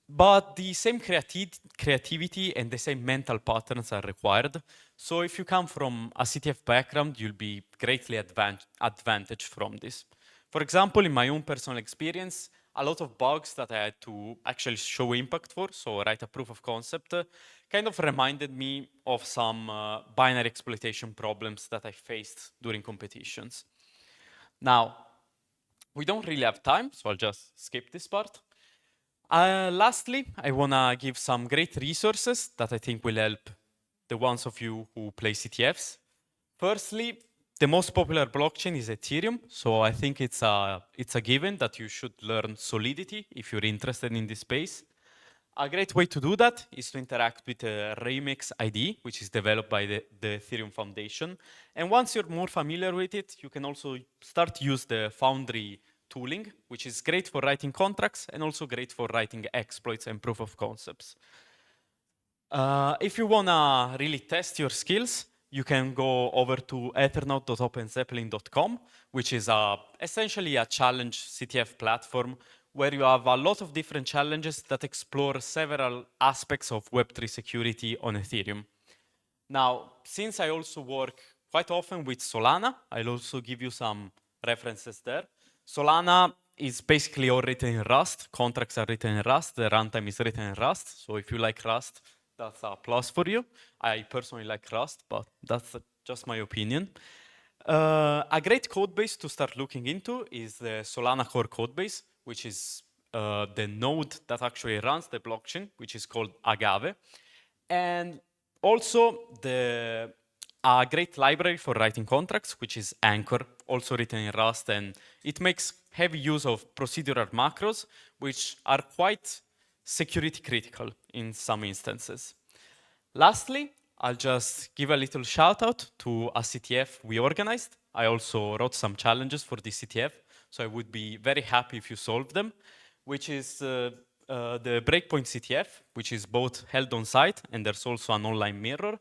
But the same creativity and the same mental patterns are required. So if you come from a CTF background, you'll be greatly advantaged from this. For example, in my own personal experience, a lot of bugs that I had to actually show impact for, so write a proof of concept, kind of reminded me of some binary exploitation problems that I faced during competitions. Now, we don't really have time, so I'll just skip this part. Lastly, I want to give some great resources that I think will help the ones of you who play CTFs. Firstly, the most popular blockchain is Ethereum, so I think it's a given that you should learn Solidity if you're interested in this space. A great way to do that is to interact with Remix ID, which is developed by the Ethereum Foundation. And once you're more familiar with it, you can also start to use the Foundry tooling, which is great for writing contracts and also great for writing exploits and proof of concepts. If you wanna really test your skills, you can go over to ethernote.openzeppelin.com, which is essentially a challenge CTF platform where you have a lot of different challenges that explore several aspects of Web3 security on Ethereum. Now, since I also work quite often with Solana, I'll also give you some references there. Solana is basically all written in Rust. Contracts are written in Rust. The runtime is written in Rust. So if you like Rust, that's a plus for you. I personally like Rust, but that's just my opinion. A great code base to start looking into is the Solana core code base, which is the node that actually runs the blockchain, which is called Agave. And also a great library for writing contracts, which is Anchor, also written in Rust, and it makes heavy use of procedural macros, which are quite security critical in some instances. Lastly, I'll just give a little shout out to a CTF we organized. I also wrote some challenges for the CTF, so I would be very happy if you solve them, which is the Breakpoint CTF, which is both held on site, and there's also an online mirror,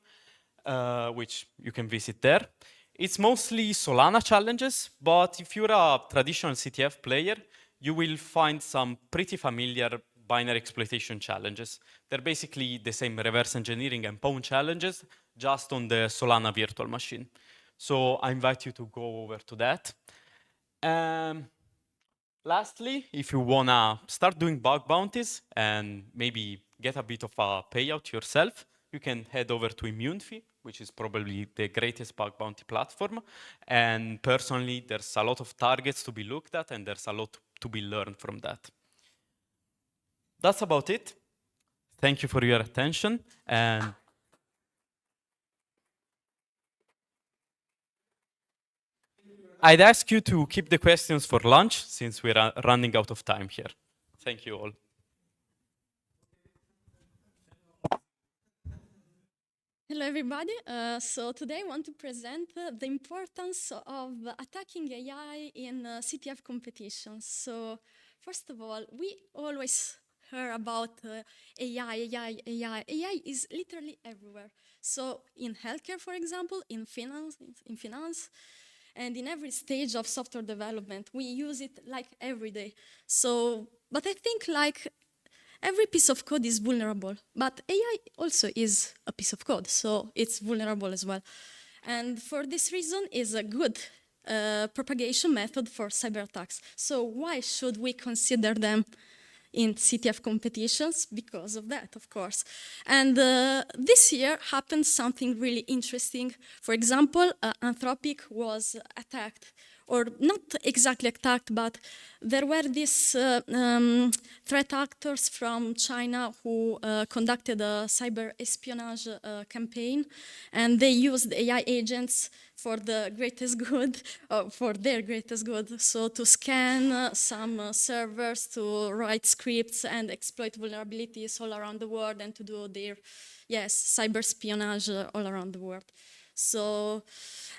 which you can visit there. It's mostly Solana challenges, but if you're a traditional CTF player, you will find some pretty familiar binary exploitation challenges. They're basically the same reverse engineering and pawn challenges, just on the Solana virtual machine. So I invite you to go over to that. Lastly, if you wanna start doing bug bounties and maybe get a bit of a payout yourself, you can head over to ImmuneFi, which is probably the greatest bug bounty platform. And personally, there's a lot of targets to be looked at, and there's a lot to be learned from that. That's about it. Thank you for your attention. And I'd ask you to keep the questions for lunch, since we're running out of time here. Thank you all. Hello, everybody. So today I want to present the importance of attacking AI in CTF competitions. So first of all, we always hear about AI. AI is literally everywhere. So in healthcare, for example, in finance, And in every stage of software development, we use it like every day. So, but I think like every piece of code is vulnerable, but AI also is a piece of code, so it's vulnerable as well. And for this reason is a good propagation method for cyber attacks. So why should we consider them in CTF competitions? Because of that, of course. And this year happened something really interesting. For example, Anthropic was attacked, or not exactly attacked, but there were these threat actors from China who conducted a cyber espionage campaign, and they used AI agents for the greatest good, for their greatest good. So to scan some servers, to write scripts and exploit vulnerabilities all around the world, and to do their, cyber espionage all around the world. So,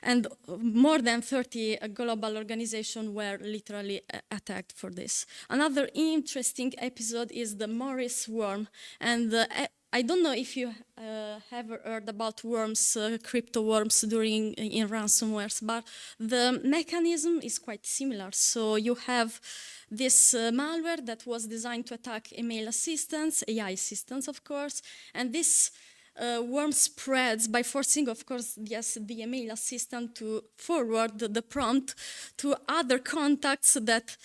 and more than 30 global organizations were literally attacked for this. Another interesting episode is the Morris worm. And I don't know if you have heard about worms, crypto worms in ransomwares, but the mechanism is quite similar. So you have this malware that was designed to attack email assistants, AI assistants, of course, and this worm spreads by forcing, of course, the email assistant to forward the prompt to other contacts that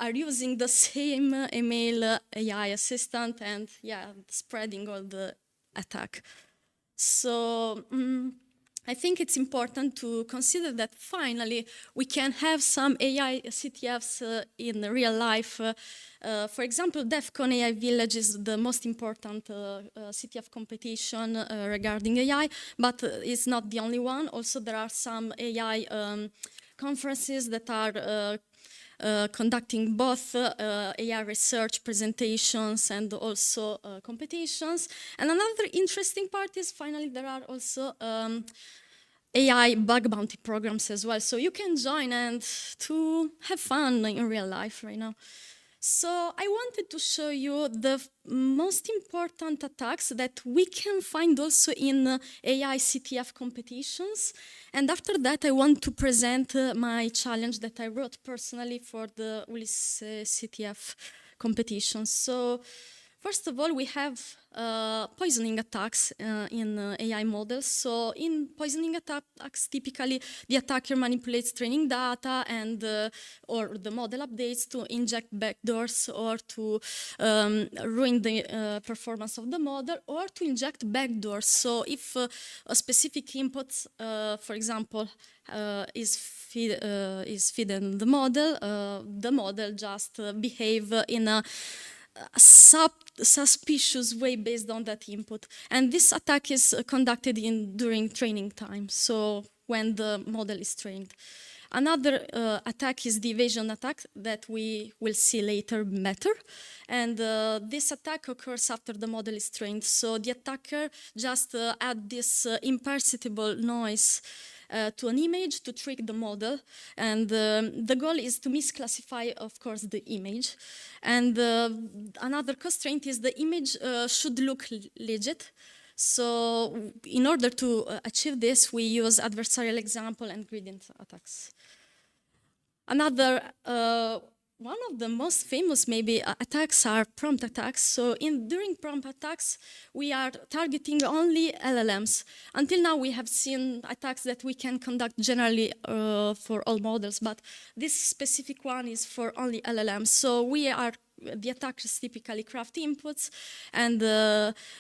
are using the same email AI assistant, and spreading all the attack. So I think it's important to consider that finally we can have some AI CTFs in real life. For example, DEF CON AI Village is the most important CTF competition regarding AI, but it's not the only one. Also, there are some AI conferences that are conducting both AI research presentations and also competitions. And another interesting part is finally there are also AI bug bounty programs as well. So you can join and to have fun in real life right now. So I wanted to show you the most important attacks that we can find also in AI CTF competitions. And after that, I want to present my challenge that I wrote personally for the IaC CTF competition. So first of all, we have poisoning attacks in AI models. So in poisoning attacks, typically the attacker manipulates training data and or the model updates to inject backdoors or to ruin the performance of the model, or to inject backdoors. So if a specific input, for example, is fed the model just behave in a suspicious way based on that input. And this attack is conducted during training time, so when the model is trained. Another attack is the evasion attack that we will see later better. And this attack occurs after the model is trained. So the attacker just add this imperceptible noise to an image to trick the model, and the goal is to misclassify, of course, the image. And another constraint is the image should look legit. So in order to achieve this, we use adversarial example and gradient attacks. Another one of the most famous maybe attacks are prompt attacks. So during prompt attacks, we are targeting only LLMs. Until now, we have seen attacks that we can conduct generally for all models, but this specific one is for only LLMs. So the attackers typically craft inputs and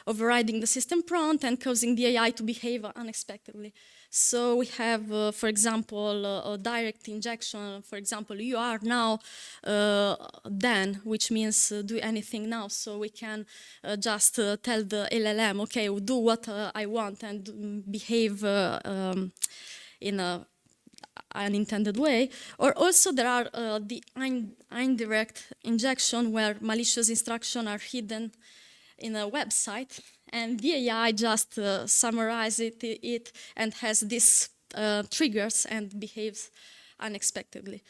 overriding the system prompt and causing the AI to behave unexpectedly. So we have, for example, a direct injection. For example, you are now then, which means do anything now. So we can just tell the LLM, okay, do what I want and behave in a unintended way. Or also there are the indirect injection where malicious instructions are hidden in a website, and the AI just summarizes it and has these triggers and behaves unexpectedly.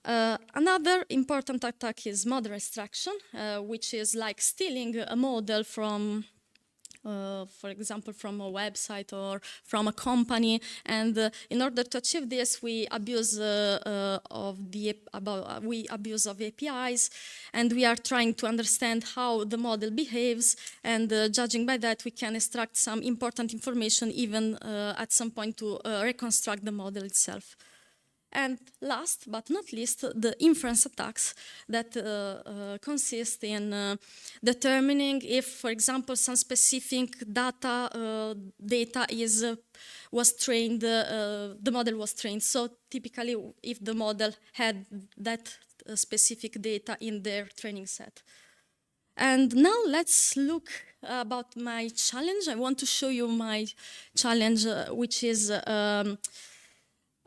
Another important attack is model extraction, which is like stealing a model from for example, from a website or from a company. And in order to achieve this, we abuse of APIs, and we are trying to understand how the model behaves. And judging by that, we can extract some important information, even at some point to reconstruct the model itself. And last but not least, the inference attacks that consist in determining if, for example, some specific data was trained, the model was trained. So typically, if the model had that specific data in their training set. And now let's look about my challenge. I want to show you my challenge, which is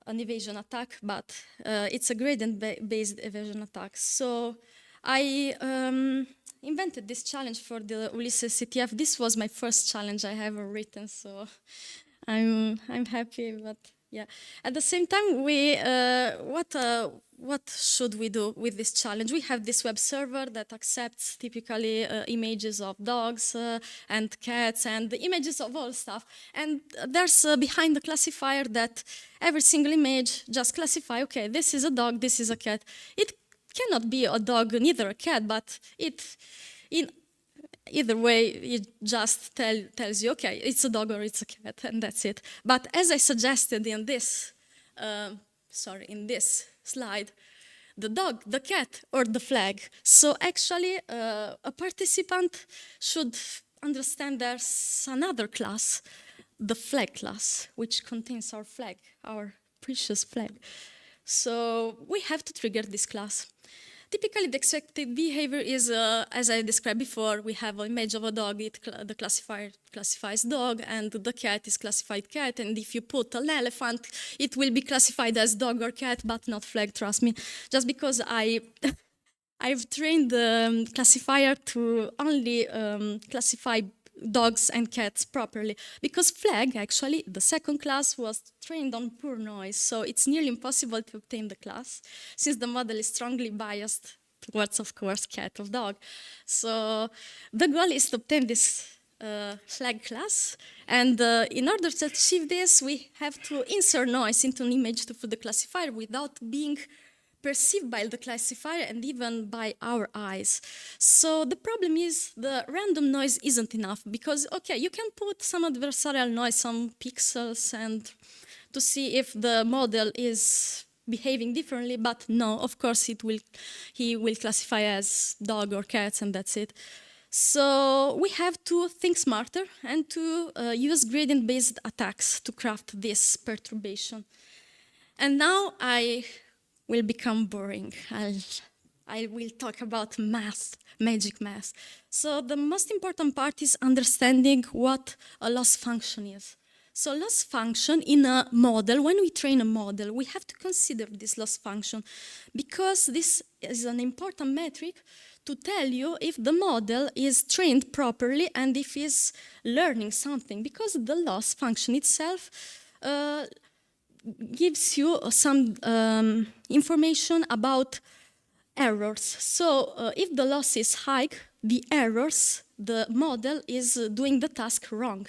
an evasion attack, but it's a gradient-based evasion attack. So I invented this challenge for the Ulysses CTF. This was my first challenge I ever written, so I'm happy. But yeah, at the same time, what should we do with this challenge? We have this web server that accepts typically images of dogs and cats and images of all stuff. And there's behind the classifier that every single image just classify, okay, this is a dog, this is a cat. It cannot be a dog, neither a cat, but either way, it just tells you, okay, it's a dog or it's a cat, and that's it. But as I suggested in this, in this slide, the dog, the cat, or the flag. So actually, a participant should understand there's another class, the flag class, which contains our flag, our precious flag. So we have to trigger this class. Typically, the expected behavior is, as I described before, we have an image of a dog, the classifier classifies dog, and the cat is classified cat, and if you put an elephant, it will be classified as dog or cat, but not flag, trust me. Just because I've trained the classifier to only classify dogs and cats properly, because flag, actually, the second class was trained on pure noise, so it's nearly impossible to obtain the class, since the model is strongly biased towards, of course, cat or dog. So the goal is to obtain this flag class, and in order to achieve this, we have to insert noise into an image to put the classifier without being perceived by the classifier and even by our eyes. So the problem is the random noise isn't enough, because, okay, you can put some adversarial noise, some pixels, and to see if the model is behaving differently, but no, of course he will classify as dog or cats, and that's it. So we have to think smarter and to use gradient-based attacks to craft this perturbation. And now I will become boring. I will talk about math, magic math. So the most important part is understanding what a loss function is. So loss function in a model, when we train a model, we have to consider this loss function, because this is an important metric to tell you if the model is trained properly and if it's learning something, because the loss function itself gives you some information about errors. So if the loss is high, the errors, the model is doing the task wrong.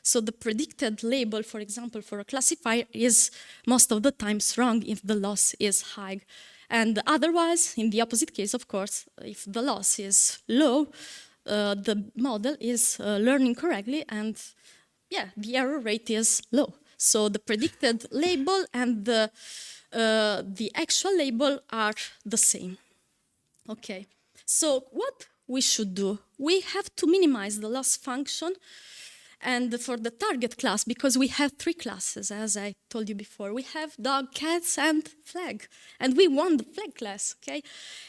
So the predicted label, for example, for a classifier is most of the times wrong if the loss is high. And otherwise, in the opposite case, of course, if the loss is low, the model is learning correctly, and yeah, the error rate is low. So the predicted label and the actual label are the same. Okay, so what we should do? We have to minimize the loss function, and for the target class, because we have three classes, as I told you before. We have dog, cats, and flag, and we want the flag class, okay?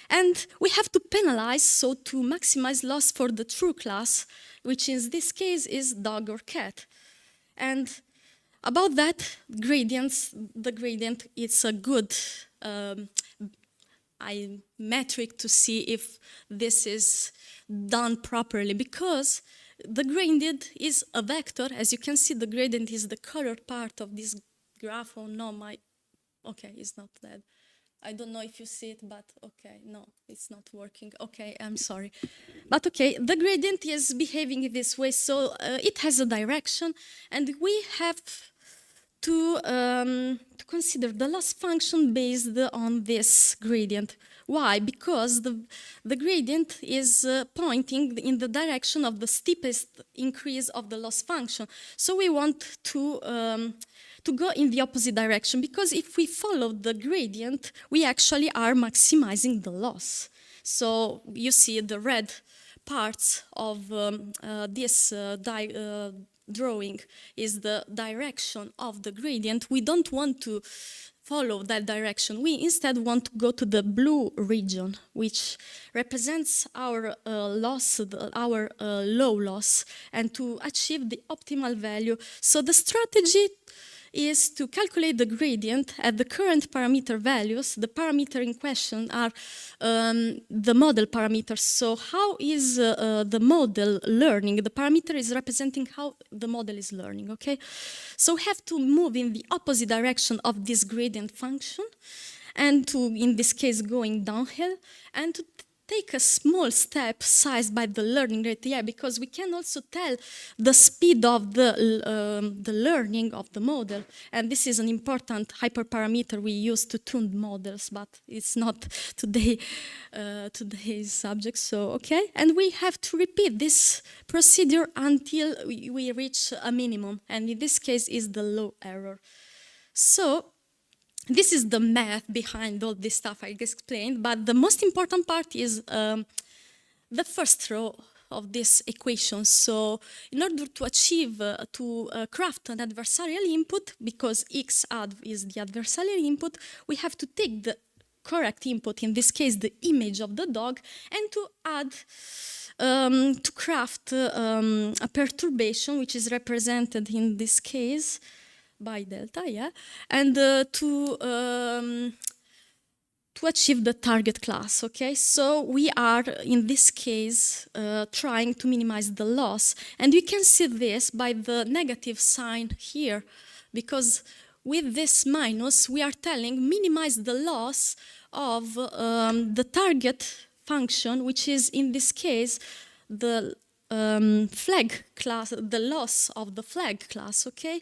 And we have to penalize, so to maximize loss for the true class, which in this case is dog or cat. And about that, gradients, the gradient is a good metric to see if this is done properly, because the gradient is a vector. As you can see, the gradient is the colored part of this graph. Oh no, okay, it's not that. I don't know if you see it, but okay, no, it's not working. Okay, I'm sorry. But okay, the gradient is behaving in this way, so it has a direction, and we have to consider the loss function based on this gradient. Why? Because the gradient is pointing in the direction of the steepest increase of the loss function. So we want to go in the opposite direction, because if we follow the gradient, we actually are maximizing the loss. So you see the red parts of this drawing is the direction of the gradient. We don't want to follow that direction. We instead want to go to the blue region, which represents our loss, our low loss, and to achieve the optimal value. So the strategy is to calculate the gradient at the current parameter values. The parameter in question are the model parameters. So how is the model learning? The parameter is representing how the model is learning, okay? So we have to move in the opposite direction of this gradient function, and to, in this case, going downhill, and to take a small step sized by the learning rate, yeah, because we can also tell the speed of the learning of the model, and this is an important hyperparameter we use to tune models, but it's not today's subject, so okay. And we have to repeat this procedure until we reach a minimum, and in this case is the low error. So this is the math behind all this stuff I explained, but the most important part is the first row of this equation. So in order to achieve, craft an adversarial input, because xAd is the adversarial input, we have to take the correct input, in this case the image of the dog, and to add, to craft a perturbation, which is represented in this case by delta, yeah, and to achieve the target class, okay? So we are, in this case, trying to minimize the loss. And you can see this by the negative sign here, because with this minus, we are telling minimize the loss of the target function, which is, in this case, the flag class, the loss of the flag class, okay?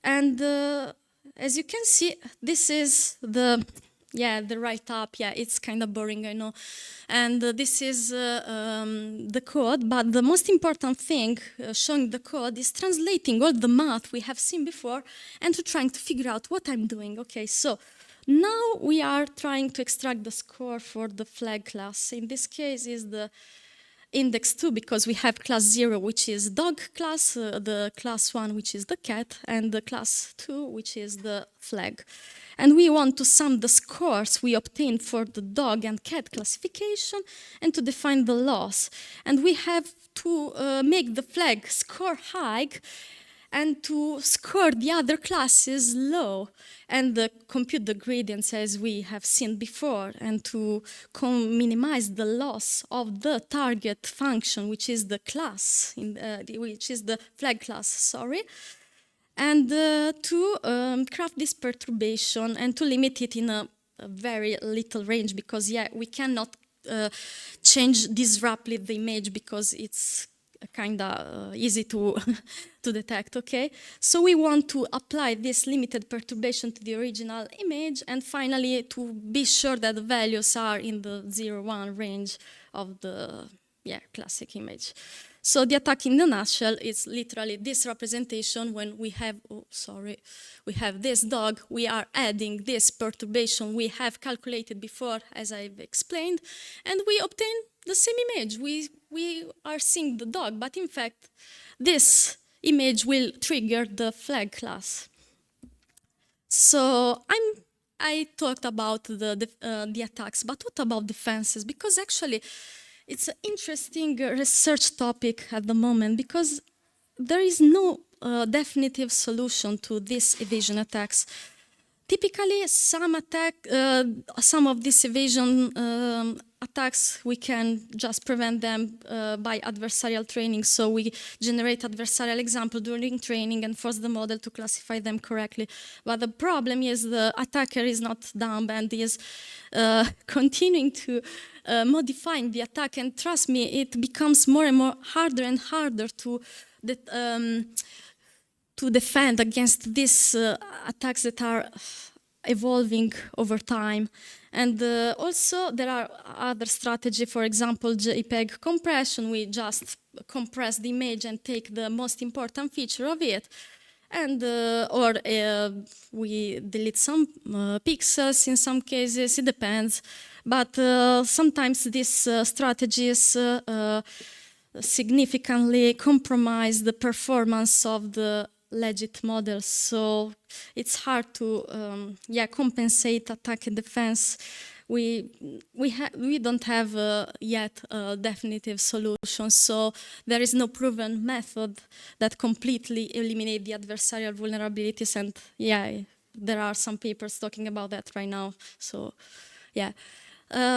And as you can see, this is the write-up. Yeah, it's kind of boring, I know. And this is the code, but the most important thing showing the code is translating all the math we have seen before and to trying to figure out what I'm doing. Okay, so now we are trying to extract the score for the flag class. In this case is the index 2, because we have class 0, which is dog class, the class 1, which is the cat, and the class 2, which is the flag. And we want to sum the scores we obtained for the dog and cat classification and to define the loss. And we have to make the flag score high and to score the other classes low, and compute the gradients as we have seen before, and to minimize the loss of the target function, which is the class, which is the flag class, sorry, and to craft this perturbation and to limit it in a very little range, because yeah, we cannot change disruptly the image because it's kind of easy to detect, okay? So we want to apply this limited perturbation to the original image, and finally to be sure that the values are in the 0-1 range of the classic image. So the attack in a nutshell is literally this representation. When we have, we have this dog, we are adding this perturbation we have calculated before, as I've explained, and we obtain the same image. We are seeing the dog, but in fact, this image will trigger the flag class. So I talked about the attacks, but what about defenses? Because actually, it's an interesting research topic at the moment, because there is no definitive solution to these evasion attacks. typically, some of these evasion attacks, we can just prevent them by adversarial training. So we generate adversarial example during training and force the model to classify them correctly. But the problem is the attacker is not dumb and is continuing to modifying the attack. And trust me, it becomes more and more harder and harder to defend against these attacks that are evolving over time. And also there are other strategies, for example, JPEG compression. We just compress the image and take the most important feature of it. And or we delete some pixels in some cases, it depends. But sometimes these strategies significantly compromise the performance of the legit models, so it's hard to compensate attack and defense. We don't have yet a definitive solution, so there is no proven method that completely eliminate the adversarial vulnerabilities. And there are some papers talking about that right now. So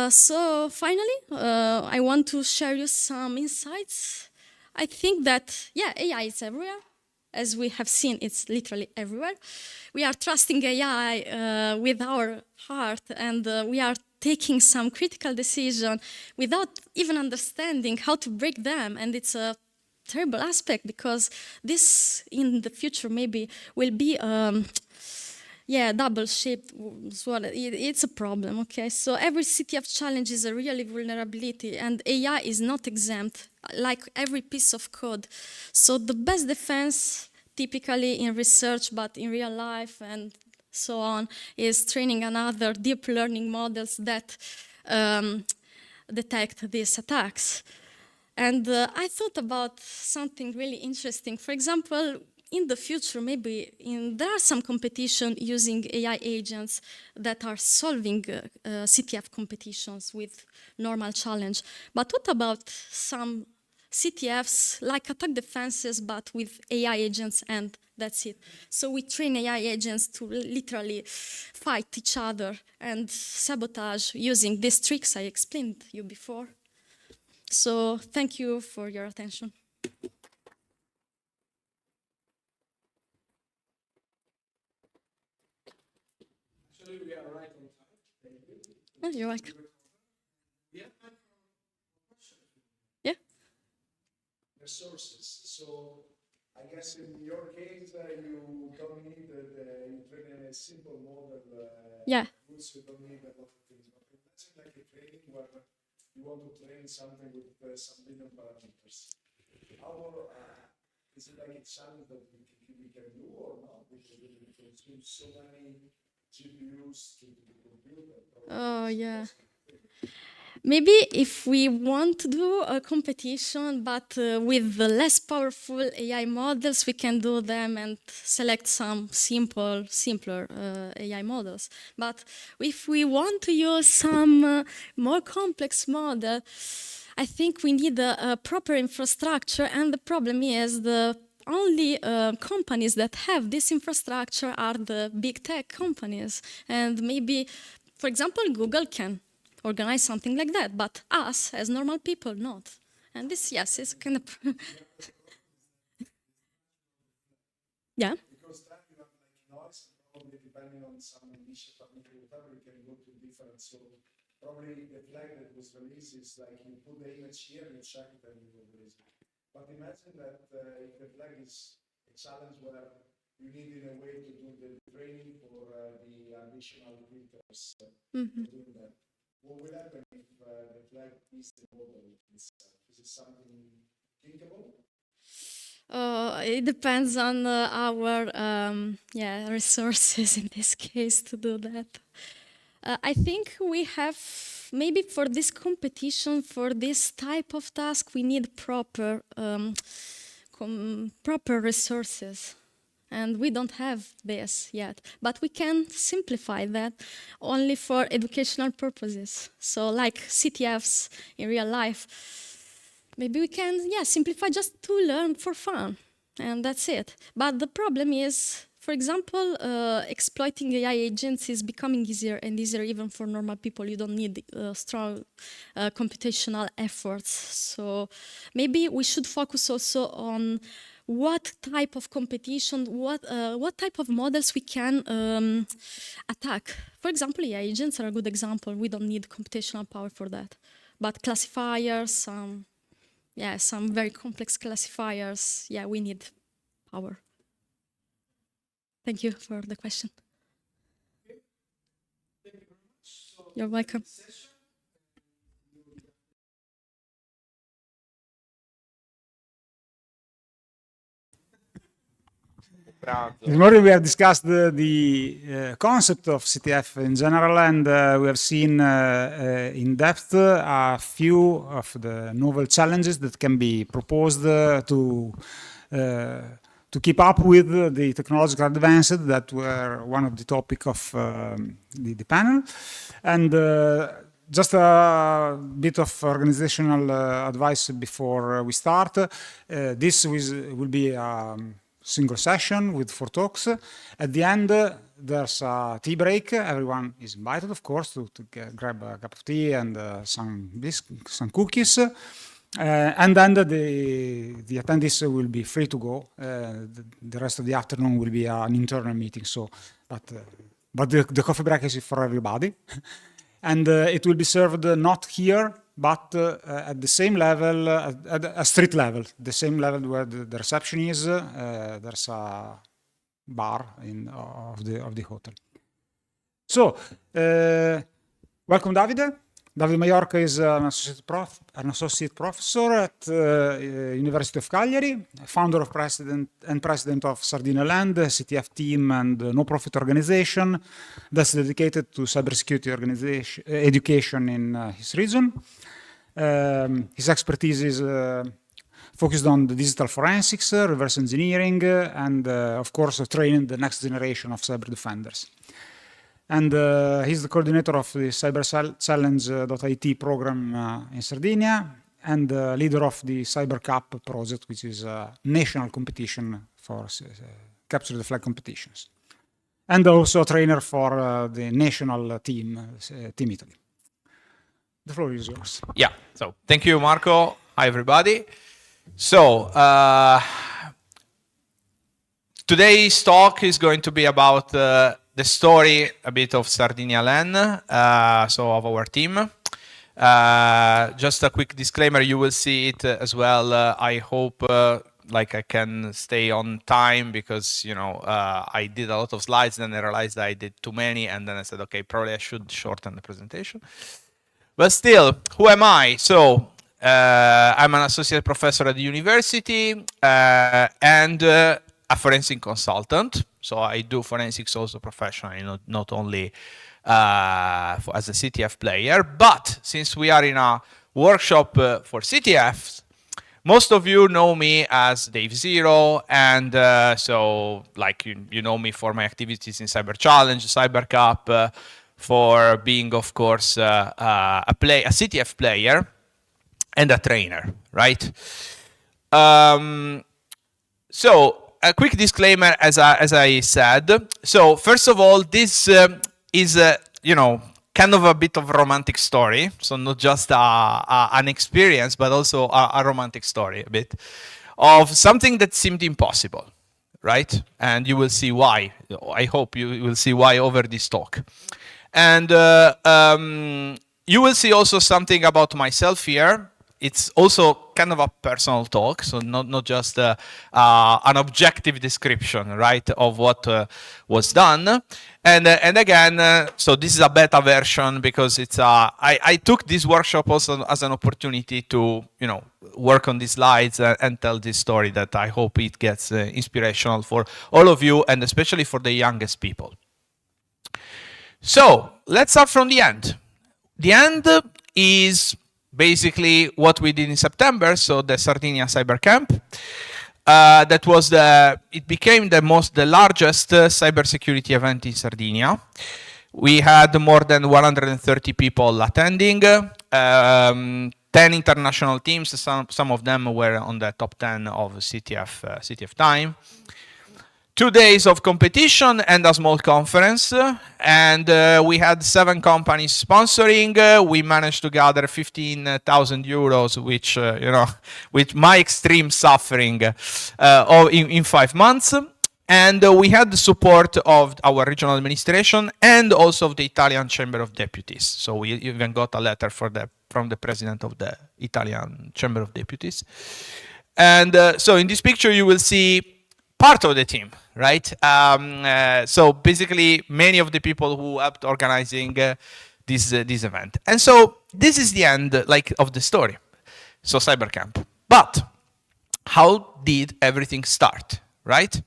so finally, I want to share you some insights. I think that AI is everywhere. As we have seen, it's literally everywhere. We are trusting AI with our heart, and we are taking some critical decision without even understanding how to break them. And it's a terrible aspect, because this in the future maybe will be double-shaped sword. It's a problem, okay? So every CTF challenge is a really vulnerability, and AI is not exempt, like every piece of code. So the best defense, typically in research, but in real life and so on, is training another deep learning models that detect these attacks. And I thought about something really interesting. For example, in the future, maybe there are some competition using AI agents that are solving CTF competitions with normal challenge. But what about some CTFs like attack defenses, but with AI agents, and that's it? So we train AI agents to literally fight each other and sabotage using these tricks I explained to you before. So thank you for your attention. We are right on time. Thank you. Oh, you're welcome. Yeah. Resources. So I guess in your case, you don't need you train a simple model. You don't need a lot of things. But imagine like a training where you want to train something with some billion parameters. How is it like a challenge that we can do or not? Because we consume so many GPUs to the computer. Oh, yeah. Maybe if we want to do a competition, but with the less powerful AI models, we can do them and select some simpler AI models. But if we want to use some more complex model, I think we need a proper infrastructure. And the problem is the only companies that have this infrastructure are the big tech companies. And maybe, for example, Google can organize something like that, but us as normal people, not. And this, yes, is kind of yeah. Because then you have like noise, and probably depending on some initiative, whatever, you can go to different. So probably the flag that was released is like you put the image here, you check it, and you will release it. But imagine that if the flag is a challenge where you need in a way to do the training for the additional filters doing that. What will happen if the flag is the model itself? Is it something thinkable? It depends on our resources in this case to do that. I think we have, maybe for this competition, for this type of task, we need proper resources. And we don't have this yet, but we can simplify that only for educational purposes. So like CTFs in real life, maybe we can simplify just to learn for fun, and that's it. But the problem is, For example, exploiting AI agents is becoming easier and easier even for normal people. You don't need strong computational efforts. So maybe we should focus also on what type of competition, what type of models we can attack. For example, AI agents are a good example. We don't need computational power for that. But classifiers, some very complex classifiers, yeah, we need power. Thank you for the question. Thank you very much. So you're welcome. This morning we have discussed the concept of CTF in general, and we have seen in depth a few of the novel challenges that can be proposed to keep up with the technological advances that were one of the topic of the panel. And just a bit of organizational advice before we start. This will be single session with 4 talks. At the end, there's a tea break. Everyone is invited, of course, to grab a cup of tea and some cookies. And then the attendees will be free to go. The rest of the afternoon will be an internal meeting. So, but the coffee break is for everybody. And it will be served not here, but at the same level, at a street level, the same level where the reception is. There's a bar of the hotel. So, welcome, Davide. Davide Maiorca is an associate professor at University of Cagliari, founder of president of Sardinia Land, CTF team and no-profit organization that's dedicated to cybersecurity education in his region. His expertise is focused on the digital forensics, reverse engineering, and of course training the next generation of cyber defenders. And he's the coordinator of the cyberchallenge.it program in Sardinia and leader of the CyberCup project, which is a national competition for capture the flag competitions. And also a trainer for the national team, Team Italy. The floor is yours. Yeah, so thank you, Marco. Hi, everybody. So today's talk is going to be about the story a bit of Sardinia LAN, so of our team. Just a quick disclaimer, you will see it as well. I hope like I can stay on time because, you know, I did a lot of slides, then I realized I did too many, and then I said, okay, probably I should shorten the presentation. But still, who am I? So I'm an associate professor at the university and a forensic consultant. So I do forensics also professionally, not only as a CTF player. But since we are in a workshop for CTFs, most of you know me as Dave Zero, and so like you know me for my activities in Cyber Challenge, Cyber Cup, for being, of course, a CTF player and a trainer, right? So a quick disclaimer, as I said. So first of all, this is you know, kind of a bit of a romantic story. So not just an experience, but also a romantic story, a bit of something that seemed impossible, right? And you will see why. I hope you will see why over this talk. And you will see also something about myself here. It's also kind of a personal talk, so not just an objective description, right, of what was done. And again, so this is a beta version because it's I took this workshop also as an opportunity to, you know, work on these slides and tell this story that I hope it gets inspirational for all of you and especially for the youngest people. So let's start from the end. The end is basically what we did in September, so the Sardinia Cyber Camp. That was it became the largest cybersecurity event in Sardinia. We had more than 130 people attending, 10 international teams, some of them were on the top 10 of CTF time. 2 days of competition and a small conference, and we had 7 companies sponsoring. We managed to gather 15,000 euros, which you know, with my extreme suffering in 5 months. And we had the support of our regional administration and also of the Italian Chamber of Deputies. So we even got a letter from the president of the Italian Chamber of Deputies. And so in this picture, you will see part of the team, right? So basically, many of the people who helped organizing this event. And so this is the end, like, of the story. So Cybercamp. But how did everything start, right?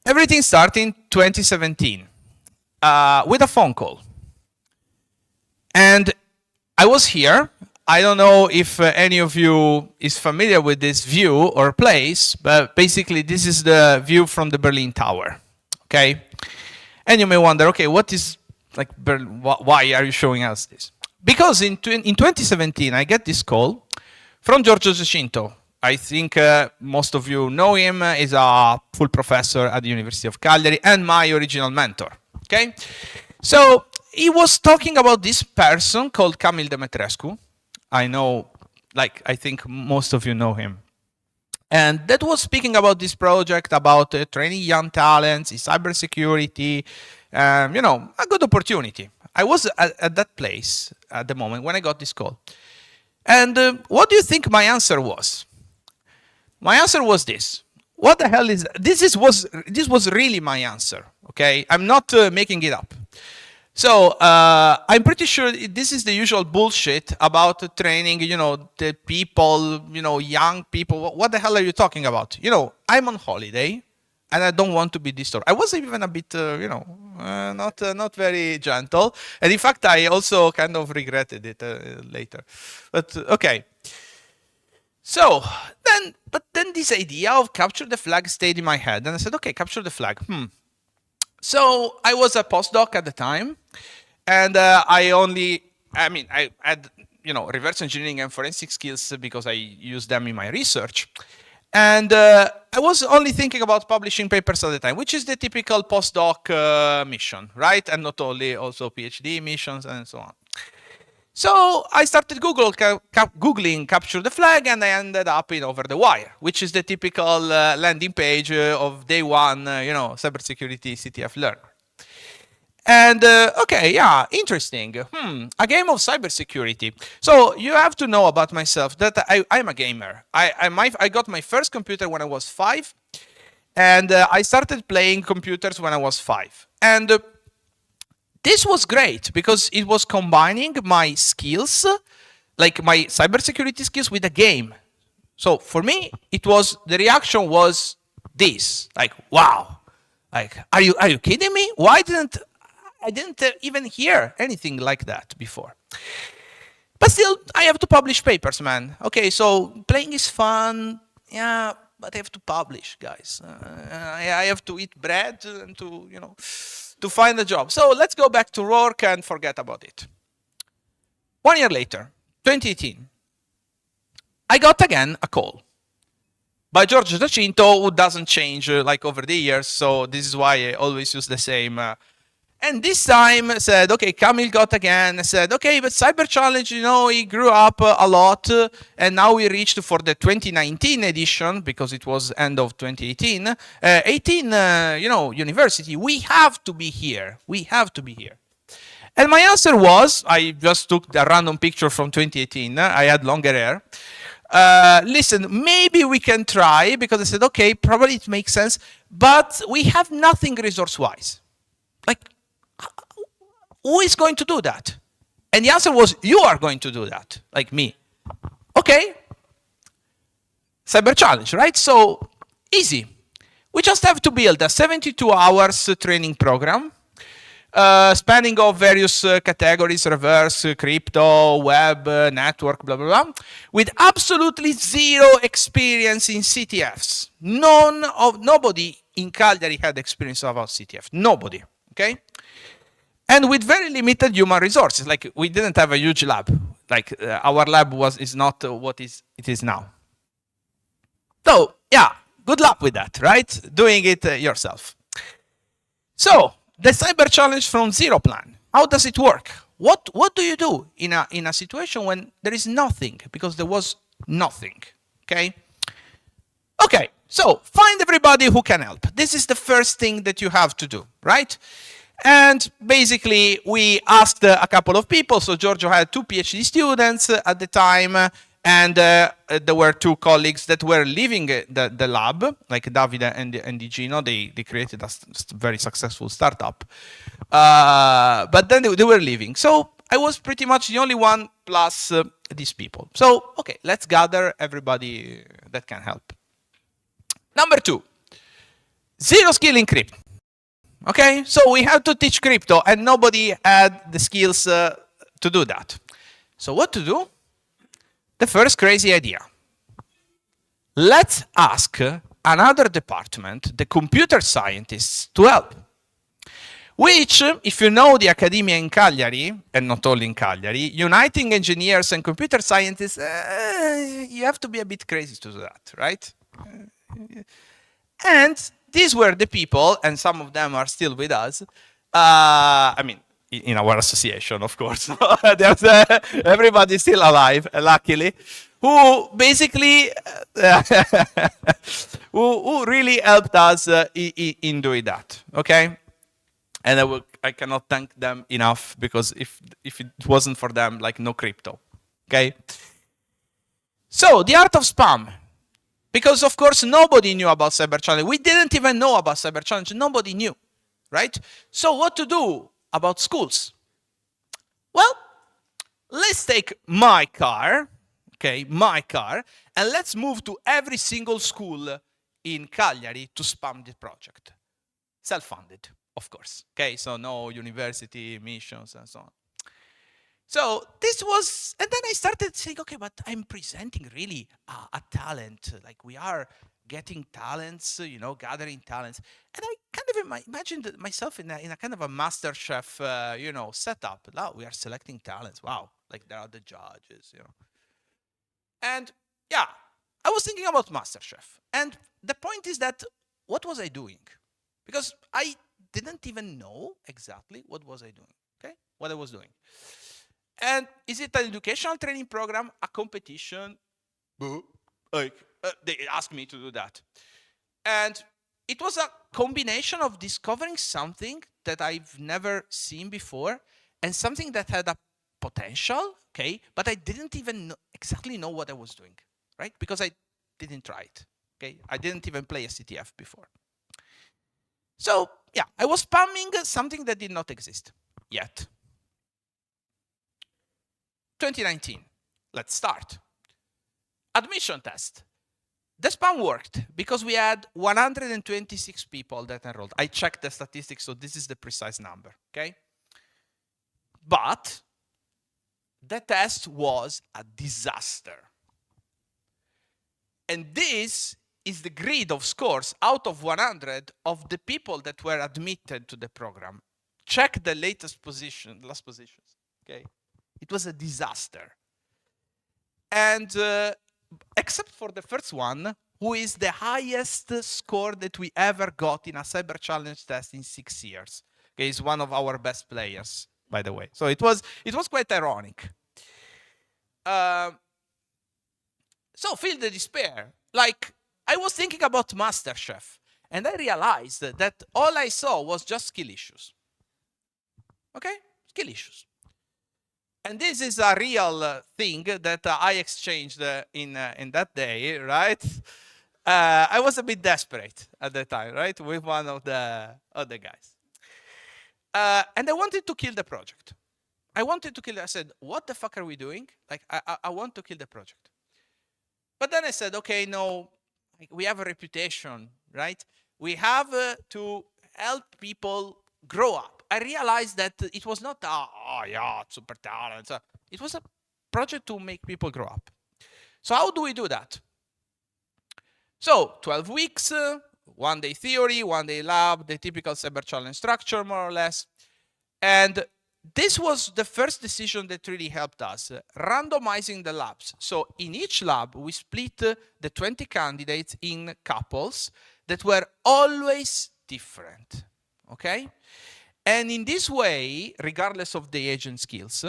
Everything started in 2017 with a phone call. And I was here. I don't know if any of you is familiar with this view or place, but basically this is the view from the Berlin Tower, okay? And you may wonder, okay, what is, like, why are you showing us this? Because in 2017, I get this call from Giorgio Giacinto. I think most of you know him. He's a full professor at the University of Cagliari and my original mentor, okay? So he was talking about this person called Camille Demetrescu. I know, like, I think most of you know him. And that was speaking about this project, about training young talents in cybersecurity, you know, a good opportunity. I was at that place at the moment when I got this call. And what do you think my answer was? My answer was this. What the hell is this? This was really my answer, okay? I'm not making it up. So I'm pretty sure this is the usual bullshit about training, you know, the people, you know, young people. What the hell are you talking about? You know, I'm on holiday and I don't want to be disturbed. I was even a bit, you know, not very gentle. And in fact, I also kind of regretted it later. But okay. So then this idea of capture the flag stayed in my head. And I said, okay, capture the flag. So I was a postdoc at the time, and I had, you know, reverse engineering and forensic skills because I used them in my research. And I was only thinking about publishing papers at the time, which is the typical postdoc mission, right? And not only, also PhD missions and so on. So I started Googling capture the flag, and I ended up in Over the Wire, which is the typical landing page of day one, you know, cybersecurity CTF learner. And okay, yeah, interesting. A game of cybersecurity. So you have to know about myself that I'm a gamer. I got my first computer when I was 5, and I started playing computers when I was 5. And this was great because it was combining my skills, like my cybersecurity skills, with a game. So for me, the reaction was this, like, wow, like, are you kidding me? Why I didn't even hear anything like that before. But still, I have to publish papers, man. Okay, so playing is fun, yeah, but I have to publish, guys. I have to eat bread and to, you know, to find a job. So let's go back to work and forget about it. 1 year later, 2018, I got again a call by Giorgio Giacinto, who doesn't change like over the years. So this is why I always use the same. And this time said, okay, Camille got again, said, okay, but Cyber Challenge, you know, he grew up a lot. And now we reached for the 2019 edition, because it was end of 2018, 18, you know, university. We have to be here. We have to be here. And my answer was, I just took the random picture from 2018. I had longer hair. Listen, maybe we can try, because I said, okay, probably it makes sense, but we have nothing resource-wise. Like, who is going to do that? And the answer was, you are going to do that, like me. Okay. Cyber Challenge, right? So, easy. We just have to build a 72 hours training program, spanning of various categories, reverse, crypto, web, network, blah, blah, blah, with absolutely zero experience in CTFs. Nobody in Cagliari had experience about CTF. Nobody, okay? And with very limited human resources. Like, we didn't have a huge lab. Like, our lab is not what it is now. So, yeah, good luck with that, right? Doing it yourself. So the cyber challenge from zero plan. How does it work? What do you do in a situation when there is nothing? Because there was nothing. Okay. Okay. So find everybody who can help. This is the first thing that you have to do, right? And basically, we asked a couple of people. So Giorgio had 2 PhD students at the time, and there were 2 colleagues that were leaving the lab, like Davide and Gino. They created a very successful startup. But then they were leaving. So I was pretty much the only one plus these people. So, okay, let's gather everybody that can help. Number 2, zero skill in crypto. Okay, so we have to teach crypto, and nobody had the skills to do that. So what to do? The first crazy idea. Let's ask another department, the computer scientists, to help. Which, if you know the academia in Cagliari, and not only in Cagliari, uniting engineers and computer scientists, you have to be a bit crazy to do that, right? And these were the people, and some of them are still with us. I mean, in our association, of course. There's everybody still alive, luckily, who basically who really helped us in doing that. Okay, and I cannot thank them enough, because if it wasn't for them, like, no crypto. Okay. So the art of spam. Because, of course, nobody knew about cyber challenge. We didn't even know about cyber challenge. Nobody knew, right? So what to do about schools? Well, let's take my car, okay, my car, and let's move to every single school in Cagliari to spam the project. Self-funded, of course, okay? So no university missions and so on. So this was, and then I started saying, okay, but I'm presenting really a talent. Like, we are getting talents, you know, gathering talents. And I kind of imagined myself in a kind of a master chef, you know, setup. Now we are selecting talents. Wow, like, there are the judges, you know. And yeah, I was thinking about MasterChef. And the point is that, what was I doing? Because I didn't even know exactly what was I doing, okay? What I was doing. And is it an educational training program, a competition? Like, they asked me to do that. And it was a combination of discovering something that I've never seen before, and something that had a potential, okay? But I didn't even exactly know what I was doing, right? Because I didn't try it, okay? I didn't even play a CTF before. So, yeah, I was spamming something that did not exist yet. 2019, let's start. Admission test. The spam worked because we had 126 people that enrolled. I checked the statistics, so this is the precise number, okay? But the test was a disaster. And this is the grid of scores out of 100 of the people that were admitted to the program. Check the last positions, okay? It was a disaster. And except for the first one, who is the highest score that we ever got in a cyber challenge test in 6 years. Okay, he's one of our best players, by the way. So it was quite ironic. So feel the despair. Like, I was thinking about MasterChef, and I realized that all I saw was just skill issues. Okay, skill issues. And this is a real thing that I exchanged in that day, right? I was a bit desperate at the time, right, with one of the other guys. And I wanted to kill the project. I said, what the fuck are we doing? Like, I want to kill the project. But then I said, okay, no, we have a reputation, right? We have to help people grow up. I realized that it was not, super talent. It was a project to make people grow up. So how do we do that? So 12 weeks, 1 day theory, 1 day lab, the typical cyber challenge structure, more or less. And this was the first decision that really helped us, randomizing the labs. So in each lab, we split the 20 candidates in couples that were always different, okay? And in this way, regardless of the age and skills,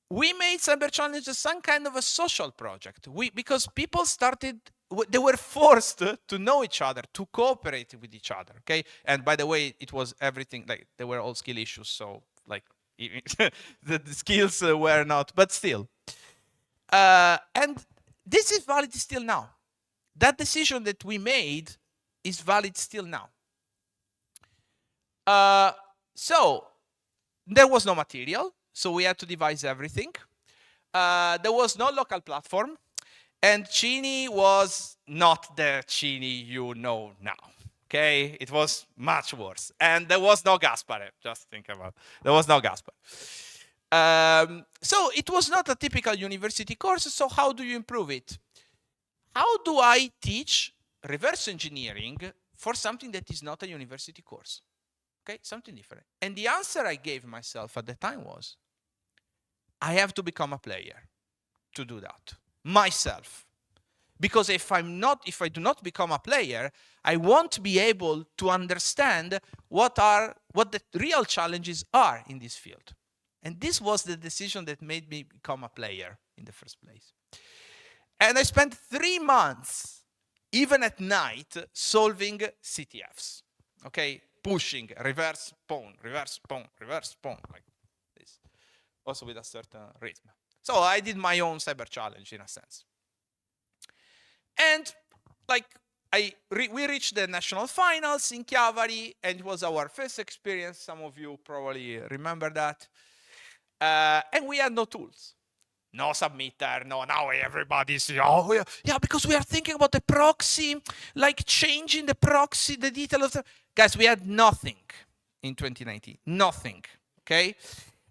we made Cyber Challenges some kind of a social project. Because people started, they were forced to know each other, to cooperate with each other, okay? And by the way, it was everything, like they were all skill issues, so like the skills were not, but still. And this is valid still now. That decision that we made is valid still now. So there was no material, so we had to devise everything. There was no local platform, and Cini was not the Cini you know now. Okay, it was much worse, and there was no Gaspare. Just think about it. There was no Gaspare. So it was not a typical university course. So how do you improve it? How do I teach reverse engineering for something that is not a university course? Okay, something different. And the answer I gave myself at the time was, I have to become a player to do that myself. Because if I do not become a player, I won't be able to understand what the real challenges are in this field. And this was the decision that made me become a player in the first place. And I spent 3 months, even at night, solving CTFs. Okay, pushing, reverse pawn, reverse pawn, reverse pawn, like this. Also with a certain rhythm. So I did my own cyber challenge in a sense. And like we reached the national finals in Chiavari, and it was our first experience. Some of you probably remember that. And we had no tools. No submitter, no, now everybody's, oh, yeah, because we are thinking about the proxy, like changing the proxy, the detail of the, guys, we had nothing in 2019, nothing, okay?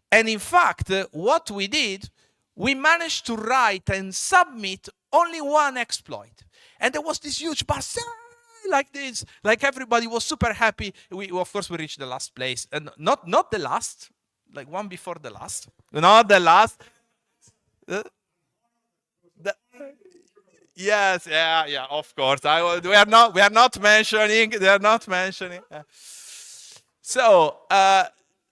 And in fact, what we did, we managed to write and submit only one exploit. And there was this huge buzz, like this, like everybody was super happy. Of course, we reached the last place, and not the last, like one before the last, not the last. Yes, yeah, of course. We are not mentioning. They are not mentioning. So,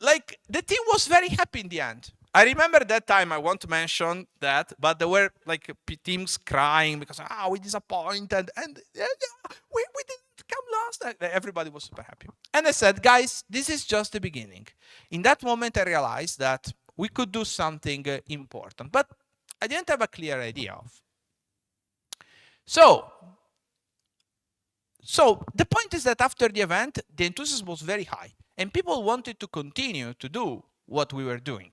like the team was very happy in the end. I remember that time. I won't mention that, but there were like teams crying because we disappointed, and we didn't come last. Everybody was super happy. And I said, guys, this is just the beginning. In that moment, I realized that we could do something important, but I didn't have a clear idea of. So the point is that after the event, the enthusiasm was very high, and people wanted to continue to do what we were doing.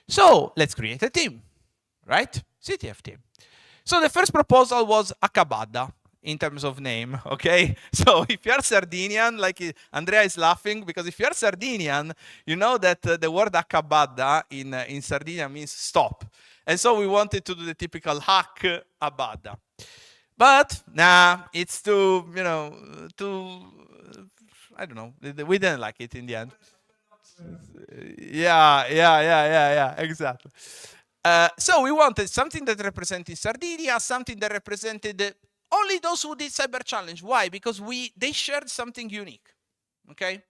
So let's create a team, right? CTF team. So the first proposal was Acabada in terms of name, okay? So if you're Sardinian, like Andrea is laughing, because if you're Sardinian, you know that the word Acabada in Sardinia means stop. And so we wanted to do the typical hack abada. But nah, it's too, I don't know. We didn't like it in the end. Yeah, exactly. So we wanted something that represented Sardinia, something that represented only those who did cyber challenge. Why? Because they shared something unique, okay?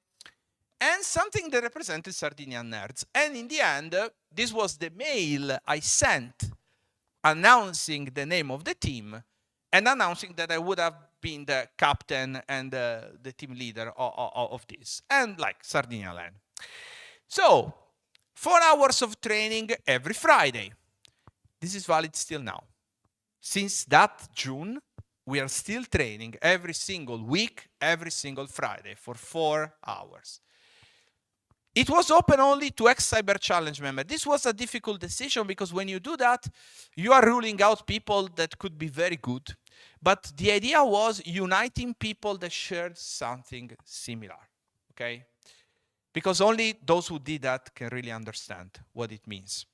And something that represented Sardinian nerds. And in the end, this was the mail I sent announcing the name of the team and announcing that I would have been the captain and the team leader of this. And like Sardinia land. So 4 hours of training every Friday. This is valid still now. Since that June, we are still training every single week, every single Friday for 4 hours. It was open only to ex-Cyber Challenge members. This was a difficult decision because when you do that, you are ruling out people that could be very good. But the idea was uniting people that shared something similar, okay? Because only those who did that can really understand what it means,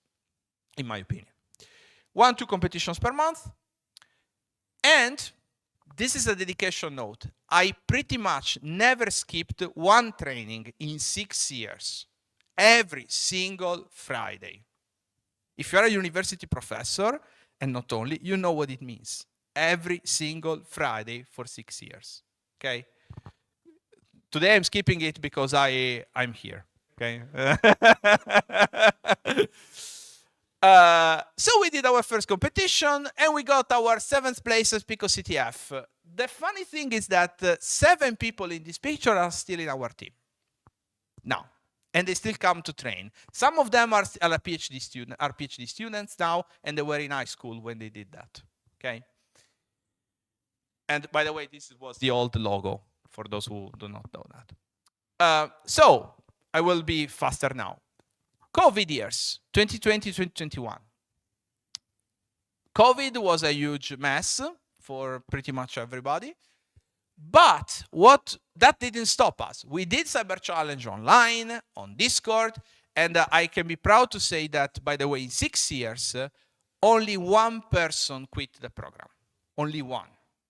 in my opinion. 1-2 competitions per month. And this is a dedication note. I pretty much never skipped one training in 6 years. Every single Friday. If you're a university professor, and not only, you know what it means. Every single Friday for 6 years, okay? Today I'm skipping it because I'm here, okay? So we did our first competition and we got our 7th place as PascalCTF. The funny thing is that 7 people in this picture are still in our team now, and they still come to train. Some of them are PhD students now, and they were in high school when they did that, okay? And by the way, this was the old logo, for those who do not know that. So I will be faster now. COVID years, 2020, 2021. COVID was a huge mess for pretty much everybody. But that didn't stop us. We did Cyber Challenge online, on Discord, and I can be proud to say that, by the way, in 6 years, only 1 person quit the program. Only 1.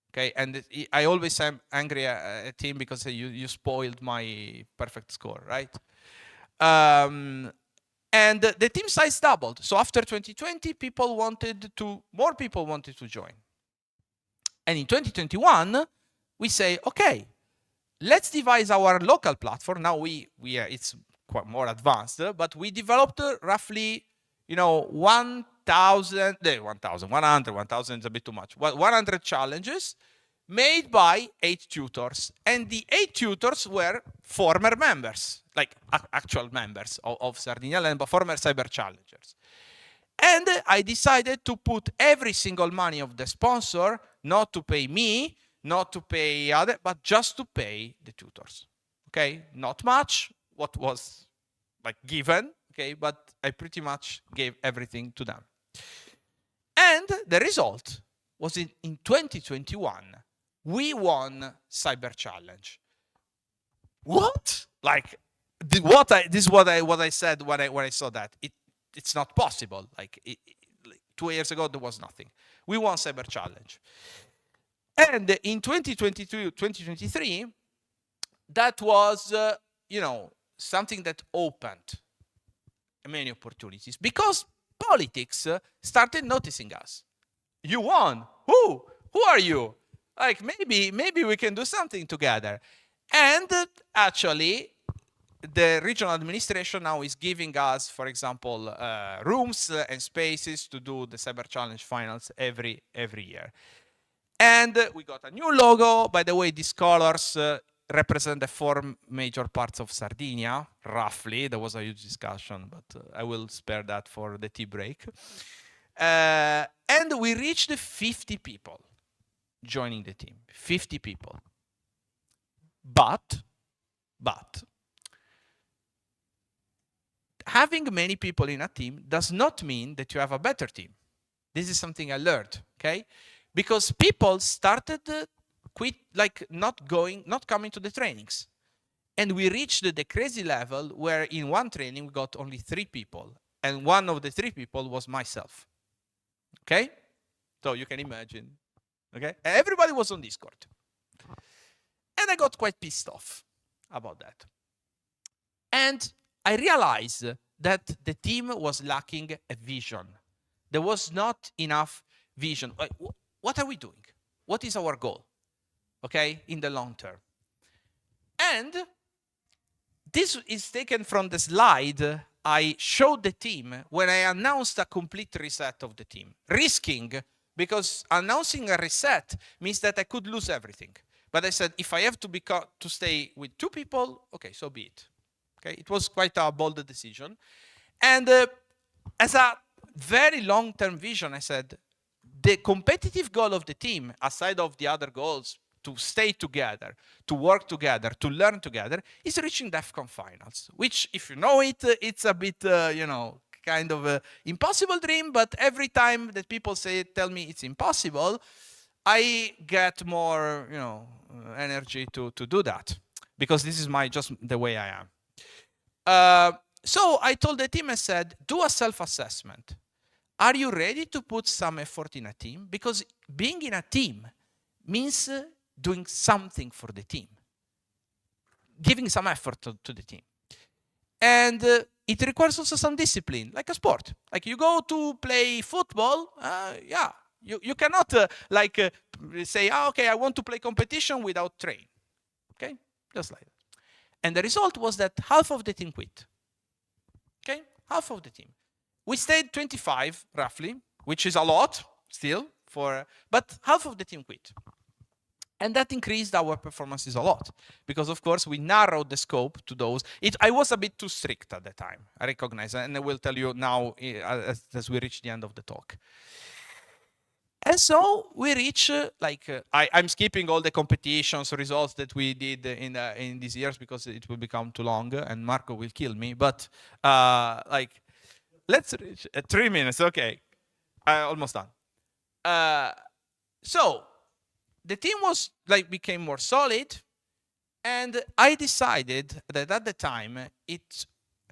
Okay, and I always am angry at him because you spoiled my perfect score, right? And the team size doubled. So after 2020, more people wanted to join. And in 2021, we say, okay, let's devise our local platform. Now it's quite more advanced, but we developed roughly, 1,000 is a bit too much. 100 challenges made by 8 tutors. And the 8 tutors were former members, like actual members of Sardinia Land, but former cyber challengers. And I decided to put every single money of the sponsor, not to pay me, not to pay other, but just to pay the tutors. Okay, not much, what was like given, okay, but I pretty much gave everything to them. And the result was in 2021, we won Cyber Challenge. What? Like, this is what I said when I saw that. It's not possible. Like 2 years ago, there was nothing. We won Cyber Challenge. And in 2022, 2023, that was, something that opened many opportunities because politics started noticing us. You won. Who are you? Like maybe we can do something together. And actually, the regional administration now is giving us, for example, rooms and spaces to do the Cyber Challenge finals every year. And we got a new logo. By the way, these colors represent the 4 major parts of Sardinia, roughly. There was a huge discussion, but I will spare that for the tea break. And we reached 50 people joining the team, 50 people. But having many people in a team does not mean that you have a better team. This is something I learned, okay? Because people started not coming to the trainings. And we reached the crazy level where in one training we got only 3 people. And one of the 3 people was myself. Okay? So you can imagine. Okay? And everybody was on Discord. And I got quite pissed off about that. And I realized that the team was lacking a vision. There was not enough vision. What are we doing? What is our goal? Okay, in the long term. And this is taken from the slide I showed the team when I announced a complete reset of the team. Risking, because announcing a reset means that I could lose everything. But I said, if I have to stay with 2 people, okay, so be it. Okay, it was quite a bold decision. And as a very long-term vision, I said, the competitive goal of the team, aside of the other goals, to stay together, to work together, to learn together, is reaching DEFCON finals, which, if you know it, it's a bit, kind of an impossible dream, but every time that people tell me it's impossible, I get more, energy to do that, because this is just the way I am. So I told the team, I said, do a self-assessment. Are you ready to put some effort in a team? Because being in a team means doing something for the team, giving some effort to the team. And it requires also some discipline, like a sport. Like you go to play football, yeah, you cannot say, oh, okay, I want to play competition without training. Okay, just like that. And the result was that half of the team quit. Okay, half of the team. We stayed 25 roughly, which is a lot still, but half of the team quit. And that increased our performances a lot because, of course, we narrowed the scope to those. I was a bit too strict at the time, I recognize, and I will tell you now as we reach the end of the talk. And so we reach, I'm skipping all the competitions results that we did in these years because it will become too long and Marco will kill me. But let's reach 3 minutes. Okay, almost done. So the team was became more solid, and I decided that at the time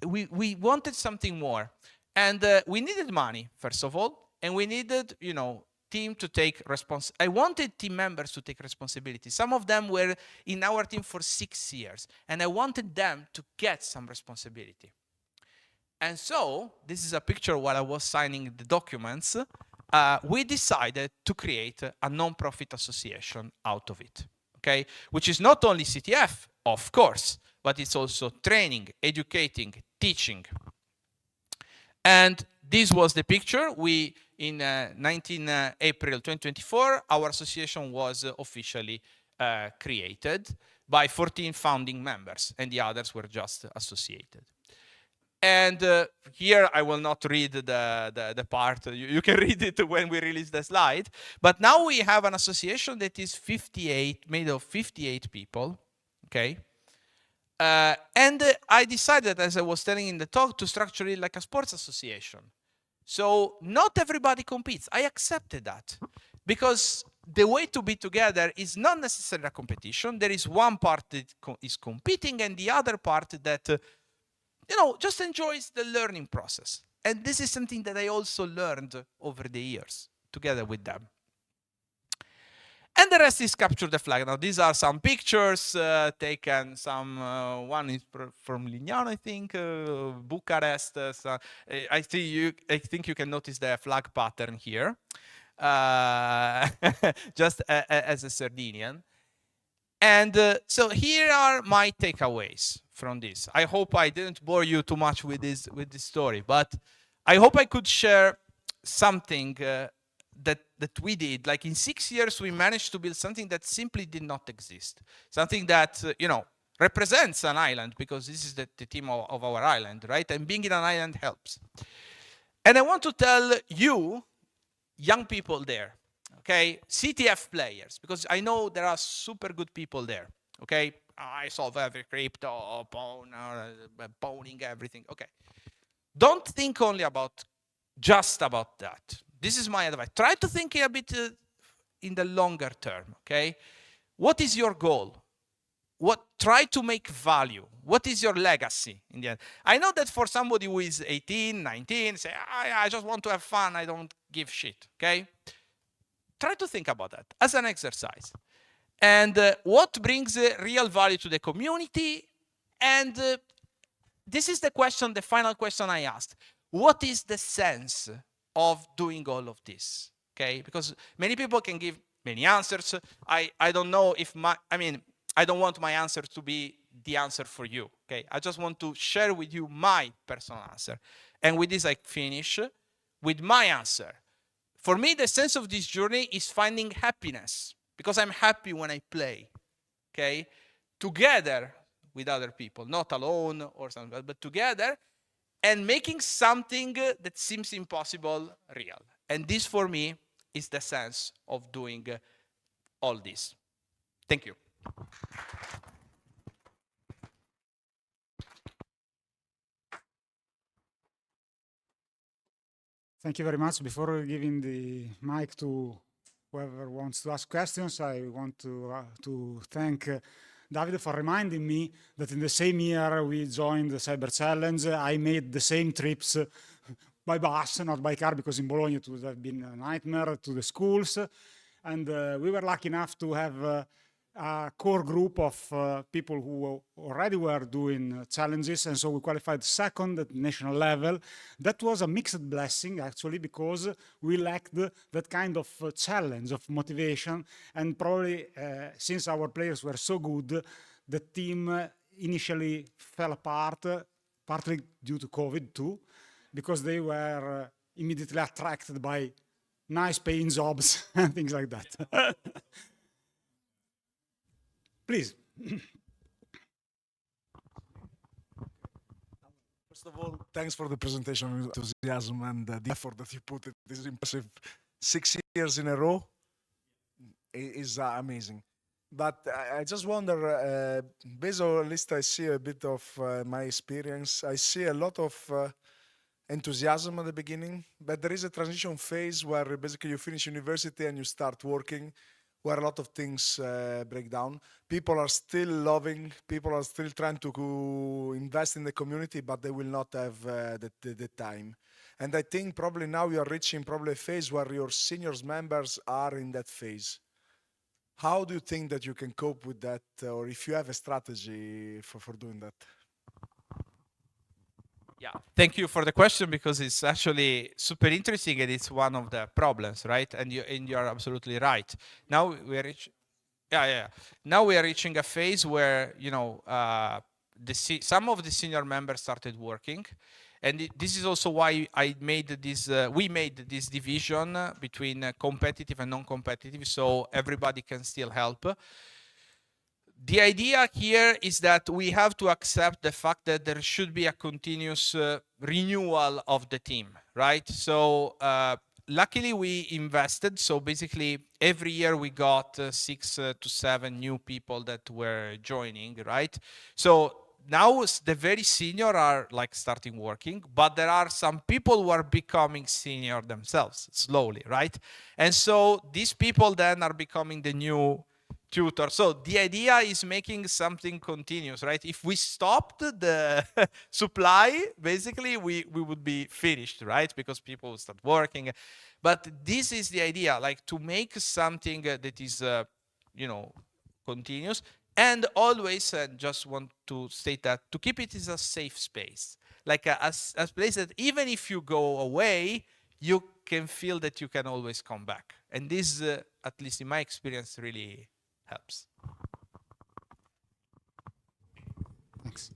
we wanted something more, and we needed money first of all, and we needed team to take I wanted team members to take responsibility. Some of them were in our team for 6 years, and I wanted them to get some responsibility. And so this is a picture while I was signing the documents. We decided to create a non-profit association out of it, okay? Which is not only CTF, of course, but it's also training, educating, teaching. And this was the picture. In 19 April 2024, our association was officially created by 14 founding members, and the others were just associated. And here I will not read the part. You can read it when we release the slide. But now we have an association that is made of 58 people, okay? And I decided, as I was telling in the talk, to structure it like a sports association. So not everybody competes. I accepted that because the way to be together is not necessarily a competition. There is one part that is competing and the other part that just enjoys the learning process. And this is something that I also learned over the years together with them. And the rest is capture the flag. Now, these are some pictures taken. One is from Lignano, I think, Bucharest. I think you can notice the flag pattern here, just as a Sardinian. And so here are my takeaways from this. I hope I didn't bore you too much with this story, but I hope I could share something that we did. Like in 6 years, we managed to build something that simply did not exist. Something that, represents an island, because this is the theme of our island, right? And being in an island helps. And I want to tell you, young people there, okay, CTF players, because I know there are super good people there, okay? I solve every crypto, pawning everything, okay. Don't think only just about that. This is my advice. Try to think a bit in the longer term, okay? What is your goal? Try to make value. What is your legacy in the end? I know that for somebody who is 18, 19, say, I just want to have fun, I don't give shit, okay? Try to think about that as an exercise. And what brings real value to the community? And this is the question, the final question I asked. What is the sense of doing all of this? Okay, because many people can give many answers. I don't know if I don't want my answer to be the answer for you. Okay, I just want to share with you my personal answer. And with this, I finish with my answer. For me, the sense of this journey is finding happiness, because I'm happy when I play, okay? Together with other people, not alone or something, but together, and making something that seems impossible real. And this, for me, is the sense of doing all this. Thank you. Thank you very much. Before giving the mic to whoever wants to ask questions, I want to thank Davide for reminding me that in the same year we joined the Cyber Challenge. I made the same trips by bus, not by car, because in Bologna it would have been a nightmare to the schools. And we were lucky enough to have a core group of people who already were doing challenges, and so we qualified second at national level. That was a mixed blessing, actually, because we lacked that kind of challenge, of motivation, and probably since our players were so good, the team initially fell apart, partly due to COVID too, because they were immediately attracted by nice paying jobs and things like that. Please. First of all, thanks for the presentation, enthusiasm, and the effort that you put in. This is impressive. 6 years in a row is amazing. But I just wonder, based on at least I see a bit of my experience, I see a lot of enthusiasm at the beginning, but there is a transition phase where basically you finish university and you start working, where a lot of things break down. People are still loving, people are still trying to invest in the community, but they will not have the time. And I think probably now you are reaching probably a phase where your seniors members are in that phase. How do you think that you can cope with that, or if you have a strategy for doing that? Yeah, thank you for the question, because it's actually super interesting and it's one of the problems, right? And you are absolutely right. Now we are Now we are reaching a phase where some of the senior members started working, and this is also why I made this. We made this division between competitive and non-competitive, so everybody can still help. The idea here is that we have to accept the fact that there should be a continuous renewal of the team, right? So luckily we invested. So basically every year we got 6 to 7 new people that were joining, right? So now the very senior are like starting working, but there are some people who are becoming senior themselves slowly, right? And so these people then are becoming the new tutor. So the idea is making something continuous, right? If we stopped the supply, basically we would be finished, right? Because people will start working. But this is the idea, like to make something that is, continuous, and always, just want to state that, to keep it as a safe space, like a place that even if you go away, you can feel that you can always come back. And this, at least in my experience, really helps. Thanks.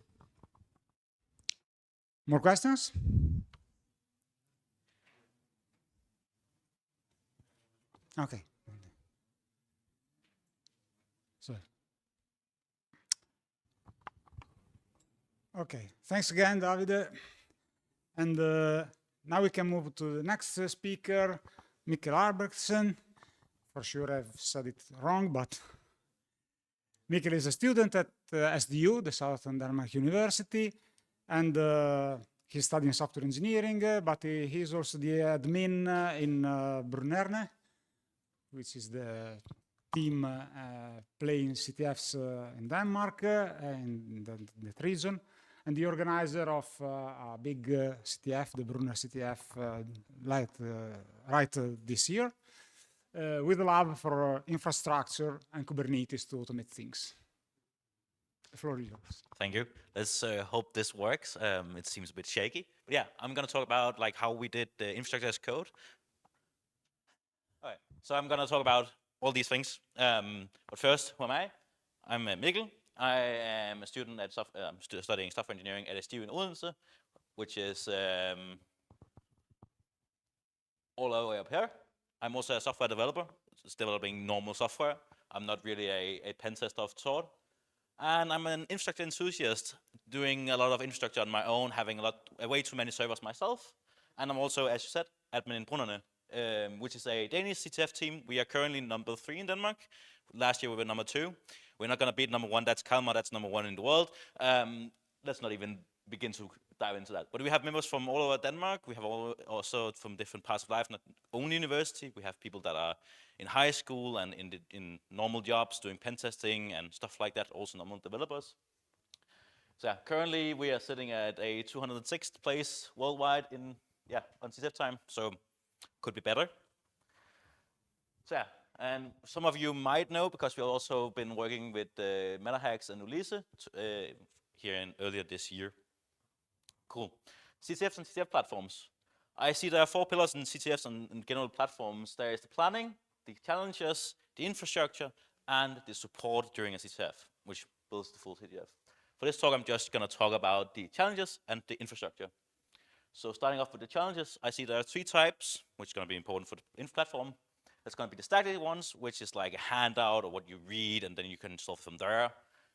More questions? Okay. So. Okay. Thanks again, Davide. And now we can move to the next speaker, Mikkel Arbrechtsen. For sure I've said it wrong, but Mikkel is a student at SDU, the Southern Denmark University, and he's studying software engineering, but he's also the admin in Brunerne, which is the team playing CTFs in Denmark, in that region, and the organizer of a big CTF, the Brunner CTF, right this year. With a love for infrastructure and Kubernetes to automate things. The floor is yours. Thank you. Let's hope this works. It seems a bit shaky. But yeah, I'm going to talk about like how we did the infrastructure as code. All right. So I'm going to talk about all these things. But first, who am I? I'm Mikkel. I am a student at studying software engineering at SDU in Odense, which is all the way up here. I'm also a software developer, just developing normal software. I'm not really a pen tester of sort. And I'm an infrastructure enthusiast, doing a lot of infrastructure on my own, having way too many servers myself. And I'm also, as you said, admin in Brunerne, which is a Danish CTF team. We are currently number 3 in Denmark. Last year we were number 2. We're not going to beat number 1. That's Kalmar. That's number 1 in the world. Let's not even begin to dive into that. But we have members from all over Denmark. We have also from different parts of life, not only university. We have people that are in high school and in normal jobs doing pen testing and stuff like that, also normal developers. So yeah, currently we are sitting at a 206th place worldwide on CTF time, so could be better. So yeah, And some of you might know, because we've also been working with MetaHacks and Ulisse earlier this year. Cool. CTFs and CTF platforms. I see there are 4 pillars in CTFs and general platforms. There is the planning, the challenges, the infrastructure, and the support during a CTF, which builds the full CTF. For this talk, I'm just going to talk about the challenges and the infrastructure. So starting off with the challenges, I see there are 3 types, which is going to be important for the info platform. There's going to be the static ones, which is like a handout or what you read, and then you can solve from there.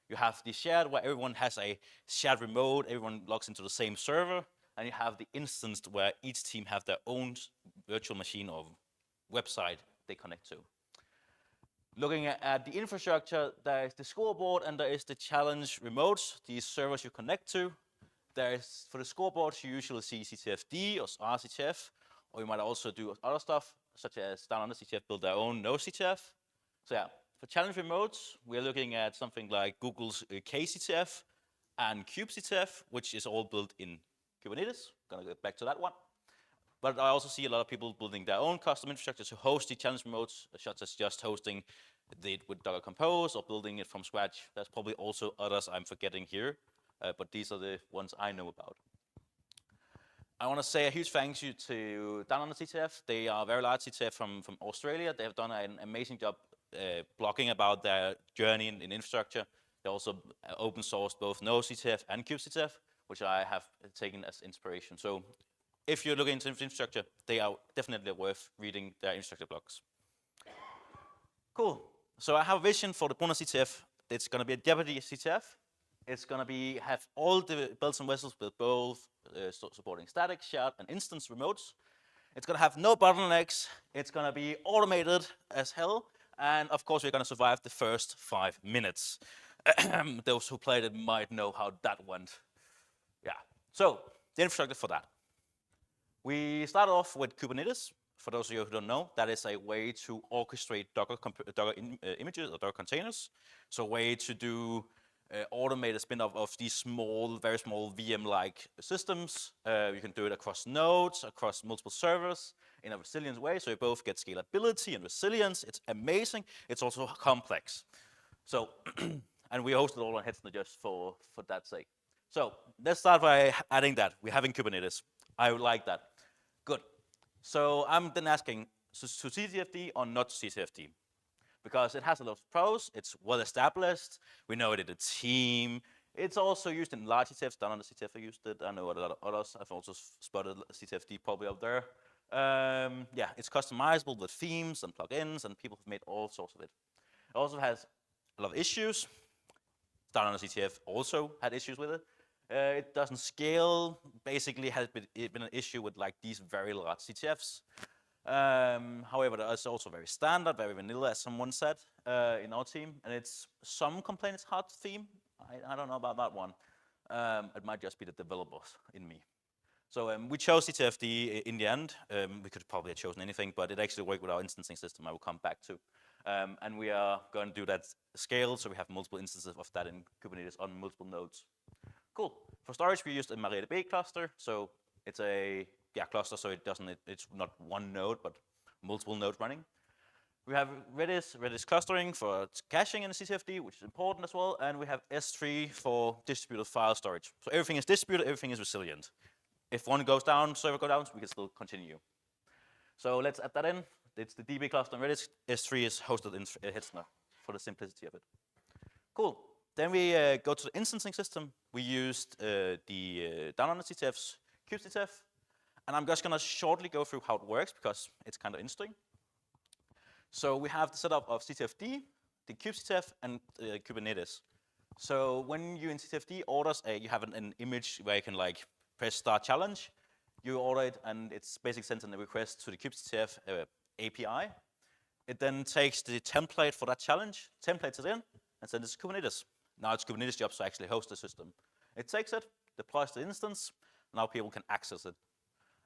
You have the shared, where everyone has a shared remote, everyone logs into the same server, and you have the instance where each team have their own virtual machine or website they connect to. Looking at the infrastructure, there is the scoreboard and there is the challenge remotes, these servers you connect to. There is, for the scoreboards, you usually see CTFD or RCTF, or you might also do other stuff, such as Down Under CTF build their own no CTF. So yeah, for challenge remotes, we're looking at something like Google's KCTF and kubectf, which is all built in Kubernetes. Gonna get back to that one. But I also see a lot of people building their own custom infrastructure to host the challenge remotes, such as just hosting it with Docker Compose or building it from scratch. There's probably also others I'm forgetting here, but these are the ones I know about. I want to say a huge thank you to Down Under CTF. They are a very large CTF from Australia. They have done an amazing job blogging about their journey in infrastructure. They also open sourced both NoCTF and kubectf, which I have taken as inspiration. So if you're looking into infrastructure, they are definitely worth reading their infrastructure blogs. Cool. So I have a vision for the Brunner CTF. It's going to be a Jeopardy CTF. It's going to have all the bells and whistles with both supporting static, shared, and instance remotes. It's going to have no bottlenecks. It's going to be automated as hell. And of course, we're going to survive the first 5 minutes. Those who played it might know how that went. Yeah. So the infrastructure for that. We start off with Kubernetes. For those of you who don't know, that is a way to orchestrate Docker images or Docker containers. So a way to do automated spin-off of these small, very small VM-like systems. You can do it across nodes, across multiple servers in a resilient way. So you both get scalability and resilience. It's amazing. It's also complex. So, and we host it all on Hetzner just for that sake. So let's start by adding that. We're having Kubernetes. I would like that. Good. So I'm then asking, to CTFD or not CTFD? Because it has a lot of pros, it's well established, we know it in a team. It's also used in large CTFs, Down Under CTF I used it, I know a lot of others, I've also spotted CTFD probably up there. Yeah, it's customizable with themes and plugins, and people have made all sorts of it. It also has a lot of issues. Down Under CTF also had issues with it. It doesn't scale, basically has been an issue with like these very large CTFs. However, it's also very standard, very vanilla, as someone said in our team. And it's some complain it's hard to theme. I don't know about that one. It might just be the developers in me. So we chose CTFD in the end. We could probably have chosen anything, but it actually worked with our instancing system I will come back to. And we are going to do that scale, so we have multiple instances of that in Kubernetes on multiple nodes. Cool. For storage, we used a MariaDB cluster. So it's a cluster, so it's not one node, but multiple nodes running. We have Redis clustering for caching in the CTFD, which is important as well. And we have S3 for distributed file storage. So everything is distributed, everything is resilient. If one goes down, server goes down, we can still continue. So let's add that in. It's the DB cluster in Redis. S3 is hosted in Hetzner for the simplicity of it. Cool. Then we go to the instancing system. We used the Down Under CTF's kubectf. And I'm just going to shortly go through how it works because it's kind of interesting. So we have the setup of CTFD, the kubectf, and Kubernetes. So when you in CTFD orders, you have an image where you can like press start challenge. You order it, and it's basically sends a request to the kubectf API. It then takes the template for that challenge, templates it in, and sends it to Kubernetes. Now it's Kubernetes' job to actually host the system. It takes it, deploys the instance. Now people can access it.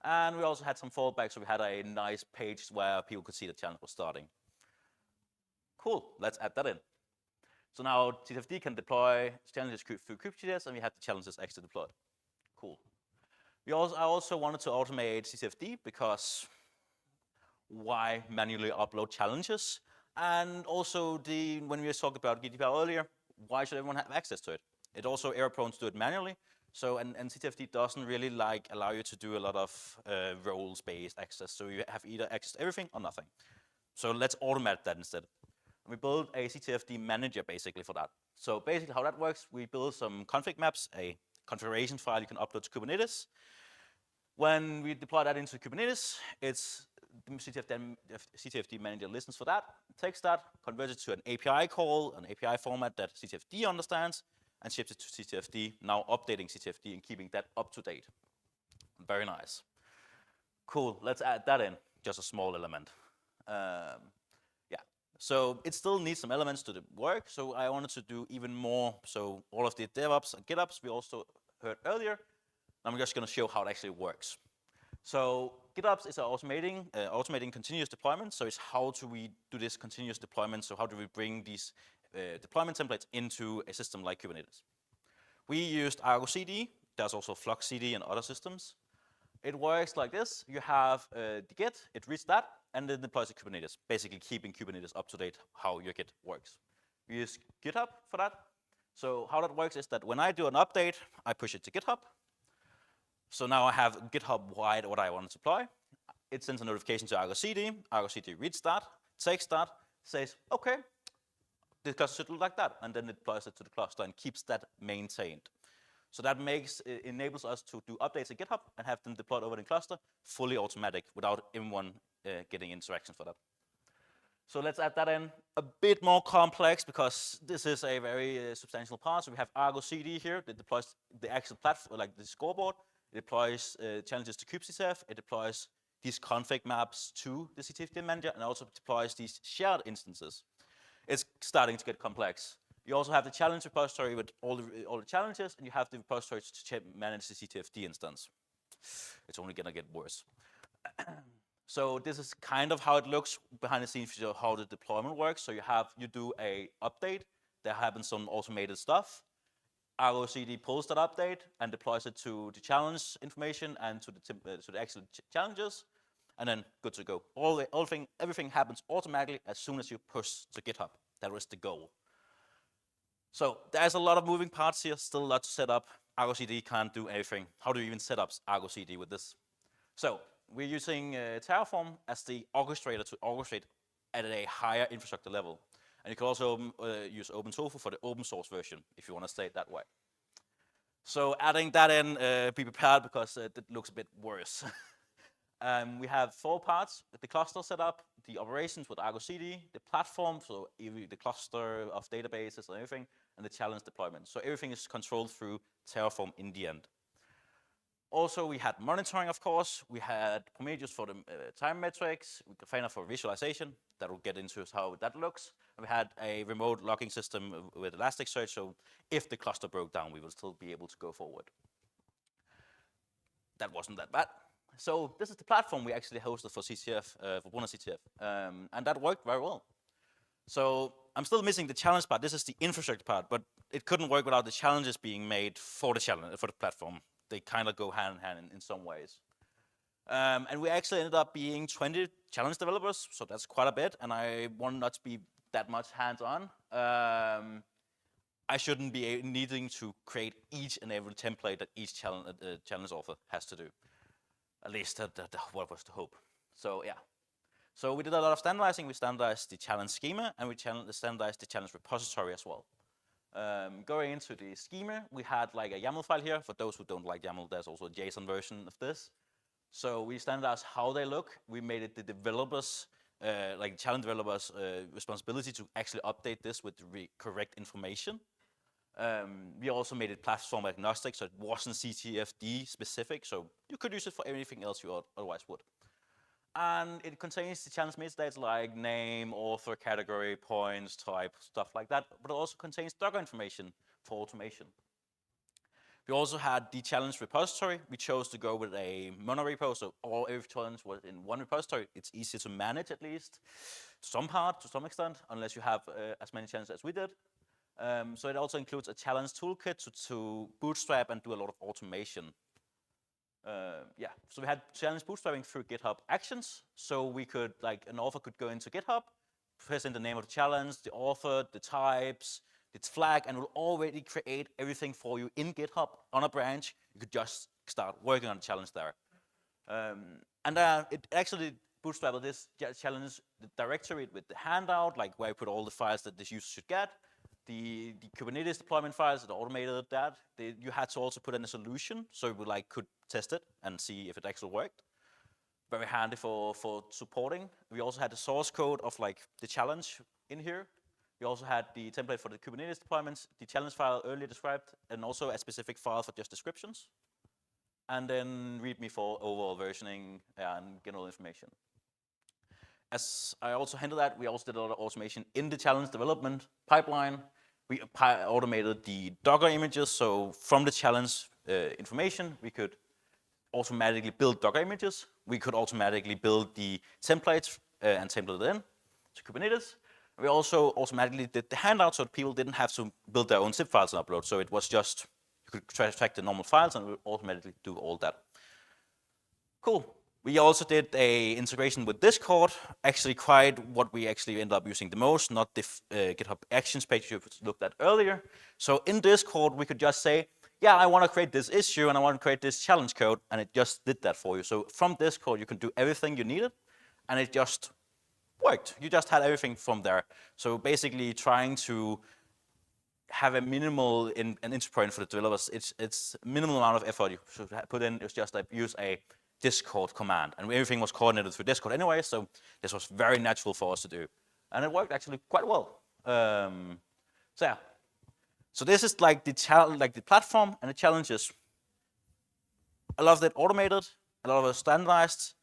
And we also had some fallbacks, so we had a nice page where people could see the challenge was starting. Cool, let's add that in. So now CTFD can deploy challenges through kubectf, and we have the challenges actually deployed. Cool. I also wanted to automate CTFD because why manually upload challenges? And also, when we talked about GDPR earlier, why should everyone have access to it? It also error-prone to do it manually. So, and CTFD doesn't really allow you to do a lot of roles-based access. So you have either access to everything or nothing. So let's automate that instead. We build a CTFD manager basically for that. So basically how that works, we build some config maps, a configuration file you can upload to Kubernetes. When we deploy that into Kubernetes, it's the CTFD manager listens for that, takes that, converts it to an API call, an API format that CTFD understands, and ships it to CTFD, now updating CTFD and keeping that up to date. Very nice. Cool, let's add that in, just a small element. Yeah, so it still needs some elements to the work, so I wanted to do even more. So all of the DevOps and GitOps we also heard earlier. I'm just going to show how it actually works. So GitOps is automating continuous deployment. So it's how do we do this continuous deployment? So how do we bring these deployment templates into a system like Kubernetes? We used Argo CD. There's also Flux CD and other systems. It works like this. You have the Git, it reads that, and then deploys to Kubernetes, basically keeping Kubernetes up to date how your Git works. We use GitHub for that. So how that works is that when I do an update, I push it to GitHub. So now I have GitHub wide what I want to deploy. It sends a notification to Argo CD. Argo CD reads that, takes that, says, okay, the cluster should look like that, and then it deploys it to the cluster and keeps that maintained. So that enables us to do updates at GitHub and have them deployed over the cluster, fully automatic, without anyone getting interaction for that. So let's add that in. A bit more complex because this is a very substantial part. So we have Argo CD here that deploys the actual platform, like the scoreboard. It deploys challenges to kubectf. It deploys these config maps to the CTFD manager, and also deploys these shared instances. It's starting to get complex. You also have the challenge repository with all the challenges, and you have the repository to manage the CTFD instance. It's only going to get worse. So this is kind of how it looks behind the scenes, how the deployment works. So you do a update. There happens some automated stuff. Argo CD pulls that update and deploys it to the challenge information and to the actual challenges, and then good to go. Everything happens automatically as soon as you push to GitHub. That was the goal. So there's a lot of moving parts here, still a lot to set up. Argo CD can't do everything. How do you even set up Argo CD with this? So we're using Terraform as the orchestrator to orchestrate at a higher infrastructure level. And you can also use OpenTofu for the open source version, if you want to say it that way. So adding that in, be prepared because it looks a bit worse. We have 4 parts: the cluster setup, the operations with Argo CD, the platform, so the cluster of databases and everything, and the challenge deployment. So everything is controlled through Terraform in the end. Also, we had monitoring, of course. We had Prometheus for the time metrics, Grafana for visualization. That will get into how that looks. We had a remote logging system with Elasticsearch, so if the cluster broke down, we will still be able to go forward. That wasn't that bad. So this is the platform we actually hosted for CTF, for Bologna CTF, and that worked very well. So I'm still missing the challenge part. This is the infrastructure part, but it couldn't work without the challenges being made for the platform. They kind of go hand in hand in some ways. And we actually ended up being 20 challenge developers, so that's quite a bit, and I want not to be that much hands-on. I shouldn't be needing to create each and every template that each challenge author has to do. At least that what was the hope. So yeah. So we did a lot of standardizing. We standardized the challenge schema, and we standardized the challenge repository as well. Going into the schema, we had like a YAML file here. For those who don't like YAML, there's also a JSON version of this. So we standardized how they look. We made it the developers, like challenge developers' responsibility to actually update this with the correct information. We also made it platform agnostic, so it wasn't CTFD specific, so you could use it for anything else you otherwise would. And it contains the challenge metadata like name, author, category, points, type, stuff like that, but it also contains Docker information for automation. We also had the challenge repository. We chose to go with a monorepo, so every challenge was in one repository. It's easier to manage, at least to some extent, unless you have as many challenges as we did. So it also includes a challenge toolkit to bootstrap and do a lot of automation. Yeah, so we had challenge bootstrapping through GitHub Actions. So we could, like, an author could go into GitHub, press in the name of the challenge, the author, the types, its flag, and it will already create everything for you in GitHub on a branch. You could just start working on the challenge there. It actually bootstrapped this challenge, the directory with the handout, like where I put all the files that this user should get. The Kubernetes deployment files that automated that. You had to also put in a solution so you could test it and see if it actually worked. Very handy for supporting. We also had the source code of the challenge in here. We also had the template for the Kubernetes deployments, the challenge file earlier described, and also a specific file for just descriptions. And then README for overall versioning and general information. As I also handled that, we also did a lot of automation in the challenge development pipeline. We automated the Docker images, so from the challenge information, we could automatically build Docker images. We could automatically build the templates and template it in to Kubernetes. We also automatically did the handout so that people didn't have to build their own zip files and upload. So it was just, you could track the normal files and we would automatically do all that. Cool. We also did a integration with Discord, actually quite what we actually ended up using the most, not the GitHub Actions page you looked at earlier. So in Discord, we could just say, yeah, I want to create this issue and I want to create this challenge code, and it just did that for you. So from Discord, you can do everything you needed, and it just worked. You just had everything from there. So basically trying to have a minimal an entry point for the developers. It's minimal amount of effort you should put in. It's just use a Discord command, and everything was coordinated through Discord anyway, so this was very natural for us to do, and it worked actually quite well. So yeah, so this is the platform and the challenges. A lot of it automated, a lot of it standardized.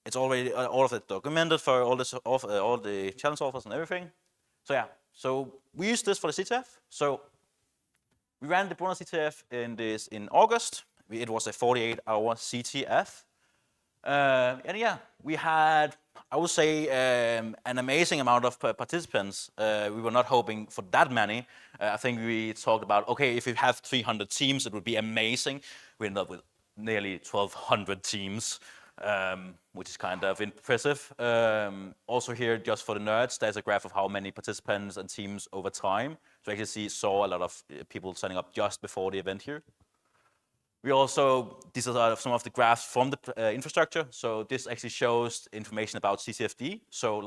It's already all of it documented for all the challenge offers and everything. So yeah, so we used this for the CTF. So we ran the Bologna CTF in August. It was a 48-hour CTF. And yeah, we had, I would say, an amazing amount of participants. We were not hoping for that many. I think we talked about, okay, if we have 300 teams, it would be amazing. We ended up with nearly 1,200 teams, which is kind of impressive. Also here, just for the nerds, there's a graph of how many participants and teams over time. So you actually saw a lot of people signing up just before the event here. We also, these are some of the graphs from the infrastructure. So this actually shows information about CTFD. So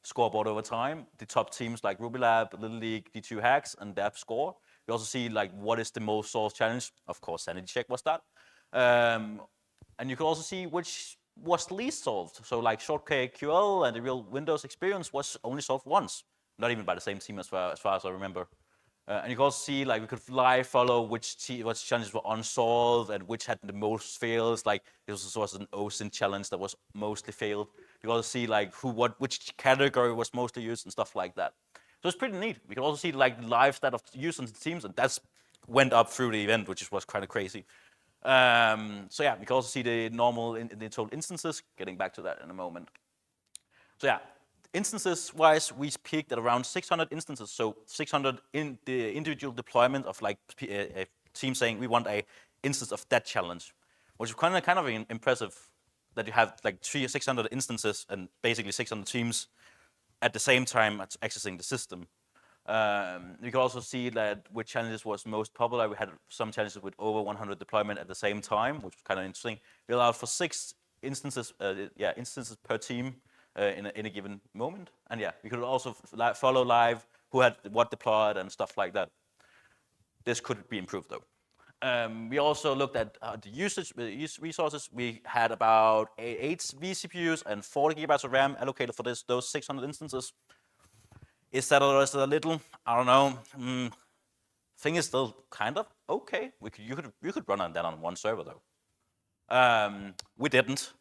scoreboard over time, the top teams like Ruby Lab, Little League, D2 Hacks, and their score. We also see what is the most solved challenge. Of course, Sanity Check was that. And you can also see which was least solved. So Shortcake QL and the real Windows experience was only solved once. Not even by the same team as far as I remember. And you can also see we could live follow which challenges were unsolved and which had the most fails. This was an OSINT challenge that was mostly failed. You can also see which category was mostly used and stuff like that. So it's pretty neat. We can also see live stat of use on the teams, and that's went up through the event, which was kind of crazy. So yeah, we can also see the normal the total instances. Getting back to that in a moment. So yeah. Instances-wise, we peaked at around 600 instances, so 600 in the individual deployment of a team saying we want a instance of that challenge, which is kind of impressive that you have 600 instances and basically 600 teams at the same time accessing the system. You can also see that which challenges was most popular. We had some challenges with over 100 deployment at the same time, which was kind of interesting. We allowed for 6 instances, instances per team. In a given moment, and yeah, we could also follow live who had what deployed and stuff like that. This could be improved though. We also looked at the usage resources. We had about 8 vCPUs and 40 gigabytes of RAM allocated for those 600 instances. Is that a little? I don't know. Thing is still kind of okay. You could run that on one server though. We didn't.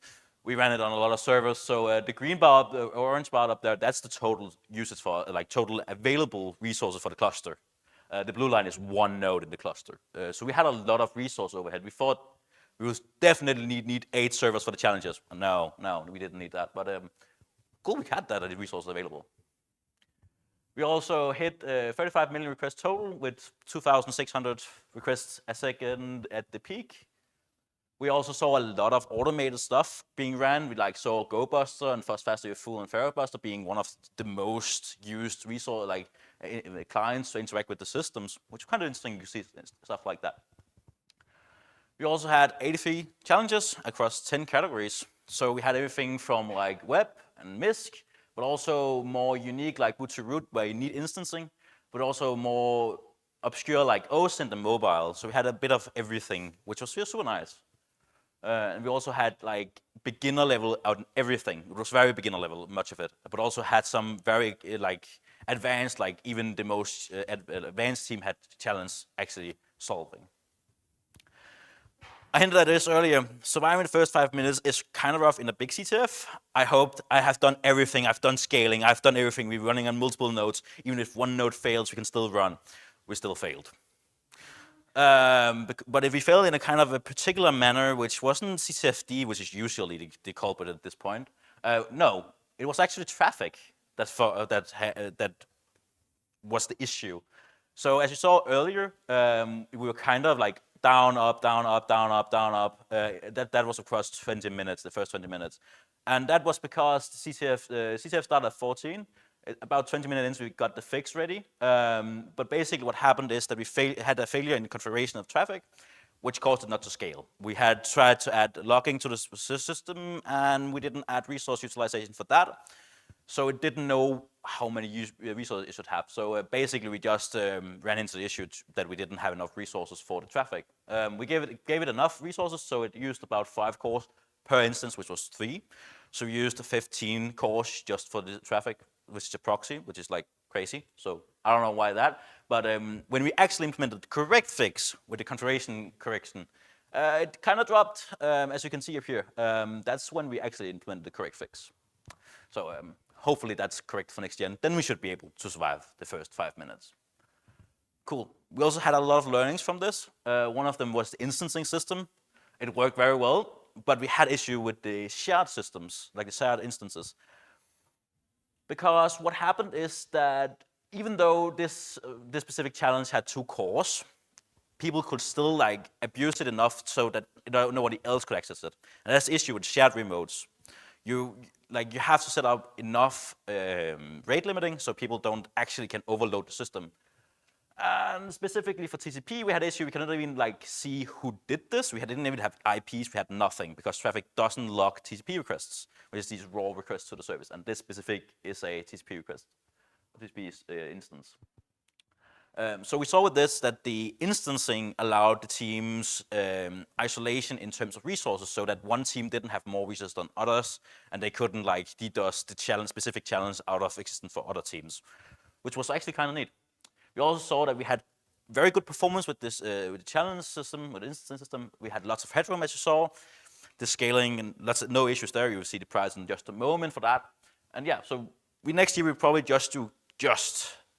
We ran it on a lot of servers, so the green bar, the orange bar up there, that's the total usage for, total available resources for the cluster. The blue line is one node in the cluster. So we had a lot of resource overhead. We thought we would definitely need 8 servers for the challenges. No, we didn't need that, but cool, we had that resources available. We also hit 35 million requests total with 2,600 requests a second at the peak. We also saw a lot of automated stuff being ran. We like saw GoBuster and Faster Full and FerretBuster being one of the most used resource clients to interact with the systems, which is kind of interesting to see stuff like that. We also had 83 challenges across 10 categories. So we had everything from like web and MISC, but also more unique like boot to root where you need instancing, but also more obscure like OSINT and mobile. So we had a bit of everything, which was super nice. And we also had like beginner level out in everything. It was very beginner level, much of it, but also had some very like advanced, like even the most advanced team had challenge actually solving. I hinted at this earlier. Surviving the first 5 minutes is kind of rough in a big CTF. I hoped I have done everything. I've done scaling. I've done everything. We're running on multiple nodes. Even if one node fails, we can still run. We still failed. But if we failed in a kind of a particular manner, which wasn't CTFD, which is usually the culprit at this point, no, it was actually traffic that was the issue. So as you saw earlier, we were kind of like down, up, down, up, down, up, down, up. That was across 20 minutes, the first 20 minutes. And that was because the CTF started at 14. About 20 minutes in, we got the fix ready. But basically what happened is that we had a failure in the configuration of traffic, which caused it not to scale. We had tried to add logging to the system, and we didn't add resource utilization for that. So it didn't know how many resources it should have. So basically, we just ran into the issue that we didn't have enough resources for the traffic. We gave it enough resources, so it used about 5 cores per instance, which was 3. So we used 15 cores just for the traffic, which is a proxy, which is like crazy. So I don't know why that. But when we actually implemented the correct fix with the configuration correction, it kind of dropped, as you can see up here. That's when we actually implemented the correct fix. So hopefully that's correct for next year, and then we should be able to survive the first 5 minutes. Cool. We also had a lot of learnings from this. One of them was the instancing system. It worked very well, but we had issue with the shared systems, like the shared instances. Because what happened is that even though this specific challenge had 2 cores, people could still like abuse it enough so that nobody else could access it. And that's the issue with shared remotes. You have to set up enough rate limiting so people don't actually can overload the system. And specifically for TCP, we had issue. We cannot even like see who did this. We didn't even have IPs. We had nothing because traffic doesn't log TCP requests, which is these raw requests to the service. And this specific is a TCP request, TCP instance. So we saw with this that the instancing allowed the team's isolation in terms of resources, so that one team didn't have more resources than others, and they couldn't like DDoS the specific challenge out of existence for other teams, which was actually kind of neat. We also saw that we had very good performance with this with the challenge system, with the instancing system. We had lots of headroom, as you saw, the scaling and no issues there. You will see the price in just a moment for that. And yeah, so next year we probably just do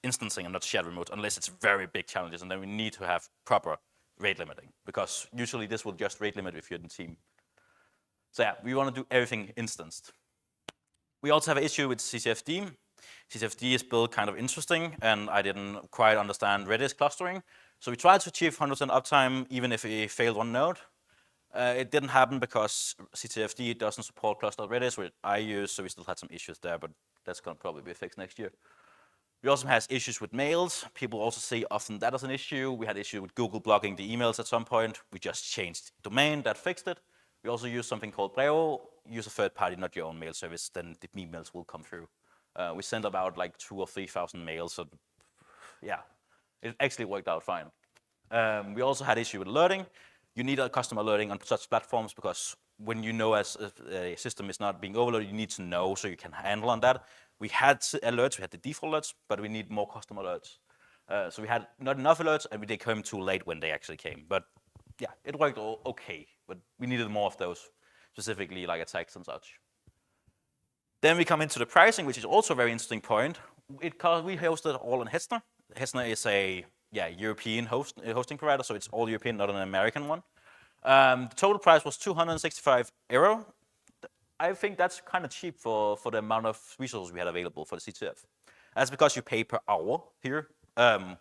instancing and not shared remote, unless it's very big challenges, and then we need to have proper rate limiting, because usually this will just rate limit if you're in the team. So yeah, we want to do everything instanced. We also have an issue with CTFD. CTFD is built kind of interesting, and I didn't quite understand Redis clustering. So we tried to achieve 100% uptime, even if we failed one node. It didn't happen because CTFD doesn't support clustered Redis, which I use, so we still had some issues there, but that's going to probably be fixed next year. We also had issues with mails. People also say often that is an issue. We had issue with Google blocking the emails at some point. We just changed domain, that fixed it. We also use something called Brevo. Use a third party, not your own mail service, then the emails will come through. We sent about like 2,000 or 3,000 mails, so yeah, it actually worked out fine. We also had issue with alerting. You need a custom alerting on such platforms, because when you know as a system is not being overloaded, you need to know so you can handle on that. We had alerts, we had the default alerts, but we need more custom alerts. So we had not enough alerts, and they came too late when they actually came. But yeah, it worked okay, but we needed more of those, specifically like attacks and such. Then we come into the pricing, which is also a very interesting point. We hosted all on Hetzner. Hetzner is a European hosting provider, so it's all European, not an American one. The total price was €265. I think that's kind of cheap for the amount of resources we had available for the CTF. That's because you pay per hour here,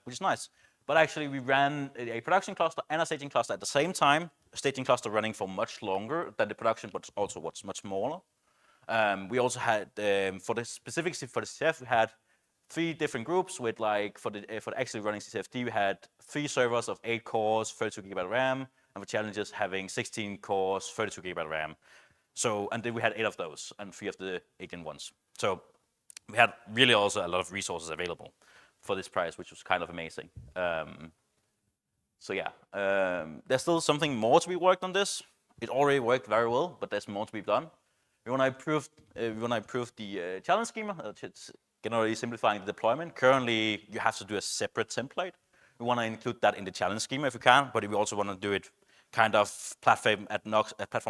which is nice. But actually, we ran a production cluster and a staging cluster at the same time, staging cluster running for much longer than the production, but also what's much smaller. We also had, for the specifics for the CTF, we had 3 different groups with like, for the actually running CTFD, we had 3 servers of 8 cores, 32 GB RAM, and for challenges having 16 cores, 32 GB RAM. So, and then we had 8 of those, and 3 of the 18 ones. So we had really also a lot of resources available for this price, which was kind of amazing. So yeah, there's still something more to be worked on this. It already worked very well, but there's more to be done. We want to improve the challenge schema. It's generally simplifying the deployment. Currently, you have to do a separate template. We want to include that in the challenge schema if we can, but we also want to do it kind of platform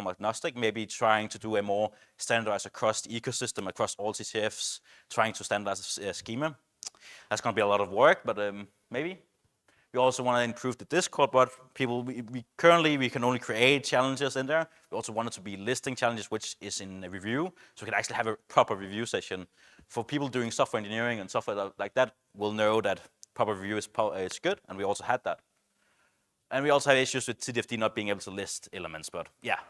agnostic, maybe trying to do a more standardized across the ecosystem, across all CTFs, trying to standardize a schema. That's going to be a lot of work, but maybe. We also want to improve the Discord, but currently we can only create challenges in there. We also want it to be listing challenges, which is in a review, so we can actually have a proper review session. For people doing software engineering and software like that, will know that proper review is good, and we also had that. And we also have issues with CTFD not being able to list elements, but yeah,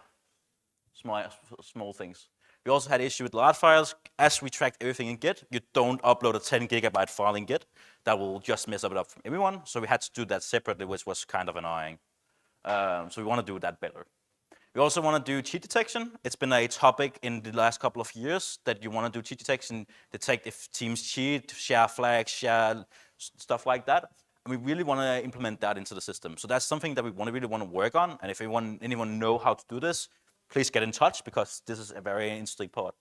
small things. We also had issue with large files. As we tracked everything in Git, you don't upload a 10 GB file in Git. That will just mess it up for everyone. So we had to do that separately, which was kind of annoying. So we want to do that better. We also want to do cheat detection. It's been a topic in the last couple of years that you want to do cheat detection, detect if teams cheat, share flags, share stuff like that. And we really want to implement that into the system. So that's something that we really want to work on. And if anyone know how to do this, please get in touch, because this is a very interesting part.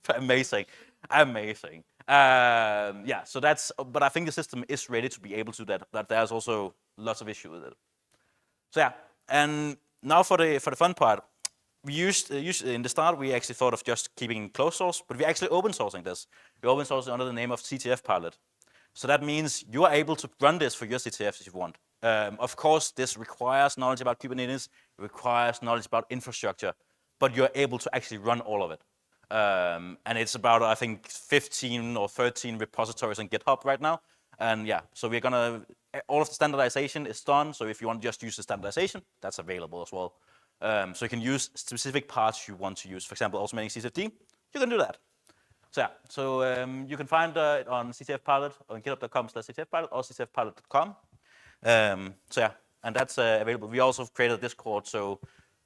Amazing. Yeah, so but I think the system is ready to be able to do that, but there's also lots of issues with it. So yeah, and now for the fun part. We used in the start, we actually thought of just keeping closed source, but we're actually open sourcing this. We open source it under the name of CTF Pilot. So that means you are able to run this for your CTFs if you want. Of course, this requires knowledge about Kubernetes, it requires knowledge about infrastructure, but you're able to actually run all of it. And it's about, I think, 15 or 13 repositories on GitHub right now. And yeah, so we're gonna, all of the standardization is done. So if you want to just use the standardization, that's available as well. So you can use specific parts you want to use. For example, automating CTFD, you can do that. So yeah, so you can find it on CTF Pilot, on github.com/CTFPilot or CTFPilot.com. So yeah, and that's available. We also created a Discord so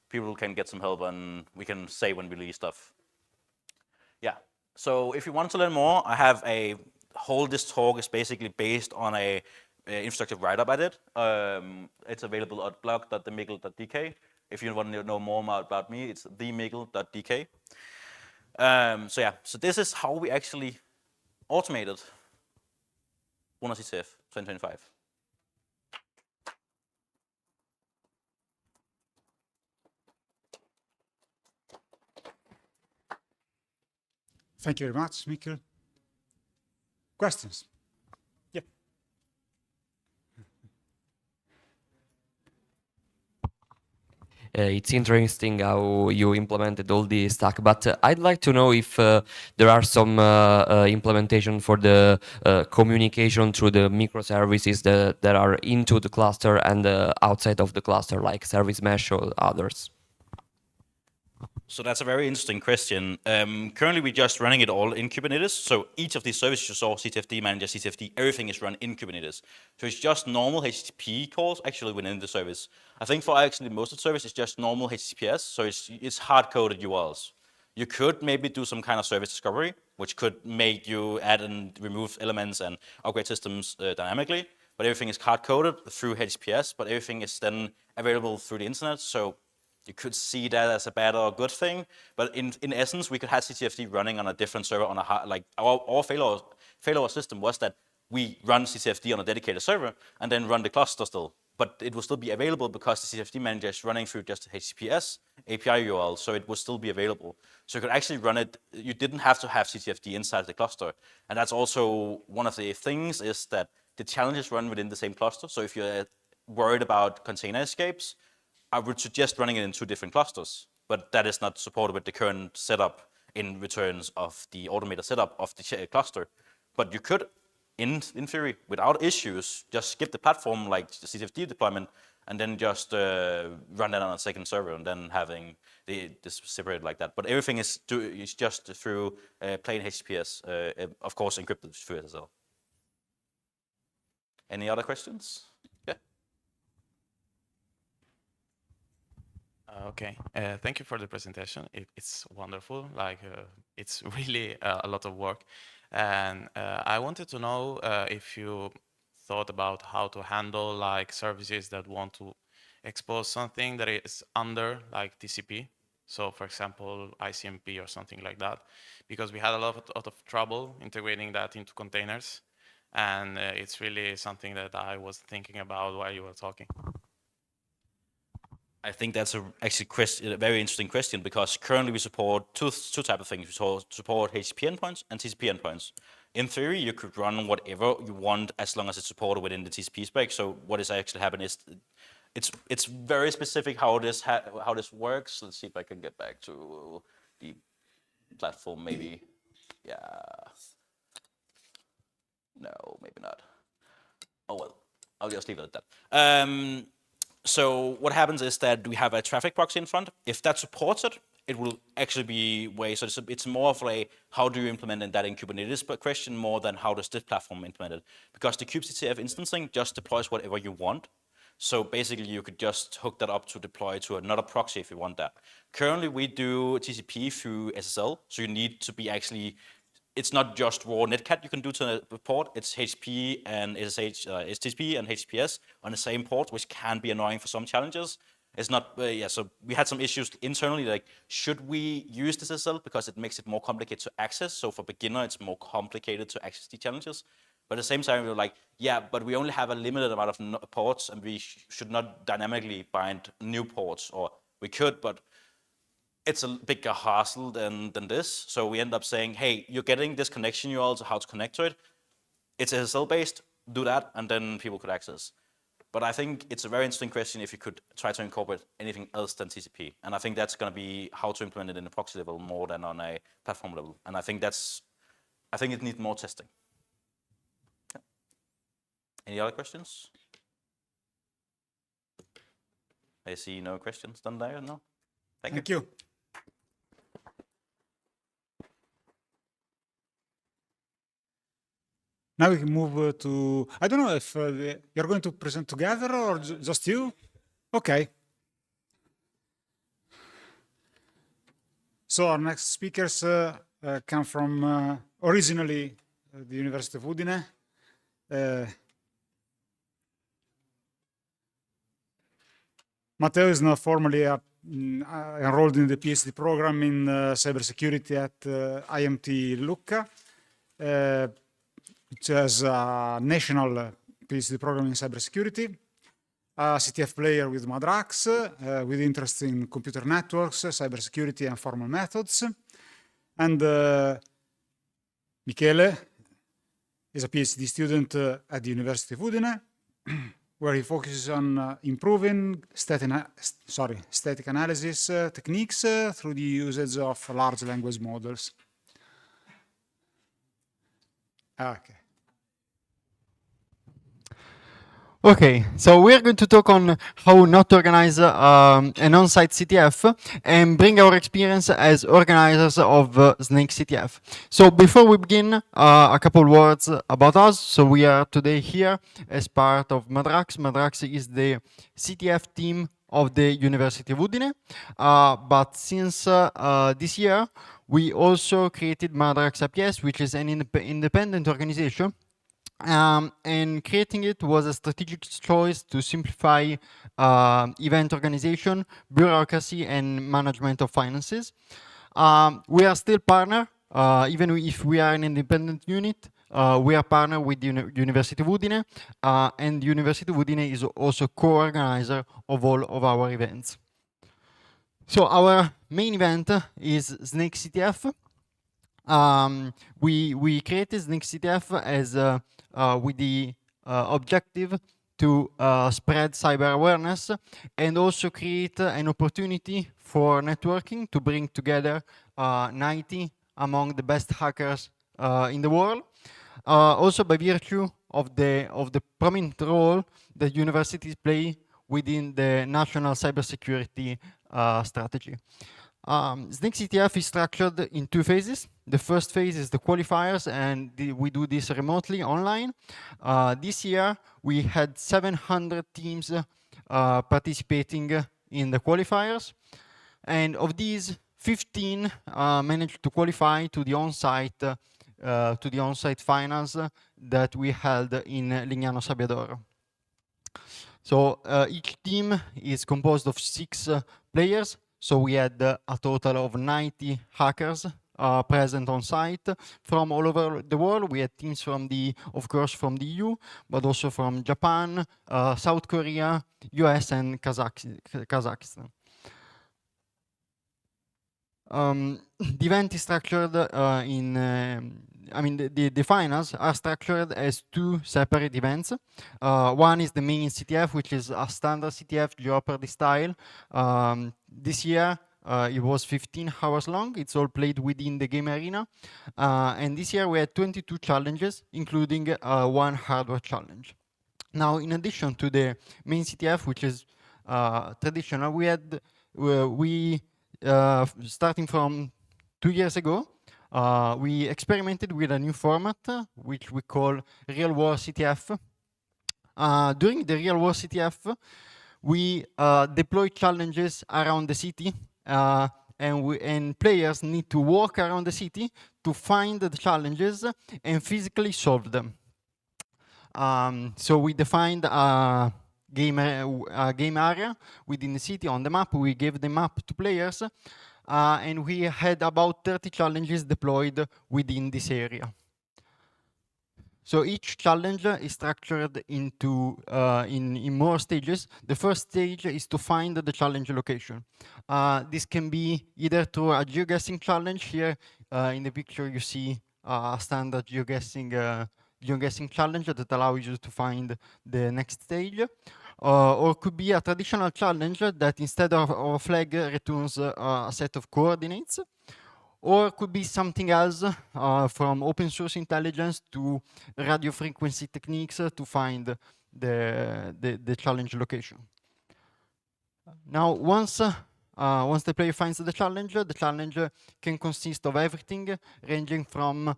people can get some help and we can say when we release stuff. Yeah, so if you want to learn more, I have this talk is basically based on a infrastructure write-up I did. It's available at blog.themiggle.dk. If you want to know more about me, it's themiggle.dk. So yeah, so this is how we actually automated CTF 2025. Thank you very much, Mikkel. Questions? Yeah. It's interesting how you implemented all the stack, but I'd like to know if there are some implementation for the communication through the microservices that are into the cluster and outside of the cluster, like service mesh or others. So that's a very interesting question. Currently, we're just running it all in Kubernetes. So each of these services you saw, CTFD, Manager, CTFD, everything is run in Kubernetes. So it's just normal HTTP calls actually within the service. I think for actually most of the service, it's just normal HTTPS. So it's hard-coded URLs. You could maybe do some kind of service discovery, which could make you add and remove elements and upgrade systems dynamically. But everything is hard-coded through HTTPS, but everything is then available through the internet. So you could see that as a bad or a good thing, but in essence, we could have CTFD running on a different server on a like our failover system was that we run CTFD on a dedicated server and then run the cluster still, but it will still be available because the CTFD manager is running through just HTTPS API URL, so it will still be available. So you could actually run it. You didn't have to have CTFD inside the cluster, and that's also one of the things is that the challenges run within the same cluster. So if you're worried about container escapes, I would suggest running it in 2 different clusters, but that is not supported with the current setup in returns of the automated setup of the cluster. But you could, in theory, without issues, just skip the platform like the CTFD deployment and then just run that on a second server, and then having this separated like that. But everything is just through plain HTTPS, of course encrypted through SSL. Any other questions? Yeah. Okay, thank you for the presentation. It's wonderful. Like, it's really a lot of work. And I wanted to know if you thought about how to handle like services that want to expose something that is under like TCP. So for example, ICMP or something like that, because we had a lot of trouble integrating that into containers. And it's really something that I was thinking about while you were talking. I think that's actually a very interesting question, because currently we support two types of things. We support HTTP endpoints and TCP endpoints. In theory, you could run whatever you want as long as it's supported within the TCP spec. So what is actually happening is it's very specific how this works. Let's see if I can get back to the platform. Maybe, yeah. No, maybe not. Oh well, I'll just leave it at that. So what happens is that we have a traffic proxy in front. If that supports it, it will actually be way. So it's more of a how do you implement that in Kubernetes question more than how does this platform implement it. Because the kubectf instancing just deploys whatever you want. So basically you could just hook that up to deploy to another proxy if you want that. Currently we do TCP through SSL. So you need to be actually, it's not just raw netcat you can do to a port, it's HTTP and SSH, HTTP and HTTPS on the same port, which can be annoying for some challenges. It's not, so we had some issues internally, like, should we use this SSL because it makes it more complicated to access? So for beginner, it's more complicated to access the challenges. But at the same time, we were like, yeah, but we only have a limited amount of ports, and we should not dynamically bind new ports, or we could, but it's a bigger hassle than this. So we end up saying, hey, you're getting this connection URL, how to connect to it. It's SSL based, do that, and then people could access. But I think it's a very interesting question if you could try to incorporate anything else than TCP. And I think that's going to be how to implement it in a proxy level more than on a platform level. And I think it needs more testing. Yeah. Any other questions? I see no questions done there, no? Thank you. Now we can move to, I don't know if you're going to present together or just you? Okay. So our next speakers come from originally the University of Udine. Matteo is now formally enrolled in the PhD program in cybersecurity at IMT Lucca. Which has a national PhD program in cybersecurity, a CTF player with Madrax, with interest in computer networks, cybersecurity, and formal methods. And Michele is a PhD student at the University of Udine, where he focuses on improving static analysis techniques through the usage of large language models. Okay. Okay, so we're going to talk on how not to organize an on-site CTF and bring our experience as organizers of Snake CTF. So before we begin, a couple words about us. So we are today here as part of Madrax. Madrax is the CTF team of the University of Udine. But since this year, we also created Madrax APS, which is an independent organization. And creating it was a strategic choice to simplify event organization, bureaucracy, and management of finances. We are still partner, even if we are an independent unit. We are partner with the University of Udine, and the University of Udine is also co-organizer of all of our events. So our main event is Snake CTF. We created Snake CTF as with the objective to spread cyber awareness and also create an opportunity for networking to bring together 90 among the best hackers in the world. Also by virtue of the prominent role that universities play within the national cybersecurity strategy. SNIC CTF is structured in 2 phases. The first phase is the qualifiers, and we do this remotely online. This year, we had 700 teams participating in the qualifiers. And of these, 15 managed to qualify to the on-site finals that we held in Lignano Sabbiadoro. So each team is composed of 6 players. So we had a total of 90 hackers present on site from all over the world. We had teams from of course, from the EU, but also from Japan, South Korea, US, and Kazakhstan. The event is structured the finals are structured as 2 separate events. One is the main CTF, which is a standard CTF Jeopardy style. This year, it was 15 hours long. It's all played within the game arena. And this year, we had 22 challenges, including 1 hardware challenge. Now, in addition to the main CTF, which is traditional, starting from 2 years ago, we experimented with a new format, which we call Real War CTF. During the Real War CTF, we deploy challenges around the city, and players need to walk around the city to find the challenges and physically solve them. So we defined a game area within the city on the map. We gave the map to players, and we had about 30 challenges deployed within this area. So each challenge is structured into in more stages. The first stage is to find the challenge location. This can be either through a geoguessing challenge. Here in the picture you see a standard geoguessing challenge that allows you to find the next stage. Or could be a traditional challenge that instead of a flag returns a set of coordinates. Or could be something else, from open source intelligence to radio frequency techniques to find the challenge location. Now, once the player finds the challenge can consist of everything, ranging from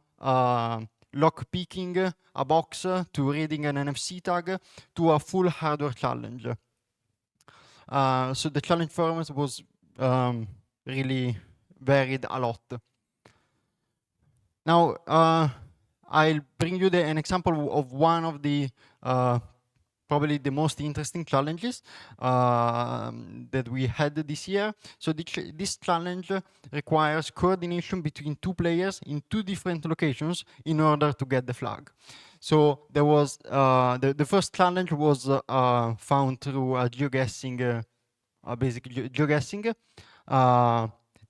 lock picking a box to reading an NFC tag to a full hardware challenge. So the challenge format was really varied a lot. Now, I'll bring you an example of one of the probably the most interesting challenges that we had this year. So this challenge requires coordination between 2 players in 2 different locations in order to get the flag. So there was the first challenge was found through a geoguessing, basic geoguessing.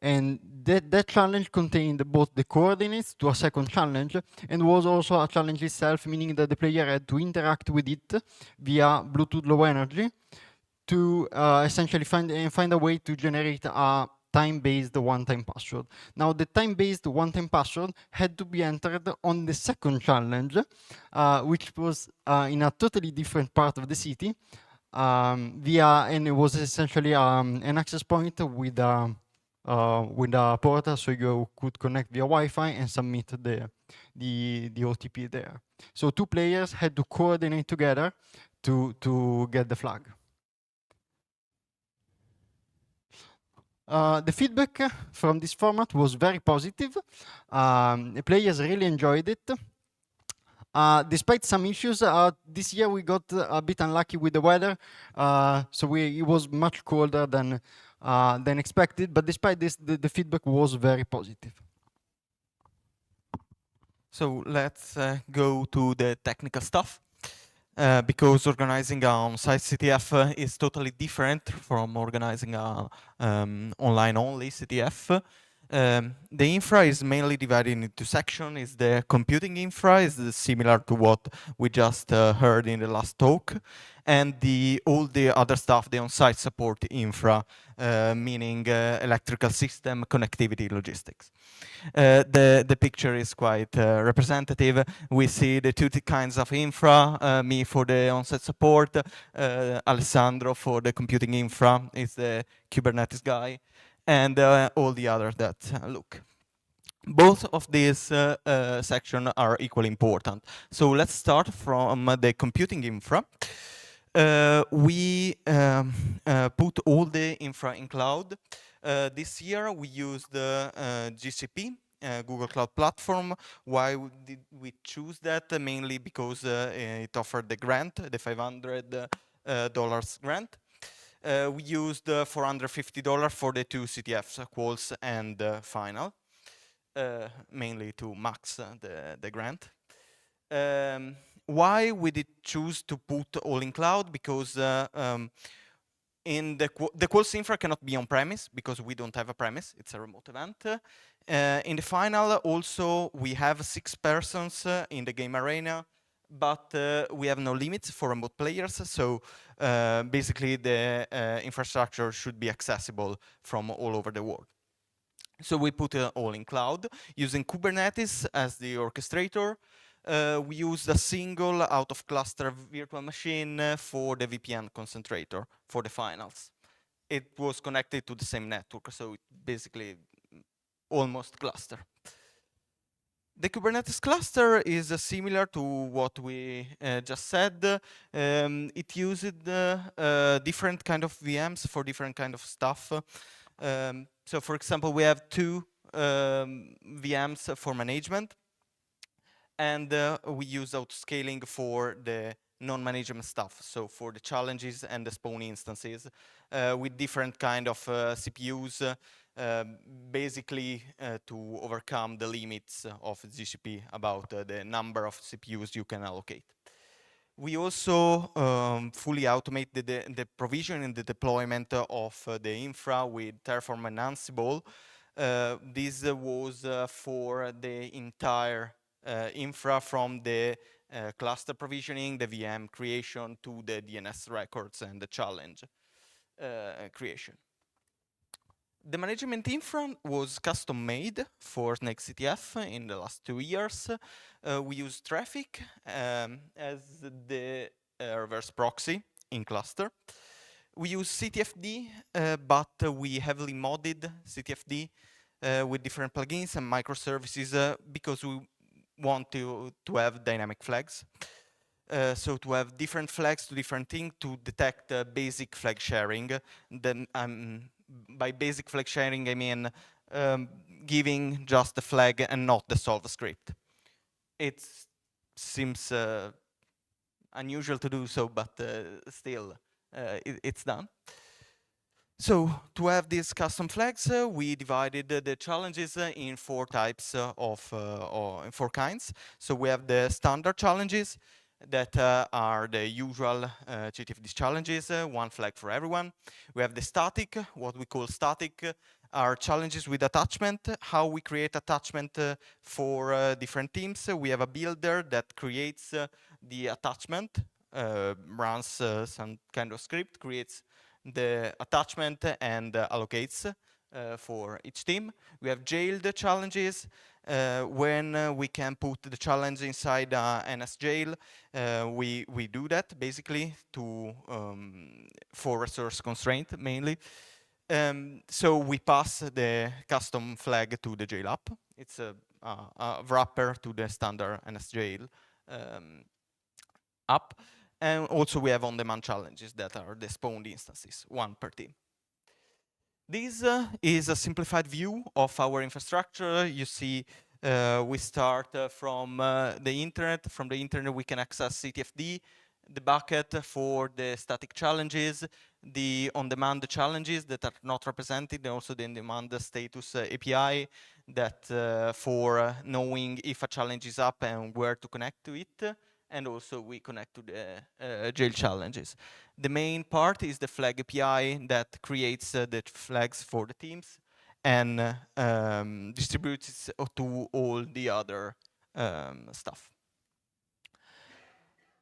And that challenge contained both the coordinates to a second challenge and was also a challenge itself, meaning that the player had to interact with it via Bluetooth Low Energy to essentially find a way to generate a time-based one-time password. Now, the time-based one-time password had to be entered on the second challenge, which was in a totally different part of the city, and it was essentially an access point with a portal, so you could connect via Wi-Fi and submit the OTP there. So 2 players had to coordinate together to get the flag. The feedback from this format was very positive. The players really enjoyed it. Despite some issues, this year we got a bit unlucky with the weather, so it was much colder than expected, but despite this, the feedback was very positive. So let's go to the technical stuff, because organizing on-site CTF is totally different from organizing a online-only CTF. The infra is mainly divided into sections. Is the computing infra, is similar to what we just heard in the last talk, and all the other stuff, the on-site support infra, meaning electrical system, connectivity, logistics. The picture is quite representative. We see the two kinds of infra, me for the on-site support, Alessandro for the computing infra, is the Kubernetes guy, and all the others that look. Both of these sections are equally important. So let's start from the computing infra. We put all the infra in cloud. This year we used GCP, Google Cloud Platform. Why did we choose that? Mainly because it offered the grant, the $500 grant. We used $450 for the two CTFs, quals and final, mainly to max the grant. Why we did choose to put all in cloud? Because in the quals infra cannot be on premise because we don't have a premise. It's a remote event. In the final, also we have 6 persons in the game arena, but we have no limits for remote players. So basically, the infrastructure should be accessible from all over the world. So we put all in cloud using Kubernetes as the orchestrator. We used a single out-of-cluster virtual machine for the VPN concentrator for the finals. It was connected to the same network, so it basically almost cluster. The Kubernetes cluster is similar to what we just said. It used different kind of VMs for different kind of stuff. So for example, we have 2 VMs for management, and we use autoscaling for the non-management stuff, so for the challenges and the spawn instances, with different kind of CPUs, basically to overcome the limits of GCP about the number of CPUs you can allocate. We also fully automate the provision and the deployment of the infra with Terraform and Ansible. This was for the entire infra, from the cluster provisioning, the VM creation, to the DNS records and the challenge creation. The management infra was custom made for Snake CTF in the last 2 years. We use traffic as the reverse proxy in cluster. We use CTFD, but we heavily modded CTFD with different plugins and microservices because we want to have dynamic flags. So to have different flags to different things to detect basic flag sharing. Then by basic flag sharing, I mean giving just the flag and not the solve script. It seems unusual to do so, but still it's done. So to have these custom flags, we divided the challenges in 4 types or in 4 kinds. So we have the standard challenges that are the usual CTFD challenges, 1 flag for everyone. We have the static, what we call static, are challenges with attachment, how we create attachment for different teams. We have a builder that creates the attachment, runs some kind of script, creates the attachment and allocates for each team. We have jailed challenges, when we can put the challenge inside NS jail. We do that basically for resource constraint mainly. So we pass the custom flag to the jail app. It's a wrapper to the standard NS jail app. And also we have on-demand challenges that are the spawned instances, 1 per team. This is a simplified view of our infrastructure. You see, we start from the internet. From the internet, we can access CTFD, the bucket for the static challenges, the on-demand challenges that are not represented, and also the on-demand status API that for knowing if a challenge is up and where to connect to it. And also we connect to the jail challenges. The main part is the flag API that creates the flags for the teams, and distributes it to all the other stuff.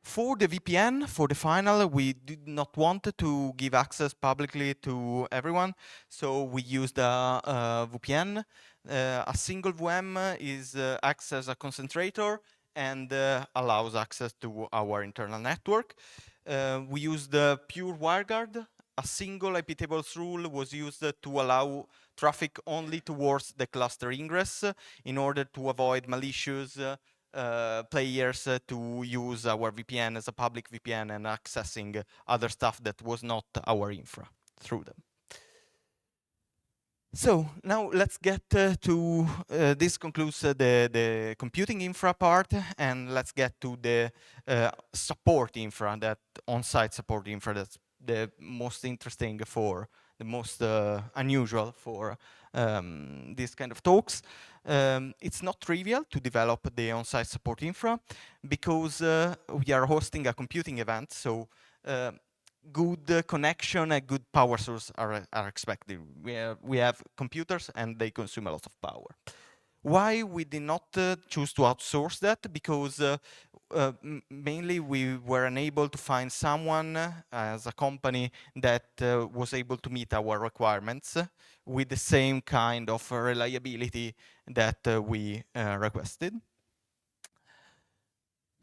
For the VPN, for the final, we did not want to give access publicly to everyone, so we used a VPN. A single VM acts as a concentrator and allows access to our internal network. We used the pure WireGuard. A single IP tables rule was used to allow traffic only towards the cluster ingress in order to avoid malicious players to use our VPN as a public VPN and accessing other stuff that was not our infra through them. So now let's get to, this concludes the computing infra part, and let's get to the support infra, that on-site support infra. That's the most interesting for, the most unusual for these kind of talks. It's not trivial to develop the on-site support infra because we are hosting a computing event, so good connection and good power source are expected. We have computers and they consume a lot of power. Why we did not choose to outsource that? Because mainly we were unable to find someone as a company that was able to meet our requirements with the same kind of reliability that we requested.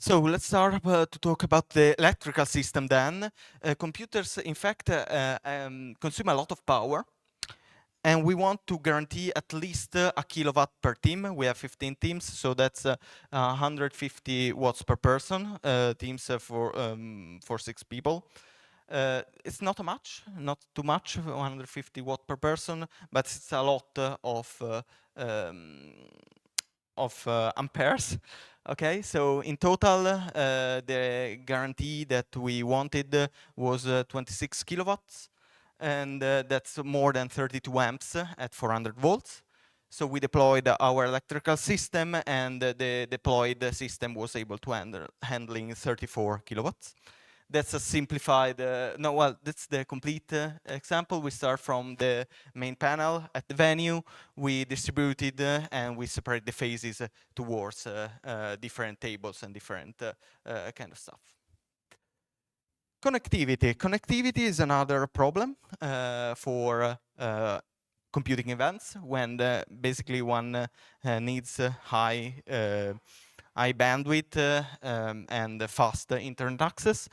So let's start to talk about the electrical system then. Computers, in fact, consume a lot of power. And we want to guarantee at least a kilowatt per team. We have 15 teams, so that's 150 watts per person, teams for 6 people. It's not too much, 150 watt per person, but it's a lot of amperes. Okay, so in total, the guarantee that we wanted was 26 kilowatts, and that's more than 32 amps at 400 volts. So we deployed our electrical system, and the deployed system was able to handling 34 kilowatts. That's a simplified, no, well, that's the complete example. We start from the main panel at the venue. We distributed and we separate the phases towards different tables and different kind of stuff. Connectivity. Connectivity is another problem for computing events when basically one needs high bandwidth and fast internet access.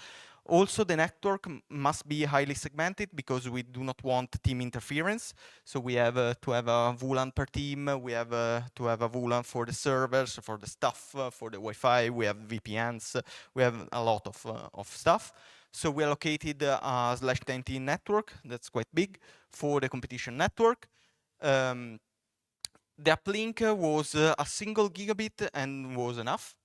Also, the network must be highly segmented because we do not want team interference. So we have to have a VLAN per team. We have to have a VLAN for the servers, for the stuff, for the Wi-Fi. We have VPNs. We have a lot of stuff. So we allocated a /19 network that's quite big for the competition network. The uplink was a single gigabit and was enough.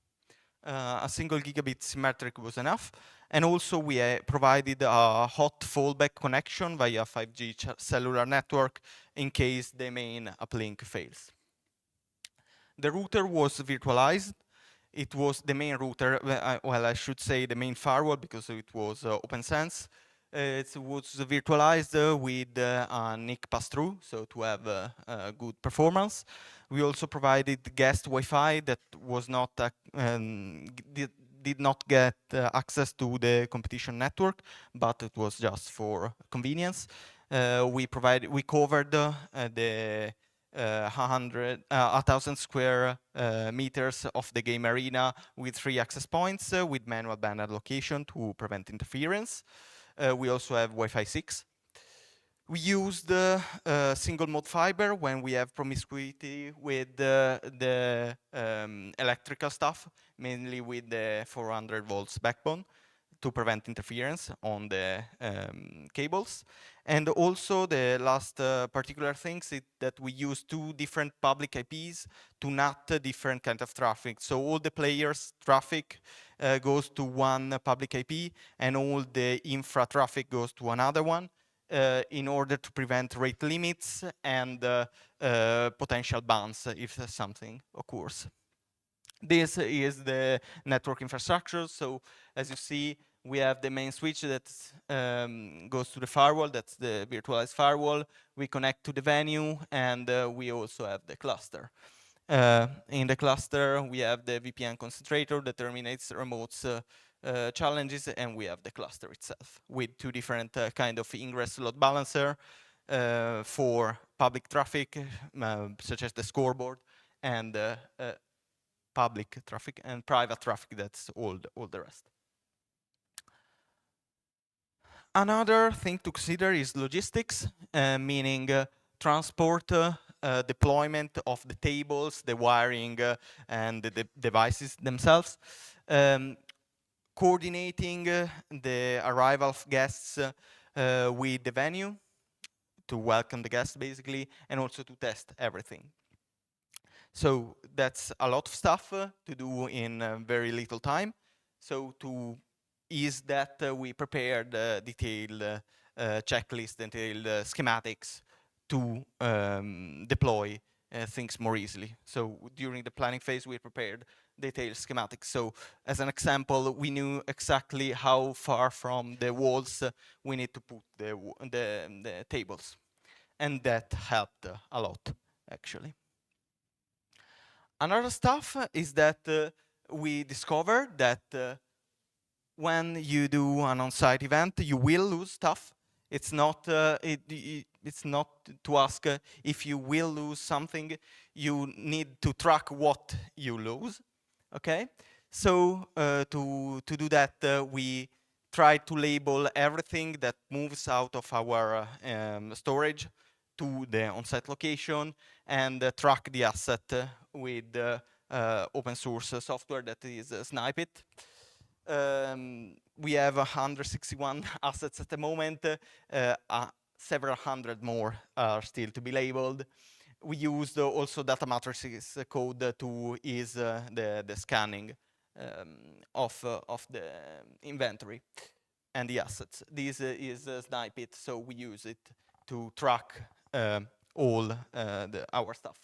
A single gigabit symmetric was enough. And also we provided a hot fallback connection via 5G cellular network in case the main uplink fails. The router was virtualized. It was the main router, well, I should say the main firewall because it was OpenSense. It was virtualized with a NIC pass-through, so to have good performance. We also provided guest Wi-Fi that was not did not get access to the competition network, but it was just for convenience. We covered the 1,000 square meters of the game arena with 3 access points with manual band allocation to prevent interference. We also have Wi-Fi 6. We used single mode fiber when we have promiscuity with the electrical stuff, mainly with the 400 volts backbone to prevent interference on the cables. And also the last particular thing is that we use 2 different public IPs to NAT different kind of traffic. So all the players' traffic goes to one public IP, and all the infra traffic goes to another one in order to prevent rate limits and potential bans if something occurs. This is the network infrastructure. So as you see, We have the main switch that goes to the firewall, that's the virtualized firewall. We connect to the venue, and we also have the cluster. In the cluster, we have the VPN concentrator that terminates remote challenges, and we have the cluster itself with two different kind of ingress load balancer for public traffic, such as the scoreboard, and public traffic and private traffic, that's all the rest. Another thing to consider is logistics, meaning transport, deployment of the tables, the wiring, and the devices themselves. Coordinating the arrival of guests with the venue to welcome the guests, basically, and also to test everything. So that's a lot of stuff to do in very little time. So to ease that, we prepared detailed checklist, detailed schematics to deploy things more easily. So during the planning phase, we prepared detailed schematics. So as an example, we knew exactly how far from the walls we need to put the tables. And that helped a lot, actually. Another stuff is that we discovered that when you do an on-site event, you will lose stuff. It's not it's not to ask if you will lose something. You need to track what you lose. Okay, so to do that, we try to label everything that moves out of our storage to the on-site location and track the asset with open source software that is Snipeit. We have 161 assets at the moment. Several hundred more are still to be labeled. We used also data matrices code to ease the scanning of the inventory and the assets. This is Snipeit, so we use it to track all our stuff.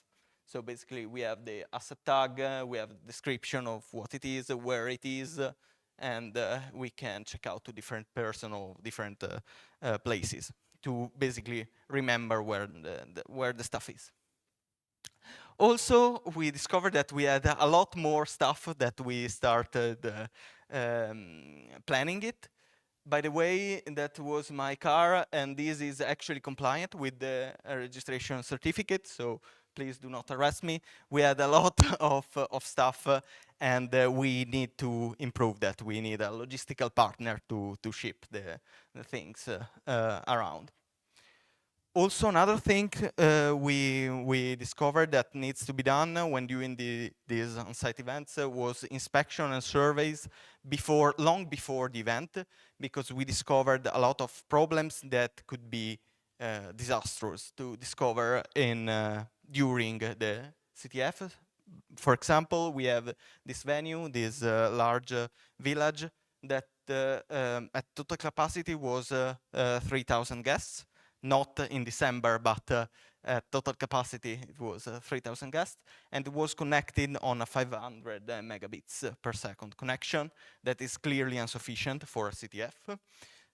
So basically, we have the asset tag, we have the description of what it is, where it is, and we can check out to different personal, different places to basically remember where the stuff is. Also, we discovered that we had a lot more stuff that we started planning it. By the way, that was my car, and this is actually compliant with the registration certificate, so please do not arrest me. We had a lot of stuff, and we need to improve that. We need a logistical partner to ship the things around. Also, another thing we discovered that needs to be done when doing these on-site events was inspection and surveys long before the event, because we discovered a lot of problems that could be disastrous to discover during the CTF. For example, we have this venue, this large village that at total capacity was 3,000 guests. Not in December, but at total capacity, it was 3,000 guests, and it was connected on a 500 megabits per second connection. That is clearly insufficient for a CTF.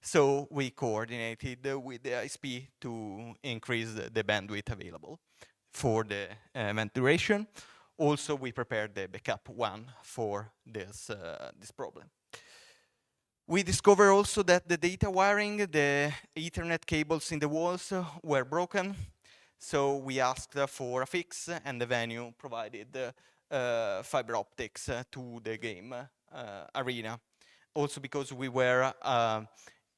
So we coordinated with the ISP to increase the bandwidth available for the event duration. Also, we prepared the backup one for this problem. We discovered also that the data wiring, the Ethernet cables in the walls were broken. So we asked for a fix, and the venue provided fiber optics to the game arena. Also because we were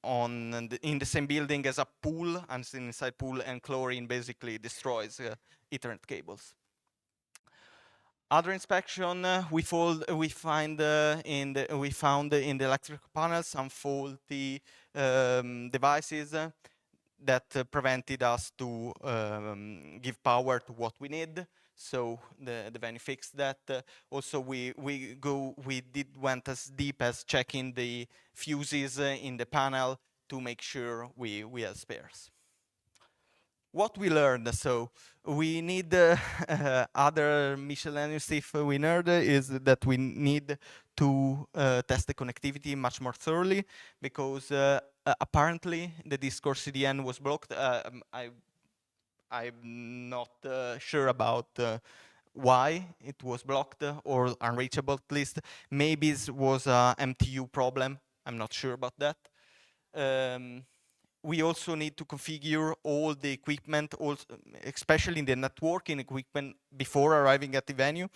in the same building as a pool, and inside pool and chlorine basically destroys Ethernet cables. Other inspection, we found in the electrical panel some faulty devices that prevented us to give power to what we need. So the venue fixed that. Also, we went as deep as checking the fuses in the panel to make sure we had spares. what we learned. So we need other miscellaneous if we learned is that we need to test the connectivity much more thoroughly, because apparently the Discord CDN was blocked. I'm not sure about why it was blocked or unreachable at least. Maybe it was a MTU problem. I'm not sure about that. We also need to configure all the equipment, also, especially the networking equipment before arriving at the venue.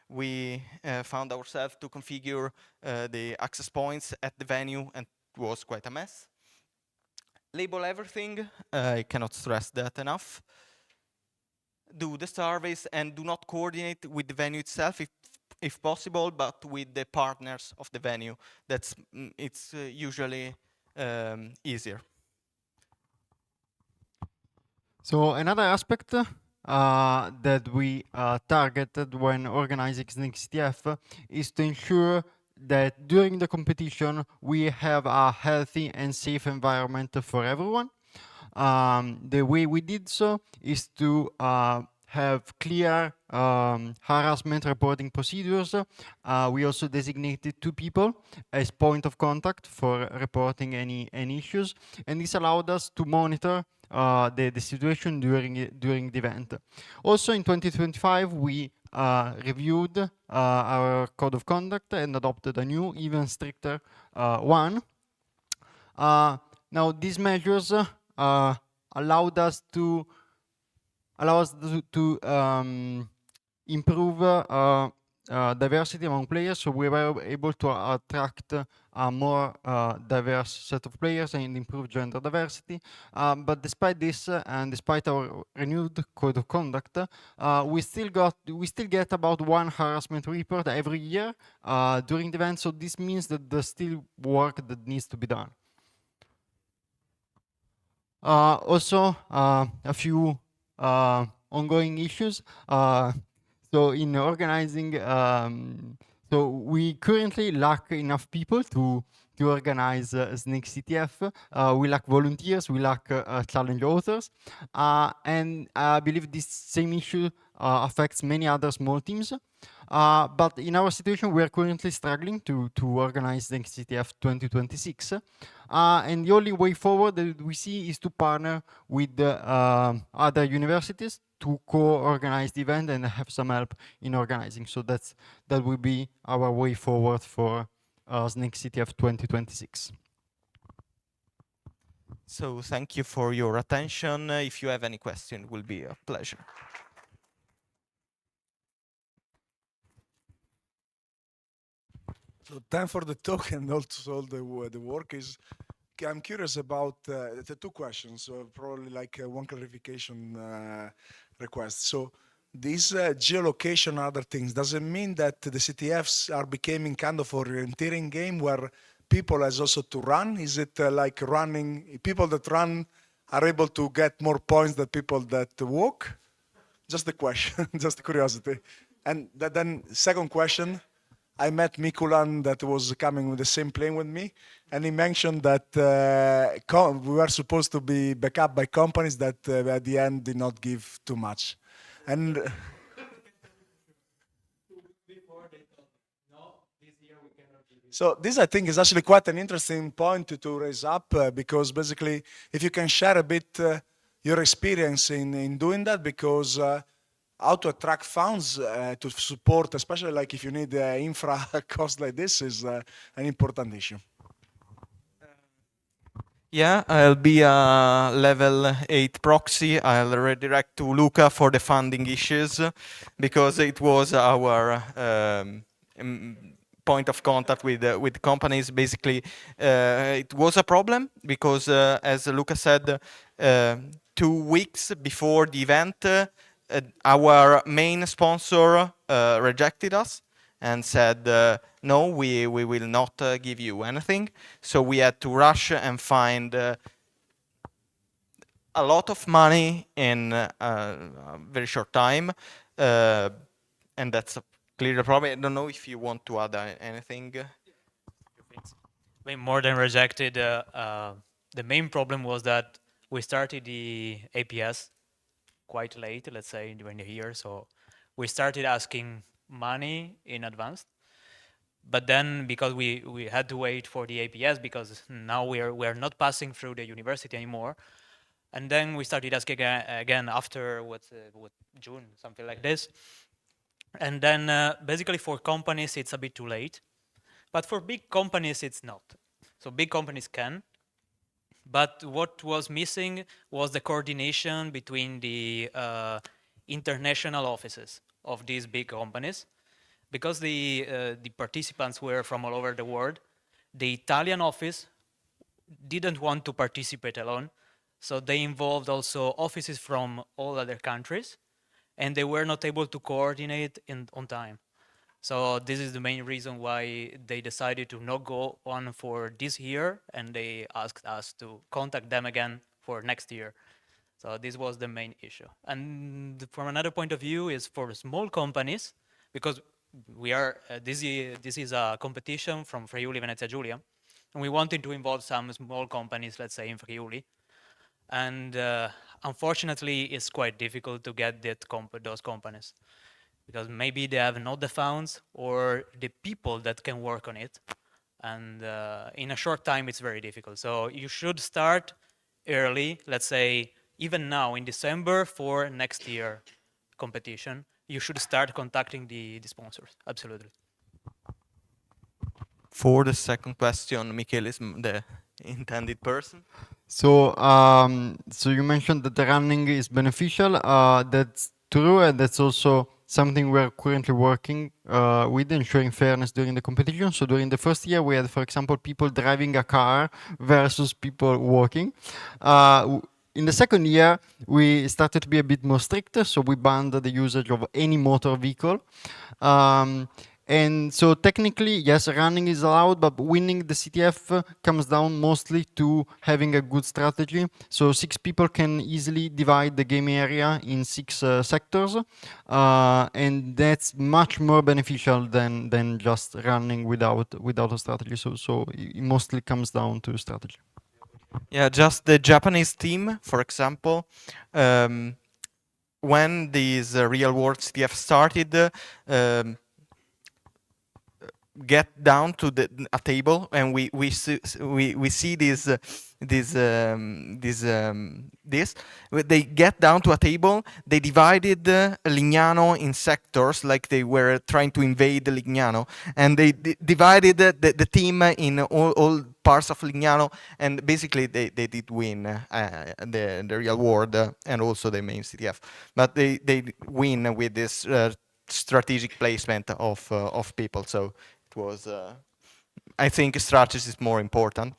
We found ourselves to configure the access points at the venue, and it was quite a mess. Label everything, I cannot stress that enough. Do the surveys and do not coordinate with the venue itself if possible, but with the partners of the venue. It's usually easier. So another aspect that we targeted when organizing CTF is to ensure that during the competition we have a healthy and safe environment for everyone. The way we did so is to have clear harassment reporting procedures. We also designated 2 people as point of contact for reporting any issues, and this allowed us to monitor the situation during the event. Also in 2025, we reviewed our code of conduct and adopted a new, even stricter one. Now these measures allowed us to improve diversity among players, so we were able to attract a more diverse set of players and improve gender diversity. But despite this, and despite our renewed code of conduct, we still get about 1 harassment report every year during the event. So this means that there's still work that needs to be done. Also, a few ongoing issues. So in organizing, so we currently lack enough people to organize Snake CTF. We lack volunteers, we lack challenge authors, and I believe this same issue affects many other small teams. But in our situation, we are currently struggling to organize the CTF 2026. And the only way forward that we see is to partner with other universities to co-organize the event and have some help in organizing. So that will be our way forward for Snake CTF 2026. So thank you for your attention. If you have any question, it will be a pleasure. So time for the talk and also the work is. I'm curious about the 2 questions, probably like one clarification request. So these geolocation other things, does it mean that the CTFs are becoming kind of orienteering game where people has also to run? Is it like running, people that run are able to get more points than people that walk? Just a question, just a curiosity. And then second question, I met Mikulan that was coming with the same plane with me, and he mentioned that we were supposed to be backed up by companies that at the end did not give too much. And so this, I think, is actually quite an interesting point to raise up, because basically, if you can share a bit your experience in doing that, because how to attract funds to support, especially like if you need infra cost like this, is an important issue. Yeah, I'll be a level 8 proxy. I'll redirect to Luca for the funding issues, because it was our point of contact with companies. Basically, it was a problem because, as Luca said, 2 weeks before the event, our main sponsor rejected us and said, no, we will not give you anything. So we had to rush and find a lot of money in a very short time. And that's clearly a problem. I don't know if you want to add anything. I mean, more than rejected, the main problem was that we started the APS quite late, let's say, during the year. So we started asking money in advance. But then, because we had to wait for the APS, because now we're not passing through the university anymore, and then we started asking again after what June, something like this, and then basically for companies it's a bit too late, but for big companies it's not. So big companies can, but what was missing was the coordination between the international offices of these big companies. Because the participants were from all over the world, the Italian office didn't want to participate alone, so they involved also offices from all other countries, and they were not able to coordinate on time. So this is the main reason why they decided to not go on for this year, and they asked us to contact them again for next year. So this was the main issue. And from another point of view is for small companies, because we are this is a competition from Friuli Venezia Giulia, and we wanted to involve some small companies, let's say in Friuli, and unfortunately it's quite difficult to get those companies, because maybe they have not the funds or the people that can work on it, and in a short time it's very difficult. So you should start early, let's say even now in December for next year competition, you should start contacting the sponsors, absolutely. For the second question, Michele is the intended person. So, so you mentioned that the running is beneficial. That's true, and that's also something we're currently working with, ensuring fairness during the competition. So during the first year, we had, for example, people driving a car versus people walking. In the second year, we started to be a bit more strict, so we banned the usage of any motor vehicle. And so technically, yes, running is allowed, but winning the CTF comes down mostly to having a good strategy. So 6 people can easily divide the game area in 6 sectors, and that's much more beneficial than just running without a strategy. So it mostly comes down to strategy. Yeah, just the Japanese team, for example, when these real world CTF started, get down to a table, and we see this they get down to a table. They divided Lignano in sectors, like they were trying to invade Lignano, and they divided the team in all parts of Lignano, and basically they did win the real world and also the main CTF, but they win with this strategic placement of people. So was I think strategy is more important.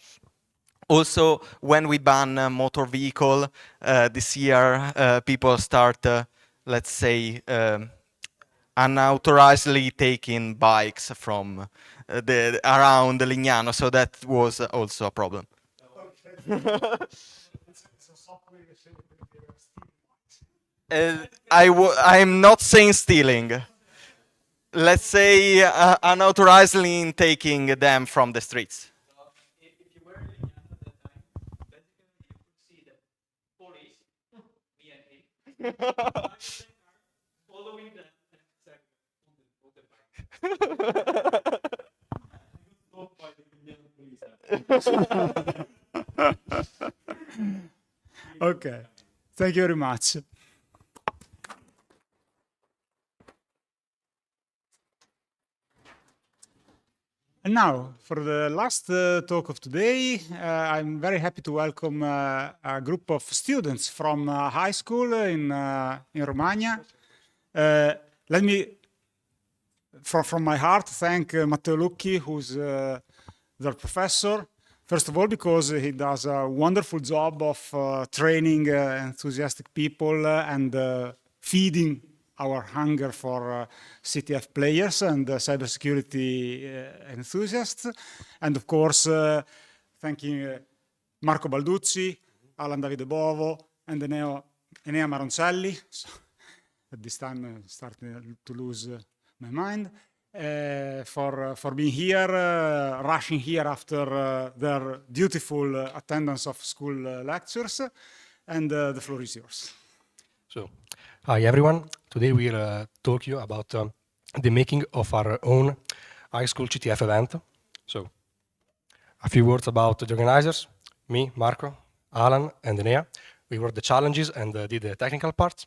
Also, when we ban motor vehicle this year, people start let's say unauthorizedly taking bikes from around Lignano, so that was also a problem. I'm not saying stealing. Let's say unauthorizedly taking them from the streets. If you were in Lignano at that time, basically you could see the police, me and him, following them on the bike. Okay, thank you very much. And now, for the last talk of today, I'm very happy to welcome a group of students from high school in Romagna. Let me, from my heart, thank Matteo Lucchi, who's their professor. First of all, because he does a wonderful job of training enthusiastic people and feeding our hunger for CTF players and cybersecurity enthusiasts. And of course, thanking Marco Balducci, Alan Davide Bovo, and Enea Maroncelli. So at this time, I'm starting to lose my mind. For being here, rushing here after their dutiful attendance of school lectures. And the floor is yours. So, hi everyone. Today we'll talk you about the making of our own high school CTF event. So, a few words about the organizers. Me, Marco, Alan, and Enea. We were the challenges and did the technical part.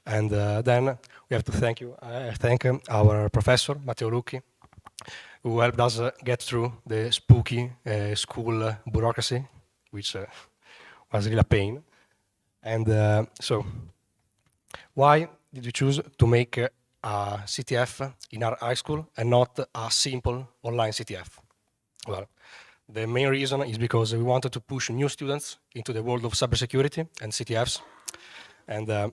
And then we have to thank our professor, Matteo Lucchi, who helped us get through the spooky school bureaucracy, which was really a pain. And so, why did you choose to make a CTF in our high school and not a simple online CTF? Well, the main reason is because we wanted to push new students into the world of cybersecurity and CTFs. And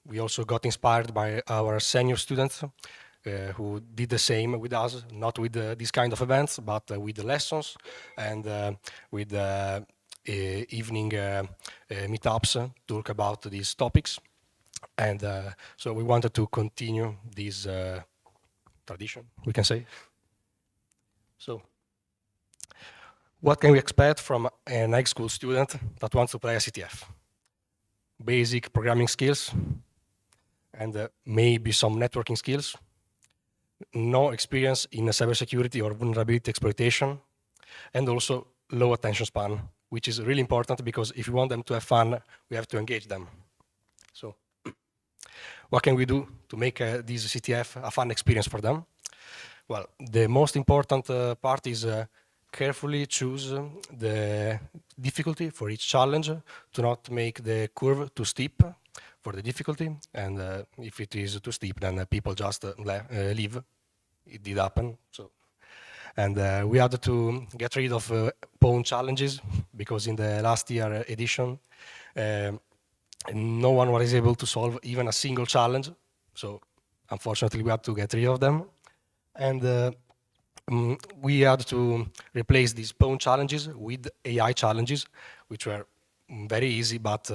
we also got inspired by our senior students who did the same with us, not with these kind of events, but with the lessons and with evening meetups talk about these topics. And so we wanted to continue this tradition, we can say. So, what can we expect from an high school student that wants to play a CTF? Basic programming skills and maybe some networking skills. No experience in cybersecurity or vulnerability exploitation, and also low attention span, which is really important because if we want them to have fun, we have to engage them. So, what can we do to make this CTF a fun experience for them? Well, the most important part is carefully choose the difficulty for each challenge to not make the curve too steep for the difficulty. And if it is too steep, then people just leave. It did happen. So, and we had to get rid of pawn challenges because in the last year edition, no one was able to solve even a single challenge. So unfortunately, we had to get rid of them. And we had to replace these pawn challenges with AI challenges, which were very easy, but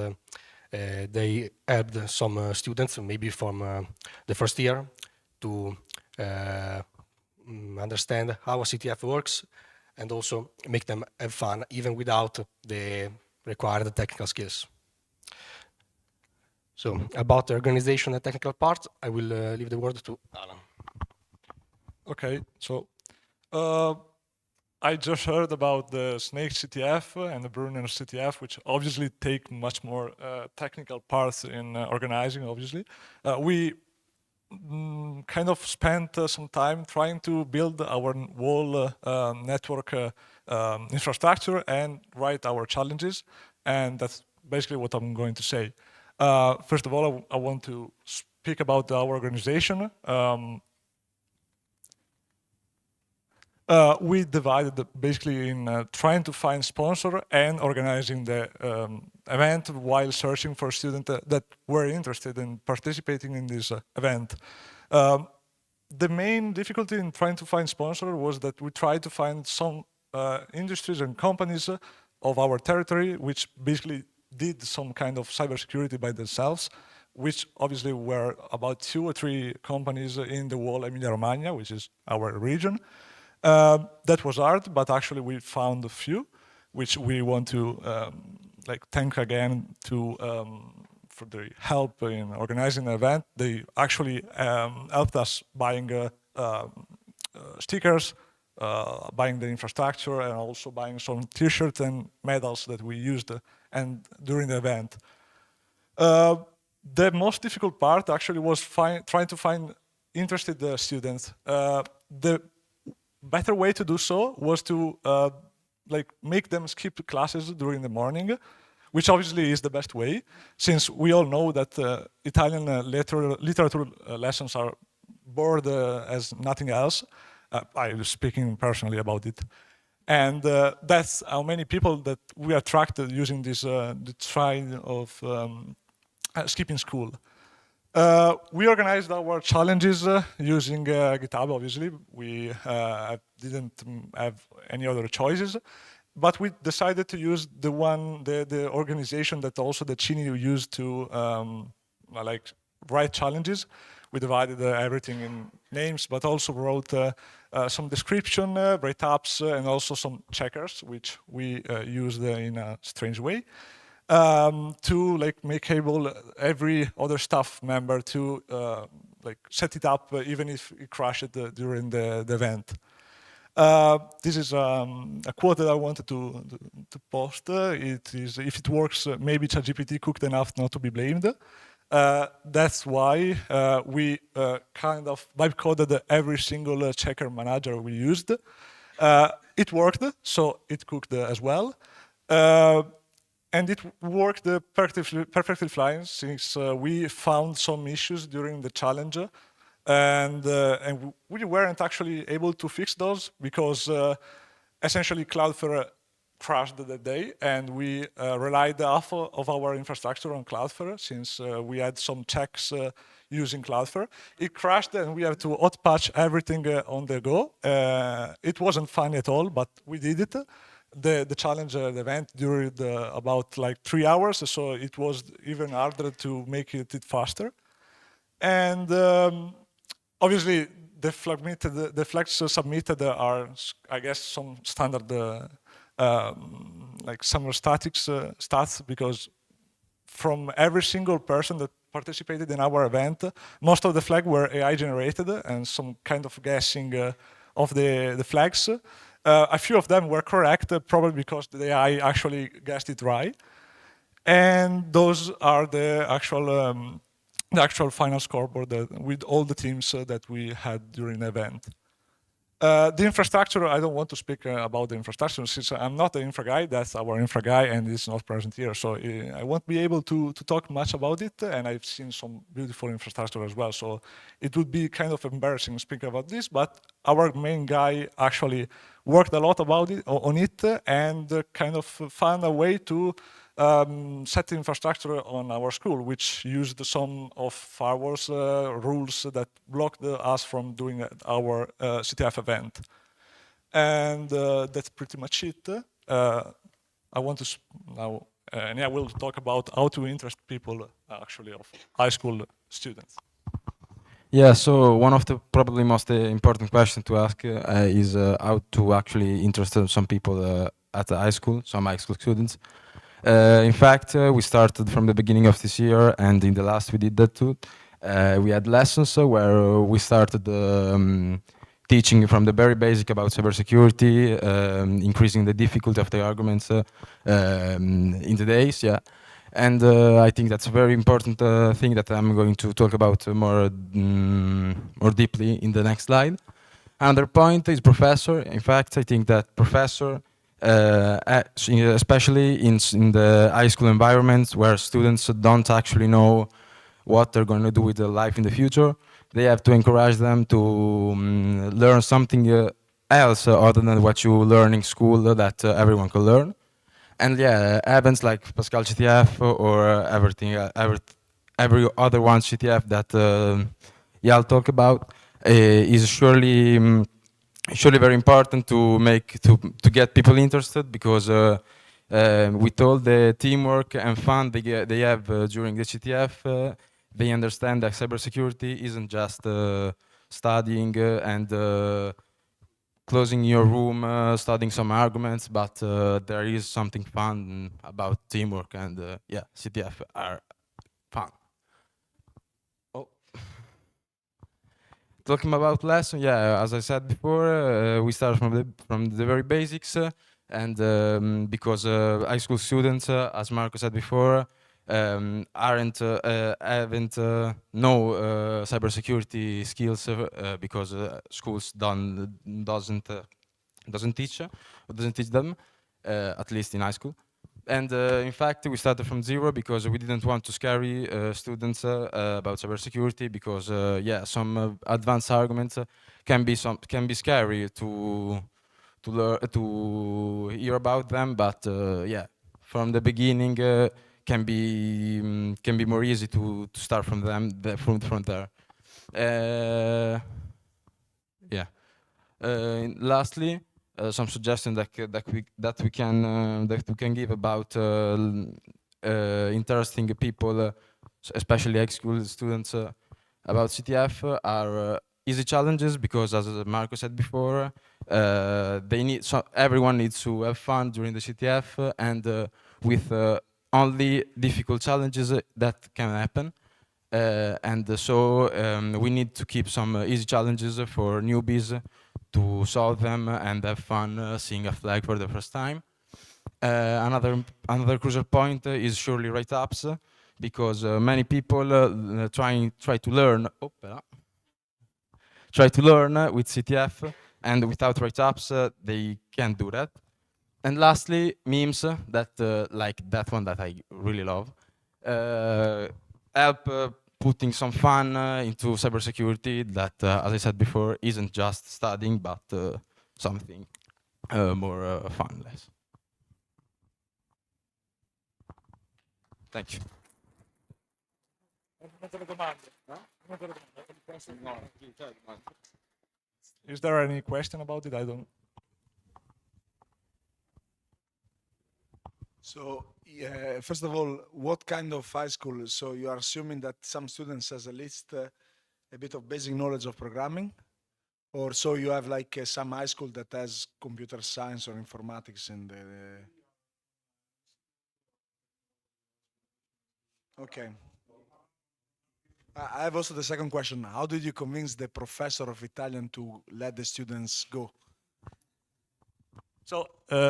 they helped some students, maybe from the first year, to understand how a CTF works and also make them have fun, even without the required technical skills. So, about the organization and technical part, I will leave the word to Alan. Okay, so I just heard about the Snake CTF and the Brunner CTF, which obviously take much more technical parts in organizing, obviously. We kind of spent some time trying to build our whole network infrastructure and write our challenges, and that's basically what I'm going to say. First of all, I want to speak about our organization. We divided basically in trying to find sponsor and organizing the event while searching for students that were interested in participating in this event. The main difficulty in trying to find sponsor was that we tried to find some industries and companies of our territory which basically did some kind of cybersecurity by themselves, which obviously were about 2 or 3 companies in the whole Emilia-Romagna, which is our region. That was hard, but actually we found a few, which we want to thank again to for the help in organizing the event. They actually helped us buying stickers, buying the infrastructure, and also buying some T-shirts and medals that we used during the event. The most difficult part actually was trying to find interested students. The better way to do so was to make them skip classes during the morning, which obviously is the best way, since we all know that Italian literature lessons are bored as nothing else. I'm speaking personally about it. And that's how many people that we attracted using this the try of skipping school. We organized our challenges using GitHub, obviously. We didn't have any other choices, but we decided to use the organization that also the Cini used to write challenges. We divided everything in names, but also wrote some description, write-ups, and also some checkers, which we used in a strange way. to like make able every other staff member to like set it up even if it crashed during the event. This is a quote that I wanted to post. It is, if it works, maybe ChatGPT cooked enough not to be blamed. That's why we kind of bytecoded every single checker manager we used. It worked, so it cooked as well. And it worked perfectly fine since we found some issues during the challenge. And we weren't actually able to fix those because essentially Cloudflare crashed that day, and we relied half of our infrastructure on Cloudflare since we had some checks using Cloudflare. It crashed and we had to hot patch everything on the go. It wasn't fun at all, but we did it. The challenge, the event dured about like 3 hours, so it was even harder to make it faster. And obviously, the flags submitted are, I guess, some standard like summer statics stats, because from every single person that participated in our event, most of the flags were AI generated and some kind of guessing of the flags. A few of them were correct, probably because the AI actually guessed it right. And those are the actual final scoreboard with all the teams that we had during the event. The infrastructure, I don't want to speak about the infrastructure since I'm not the infra guy, that's our infra guy and it's not present here. So I won't be able to talk much about it, and I've seen some beautiful infrastructure as well. So it would be kind of embarrassing speaking about this, but our main guy actually worked a lot on it and kind of found a way to set the infrastructure on our school, which used some of firewalls rules that blocked us from doing our CTF event. And that's pretty much it. I want to now, and I will talk about how to interest people actually of high school students. Yeah, so one of the probably most important questions to ask is how to actually interest some people at the high school, some high school students. In fact, we started from the beginning of this year, and in the last we did that too. We had lessons where we started teaching from the very basic about cybersecurity, increasing the difficulty of the arguments in the days, yeah. And I think that's a very important thing that I'm going to talk about more deeply in the next slide. Another point is professor. In fact, I think that professor, especially in the high school environments where students don't actually know what they're going to do with their life in the future, they have to encourage them to learn something else other than what you learn in school that everyone can learn. And yeah, events like PascalCTF or every other one CTF that I'll talk about is surely very important to get people interested, because with all the teamwork and fun they have during the CTF, they understand that cybersecurity isn't just studying and closing your room, studying some arguments, but there is something fun about teamwork, and yeah, CTF are fun. Oh. Talking about lesson, yeah, as I said before, we start from the very basics, and because high school students, as Marco said before, haven't no cybersecurity skills because schools doesn't teach them, at least in high school. And in fact, we started from zero because we didn't want to scary students about cybersecurity, because yeah, some advanced arguments can be scary to hear about them, but yeah, from the beginning can be more easy to start from them from there. Yeah. Lastly, some suggestions that we can give about interesting people, especially high school students, about CTF are easy challenges, because as Marco said before, everyone needs to have fun during the CTF, and with only difficult challenges that can happen. So we need to keep some easy challenges for newbies to solve them and have fun seeing a flag for the first time. Another crucial point is surely write-ups, because many people try to learn with CTF, and without write-ups they can't do that. And lastly, memes, like that one that I really love, help putting some fun into cybersecurity that, as I said before, isn't just studying, but something more funless. Thank you. Is there any question about it? I don't. So, first of all, what kind of high school? So you are assuming that some students has at least a bit of basic knowledge of programming? Or so you have like some high school that has computer science or informatics in the... Okay. I have also the second question. How did you convince the professor of Italian to let the students go? So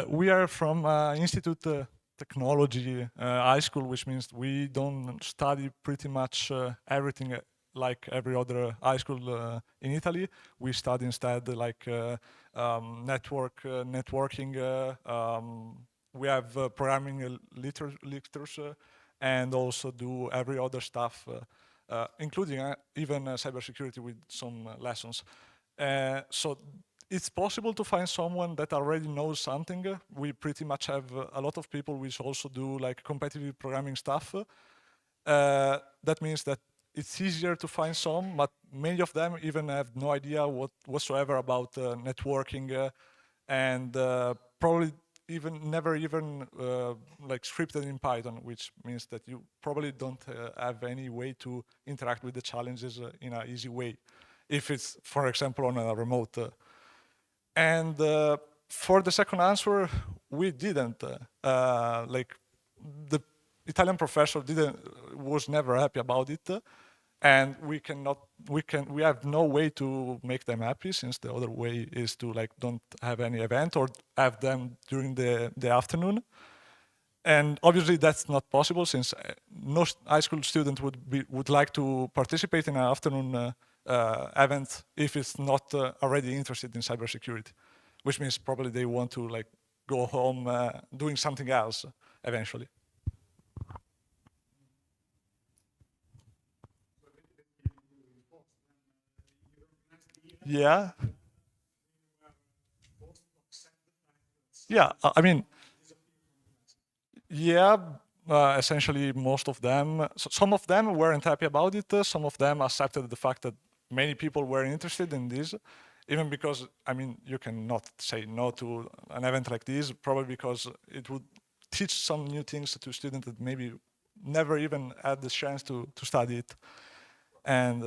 we are from Institute Technology High School, which means we don't study pretty much everything like every other high school in Italy. We study instead like networking. We have programming literature and also do every other stuff, including even cybersecurity with some lessons. So it's possible to find someone that already knows something. We pretty much have a lot of people which also do like competitive programming stuff. That means that it's easier to find some, but many of them even have no idea whatsoever about networking and probably never even like scripted in Python, which means that you probably don't have any way to interact with the challenges in an easy way, if it's, for example, on a remote. And for the second answer, we didn't. Like the Italian professor was never happy about it, and we have no way to make them happy, since the other way is to like don't have any event or have them during the afternoon. And obviously that's not possible, since no high school student would like to participate in an afternoon event if it's not already interested in cybersecurity, which means probably they want to like go home doing something else eventually. Yeah. Yeah, I mean, yeah, essentially most of them. So some of them weren't happy about it. Some of them accepted the fact that many people were interested in this, even because, I mean, you cannot say no to an event like this, probably because it would teach some new things to students that maybe never even had the chance to study it. And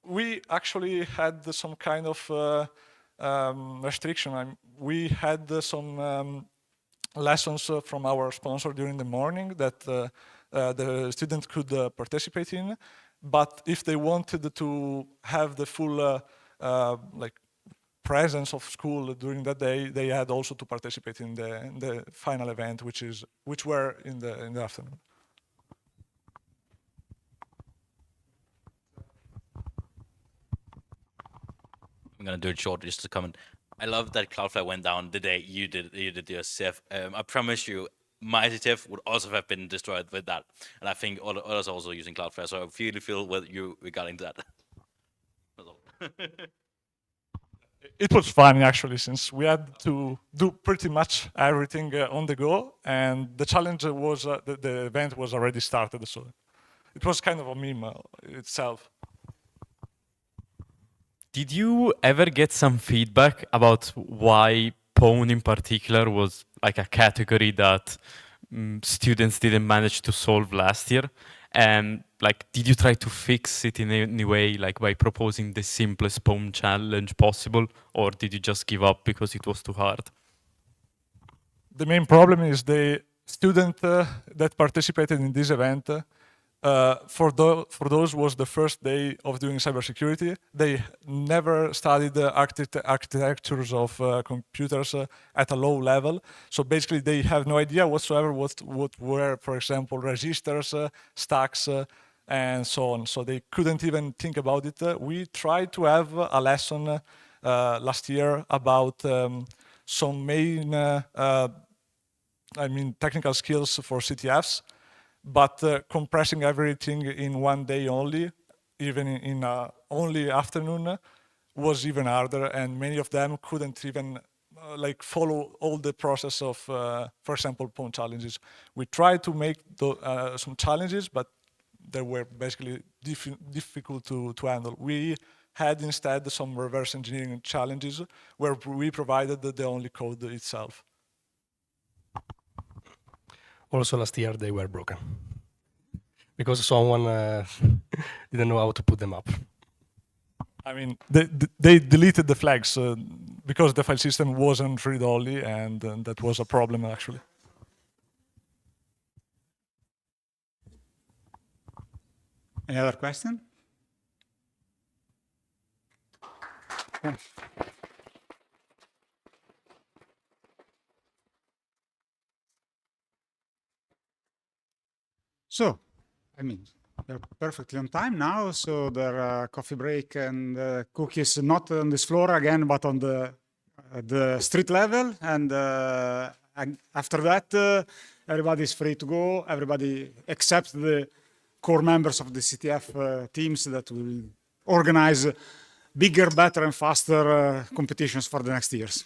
we actually had some kind of restriction. We had some lessons from our sponsor during the morning that the students could participate in, but if they wanted to have the full like presence of school during that day, they had also to participate in the final event, which were in the afternoon. I'm gonna do it short, just to comment. I love that Cloudflare went down the day you did your CTF. I promise you, my CTF would also have been destroyed with that, and I think others are also using Cloudflare. So I really feel what you regarding that. It was funny actually, since we had to do pretty much everything on the go, and the challenge was the event was already started, so it was kind of a meme itself. Did you ever get some feedback about why Pwn in particular was like a category that students didn't manage to solve last year? And like, did you try to fix it in any way, like by proposing the simplest Pwn challenge possible, or did you just give up because it was too hard? The main problem is the students that participated in this event, for those was the first day of doing cybersecurity. They never studied the architectures of computers at a low level. So basically they have no idea whatsoever what were, for example, registers, stacks, and so on. So they couldn't even think about it. We tried to have a lesson last year about some main technical skills for CTFs, but compressing everything in one day only, even in only afternoon, was even harder, and many of them couldn't even follow all the process of, for example, PON challenges. We tried to make some challenges, but they were basically difficult to handle. We had instead some reverse engineering challenges where we provided the only code itself. Also last year they were broken because someone didn't know how to put them up. I mean, they deleted the flags because the file system wasn't read-only, and that was a problem actually. Any other question? Yeah. So, I mean, they're perfectly on time now, so their coffee break and cookies not on this floor again, but on the street level. And after that, everybody's free to go, everybody except the core members of the CTF teams that will organize bigger, better, and faster competitions for the next years.